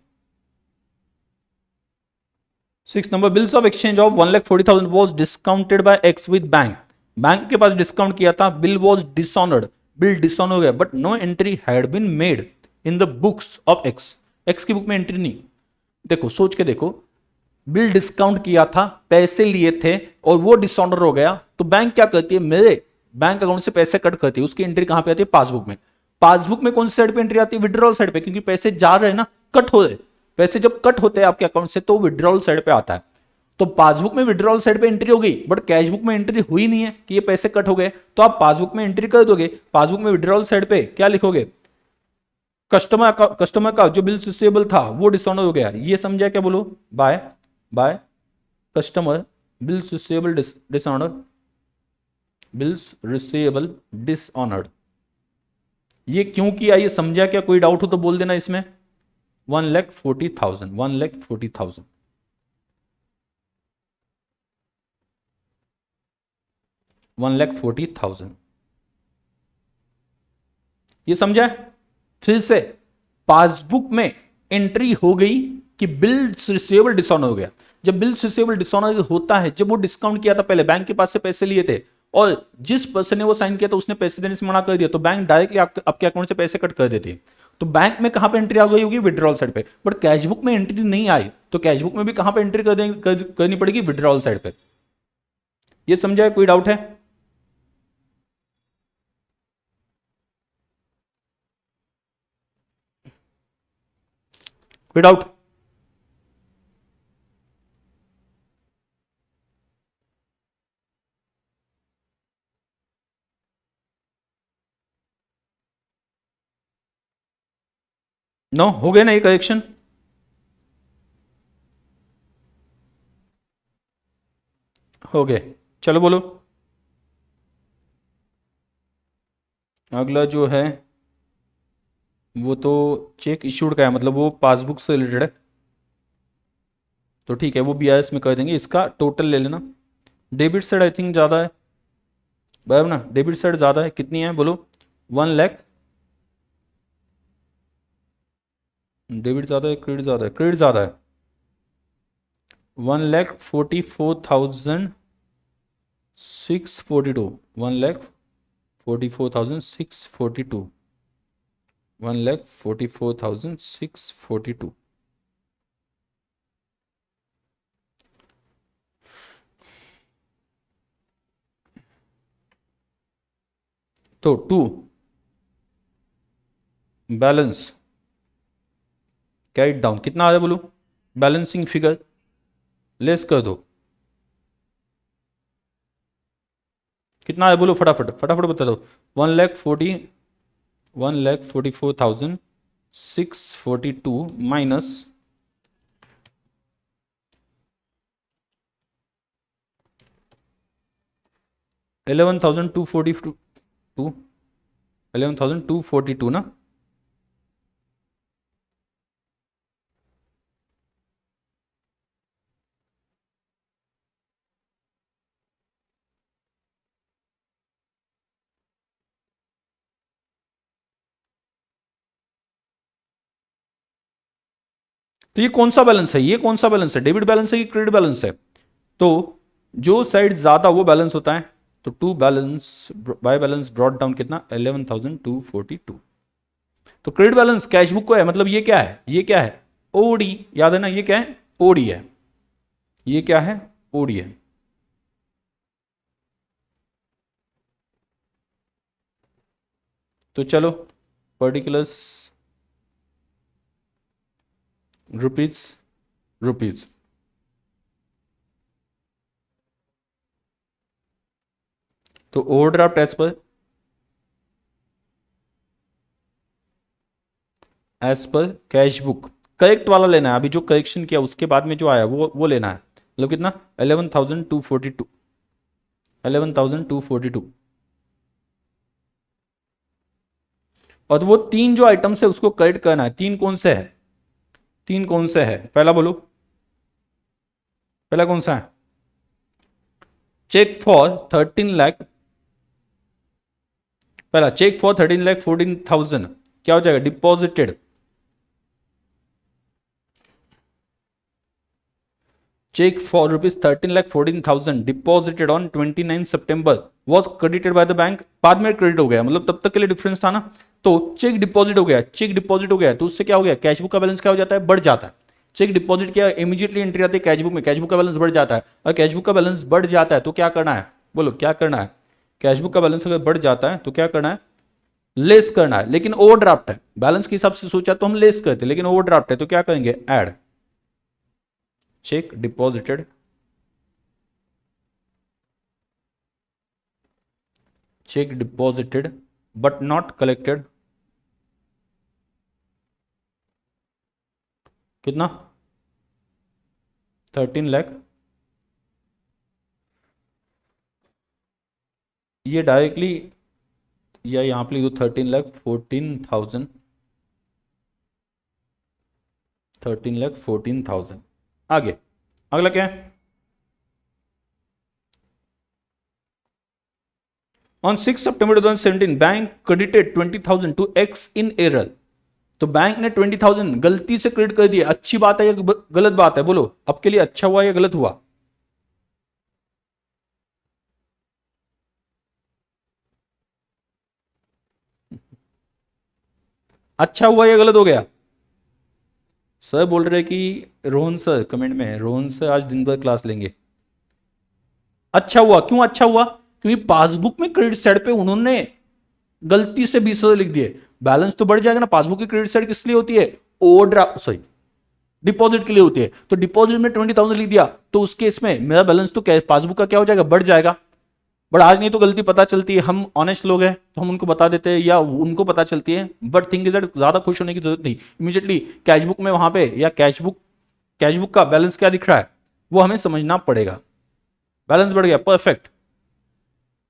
six number, bills of exchange of 1,40,000 was discounted by X with bank. Bank के पास discount किया था, bill was dishonoured, bill dishonour हो गया, but no entry had been made in the books of X. X की book में entry नहीं। देखो सोच के देखो, बिल डिस्काउंट किया था, पैसे लिए थे और वो डिसऑनर हो गया, तो बैंक क्या करती है, मेरे बैंक अकाउंट से पैसे कट करती है, उसकी एंट्री कहां पे आती है, पासबुक में। पासबुक में कौन सी साइड पे एंट्री आती है, विड्रॉल साइड पे, क्योंकि पैसे जा रहे हैं ना, कट हो रहे। पैसे जब कट होते हैं आपके अकाउंट से तो विड्रॉल साइड पे आता है। तो पासबुक में विड्रॉल साइड पे एंट्री हो गई, बट कैश बुक में एंट्री हुई नहीं है कि ये पैसे कट हो गए, तो आप पासबुक में एंट्री कर दोगे। पासबुक में विड्रॉल साइड पे क्या लिखोगे, कस्टमर का जो बिल रिसीवेबल था वो डिसऑनर हो गया, ये समझा क्या, बोलो by by customer bills receivable dishonour, bills receivable dishonoured. ये क्यों किया, ये समझा क्या, कोई डाउट हो तो बोल देना इसमें। 1,40,000, 1,40,000, 1,40,000, ये समझा। फिर से पासबुक में एंट्री हो गई कि बिल्स रिसीवेबल डिसऑनर हो गया। जब बिल्स रिसीवेबल डिसऑनर होता है, जब वो डिस्काउंट किया था, पहले बैंक के पास से पैसे लिए थे और जिस पर्सन ने वो साइन किया था उसने पैसे देने से मना कर दिया, तो बैंक डायरेक्टली आपके अकाउंट से पैसे कट कर देती है। तो बैंक में कहां पे एंट्री आ गई होगी, विड्रॉल साइड पे। बट कैश बुक में एंट्री नहीं आई, तो कैश बुक में भी कहां पे एंट्री करनी पड़ेगी, विड्रॉल साइड पे। ये समझा है, कोई डाउट है, कोई डाउट। नो, हो गया ना ये करेक्शन। हो गए, चलो बोलो। अगला जो है वो तो चेक इशूड का है, मतलब वो पासबुक से रिलेटेड है, तो ठीक है वो बीआईएस में कर देंगे। इसका टोटल ले लेना। डेबिट साइड आई थिंक ज़्यादा है, बराबर ना, डेबिट साइड ज़्यादा है, कितनी है बोलो, 1,00,000। डेबिट ज़्यादा है, क्रेडिट ज़्यादा है, क्रेडिट ज़्यादा है, 1,44,642, 1,44,642, 1,44,642। तो टू बैलेंस कैट डाउन कितना आ रहा है बोलो, बैलेंसिंग फिगर लेस कर दो, कितना है बोलो, फटाफट फटाफट बता दो। 1,44,642 माइनस 11,242, 11,242 ना। तो ये कौन सा बैलेंस है, ये कौन सा बैलेंस है, डेबिट बैलेंस है कि क्रेडिट बैलेंस है? तो जो साइड ज्यादा वो बैलेंस होता है। तो to balance by balance brought down कितना, 11,242। तो क्रेडिट बैलेंस कैश बुक को है, मतलब ये क्या है, ये क्या है, ओडी, याद है ना, ये क्या है, ओडी है, ये क्या है, ओडी है। तो चलो पर्टिकुलर्स रुपीज, रुपीज, तो overdraft as per cash book, correct वाला लेना है, अभी जो करेक्शन किया उसके बाद में जो आया वो लेना है, मतलब कितना, 11,242, 11,242। और वो तीन जो आइटम्स है उसको करेक्ट करना है, तीन कौन से है, तीन कौन से है, पहला बोलो, पहला कौन सा है, चेक फॉर 13 लाख, पहला चेक फॉर 13,14,000 क्या हो जाएगा, deposited, cheque for ₹13,14,000 deposited on 29 September was credited by the bank, बाद में क्रेडिट हो गया, मतलब तब तक के लिए डिफरेंस था ना। तो चेक डिपॉजिट हो गया, चेक डिपॉजिट हो गया, तो उससे क्या हो गया, कैश बुक का बैलेंस क्या हो जाता है, बढ़ जाता है। चेक डिपॉजिट किया, इमीडिएटली एंट्री आती है कैश बुक में, कैश बुक का बैलेंस बढ़ जाता है, और कैश बुक का बैलेंस बढ़ जाता है तो क्या करना है, बोलो क्या करना है, कैश बुक का बैलेंस अगर बढ़ जाता है तो क्या करना है, लेस करना है। लेकिन ओवरड्राफ्ट है, बैलेंस के हिसाब से सोचा तो हम लेस करते, लेकिन ओवरड्राफ्ट है तो क्या करेंगे, add, check deposited, check deposited but not collected, कितना, 13 लाख, ये डायरेक्टली या यहां पे लिख दो 13,14,000, 13,14,000। आगे अगला क्या है, on 6 September 2017 bank credited 20,000 to X in error, तो बैंक ने 20,000 गलती से क्रेडिट कर दिया, अच्छी बात है या गलत बात है, बोलो आपके लिए अच्छा हुआ या गलत हुआ, अच्छा हुआ या गलत हो गया, सर बोल रहे कि रोहन सर कमेंट में, रोहन सर आज दिन भर क्लास लेंगे, अच्छा हुआ, क्यों अच्छा हुआ, क्योंकि पासबुक में क्रेडिट साइड पे उन्होंने गलती से 20,000 लिख दिए, बैलेंस तो बढ़ जाएगा ना, पासबुक की क्रेडिट साइड किस लिए होती है, ओवरड्राफ्ट सॉरी डिपॉजिट के लिए होती है, तो डिपॉजिट में 20,000 लिख दिया तो उस केस में मेरा बैलेंस तो पासबुक का क्या हो जाएगा, बढ़ जाएगा। बट आज नहीं तो गलती पता चलती है, हम ऑनेस्ट लोग हैं तो हम उनको बता देते हैं या उनको पता चलती है, बट थिंग इज दैट ज्यादा खुश होने की जरूरत नहीं, इमीडिएटली कैशबुक में वहां पे या कैशबुक का बैलेंस क्या दिख रहा है वो हमें समझना पड़ेगा, बैलेंस बढ़ गया, परफेक्ट,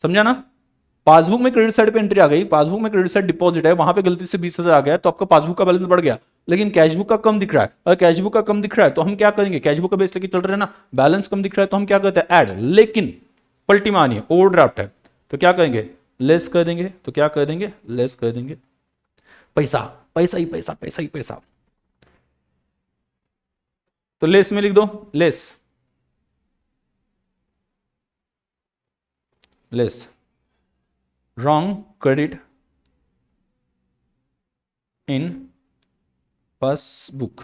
समझा ना। पासबुक में क्रेडिट साइड पे एंट्री आ गई, पासबुक में क्रेडिट साइड डिपॉजिट है, वहां पे गलती से 20,000 आ गया तो आपका पासबुक का बैलेंस बढ़ गया, लेकिन कैशबुक का कम दिख रहा है, अगर कैशबुक का कम दिख रहा है तो हम क्या करेंगे, कैशबुक का बेस लेके चल रहे हैं ना, बैलेंस कम दिख रहा है तो हम क्या करते हैं, ऐड, लेकिन पलटी मानिए ओवरड्राफ्ट है तो क्या करेंगे, लेस कर देंगे, तो क्या कर देंगे, लेस कर देंगे, पैसा, पैसा ही पैसा, पैसा ही पैसा, तो लेस में लिख दो, less, less, wrong credit in passbook,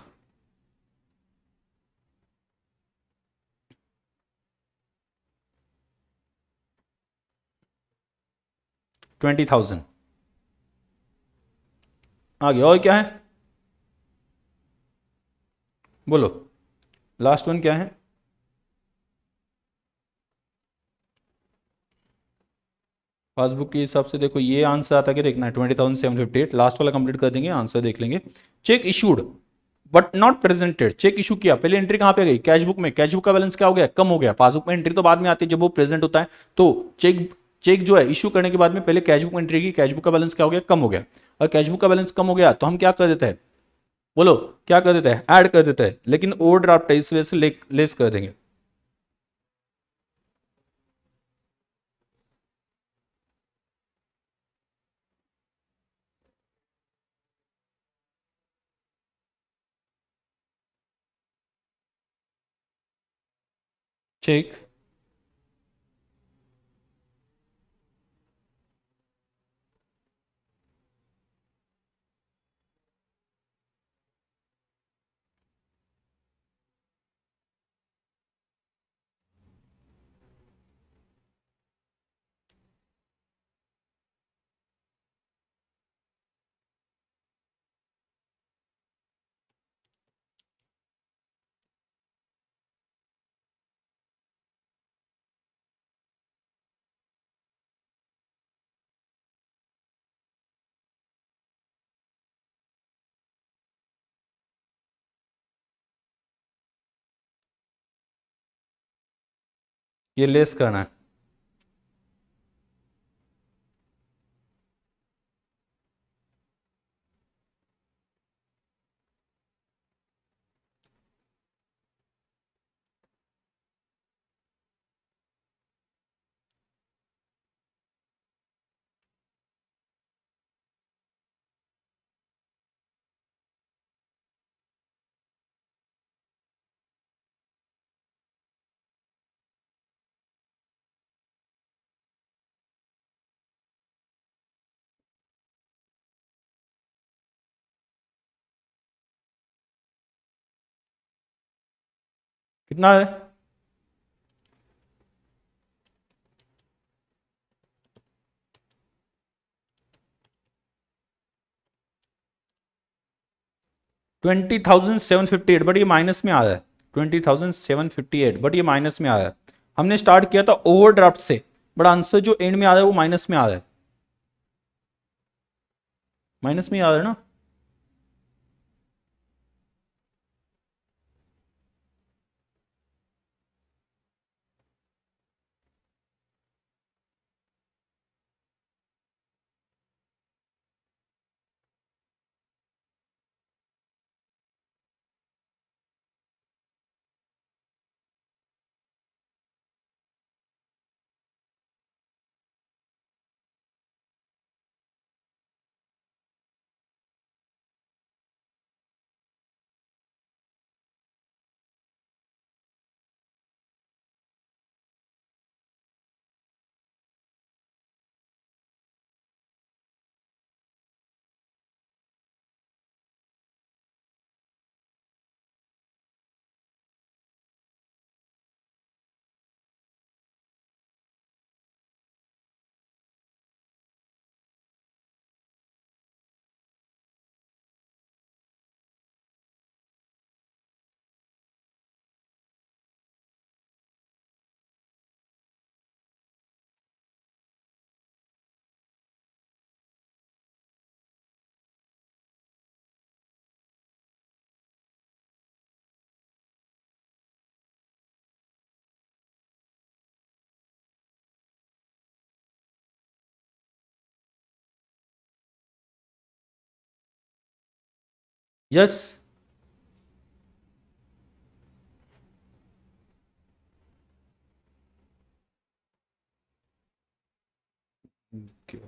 $20,000। आगे और क्या है, बोलो लास्ट वन क्या है, पासबुक के हिसाब से देखो ये आंसर आता है, देखना है 20,758, लास्ट वाला कंप्लीट कर देंगे, आंसर देख लेंगे। Cheque issued but not presented, cheque issue किया, पहले एंट्री कहां पे गई, कैशबुक में, कैशबुक का बैलेंस क्या हो गया, कम हो गया, पासबुक में एंट्री तो बाद में आती है जब वो प्रेजेंट होता है, तो चेक चेक जो है इशू करने के बाद में पहले कैश बुक एंट्री की, कैश बुक का बैलेंस क्या हो गया, कम हो गया, और कैश बुक का बैलेंस कम हो गया तो हम क्या कर देते हैं, बोलो क्या कर देते हैं, ऐड कर देते हैं, लेकिन ओवरड्राफ्ट है इस वजह से लेस कर देंगे। ठीक, ये लेस करना है। कितना है, 20,758, बट ये माइनस में आया है, 20,758, बट ये माइनस में आया है। हमने स्टार्ट किया था ओवरड्राफ्ट से, बट आंसर जो एंड में आ रहा है वो माइनस में आ रहा है, माइनस में आ रहा है ना। यस, क्या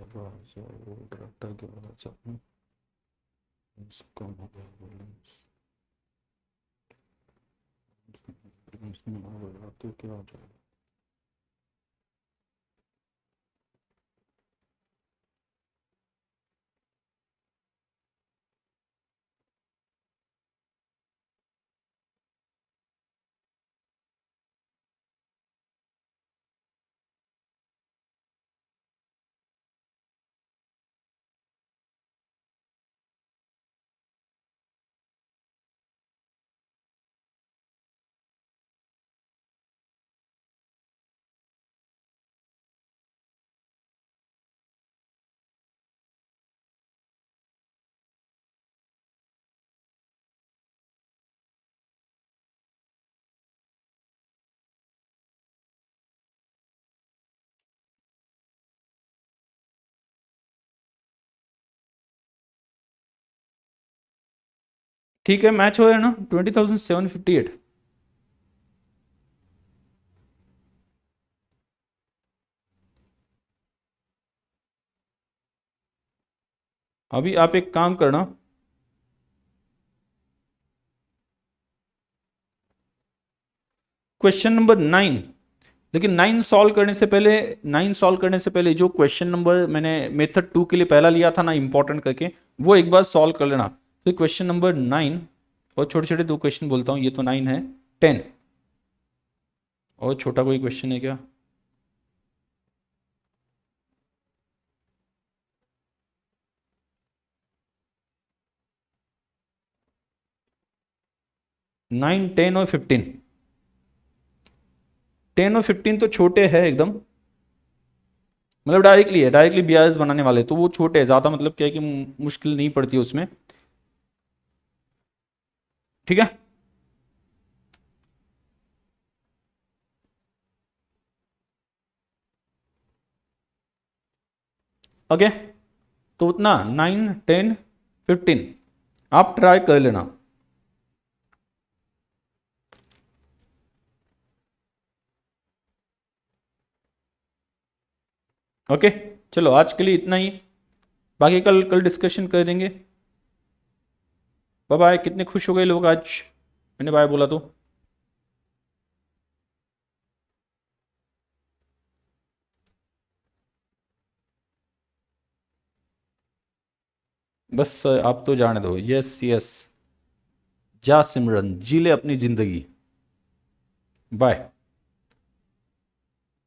ठीक है, मैच हो रहा है ना, 20,758। अभी आप एक काम करना, क्वेश्चन नंबर 9। लेकिन 9 सॉल्व करने से पहले जो क्वेश्चन नंबर मैंने मेथड 2 के लिए पहला लिया था ना इंपॉर्टेंट करके, वो एक बार सॉल्व कर लेना। फिर क्वेश्चन नंबर 9 और छोटे छोटे दो क्वेश्चन बोलता हूँ, ये तो 9 है, 10 और छोटा कोई क्वेश्चन है क्या? नाइन, 10 और 15। 10 और 15 तो छोटे हैं एकदम, मतलब डायरेक्टली BIS बनाने वाले तो वो छोटे हैं ज़्यादा, मतलब क्या है कि मुश्किल नहीं पड़ती है उसमें। ठीक है, ओके। तो उतना 9, 10, 15 आप ट्राई कर लेना। ओके, चलो आज के लिए इतना ही, बाकी कल कल डिस्कशन कर देंगे। Bye bye. कितने खुश हो गए लोग आज मैंने बाय बोला तो? बस आप तो जाने दो, यस यस। जा सिमरन, जी ले अपनी जिंदगी। बाय।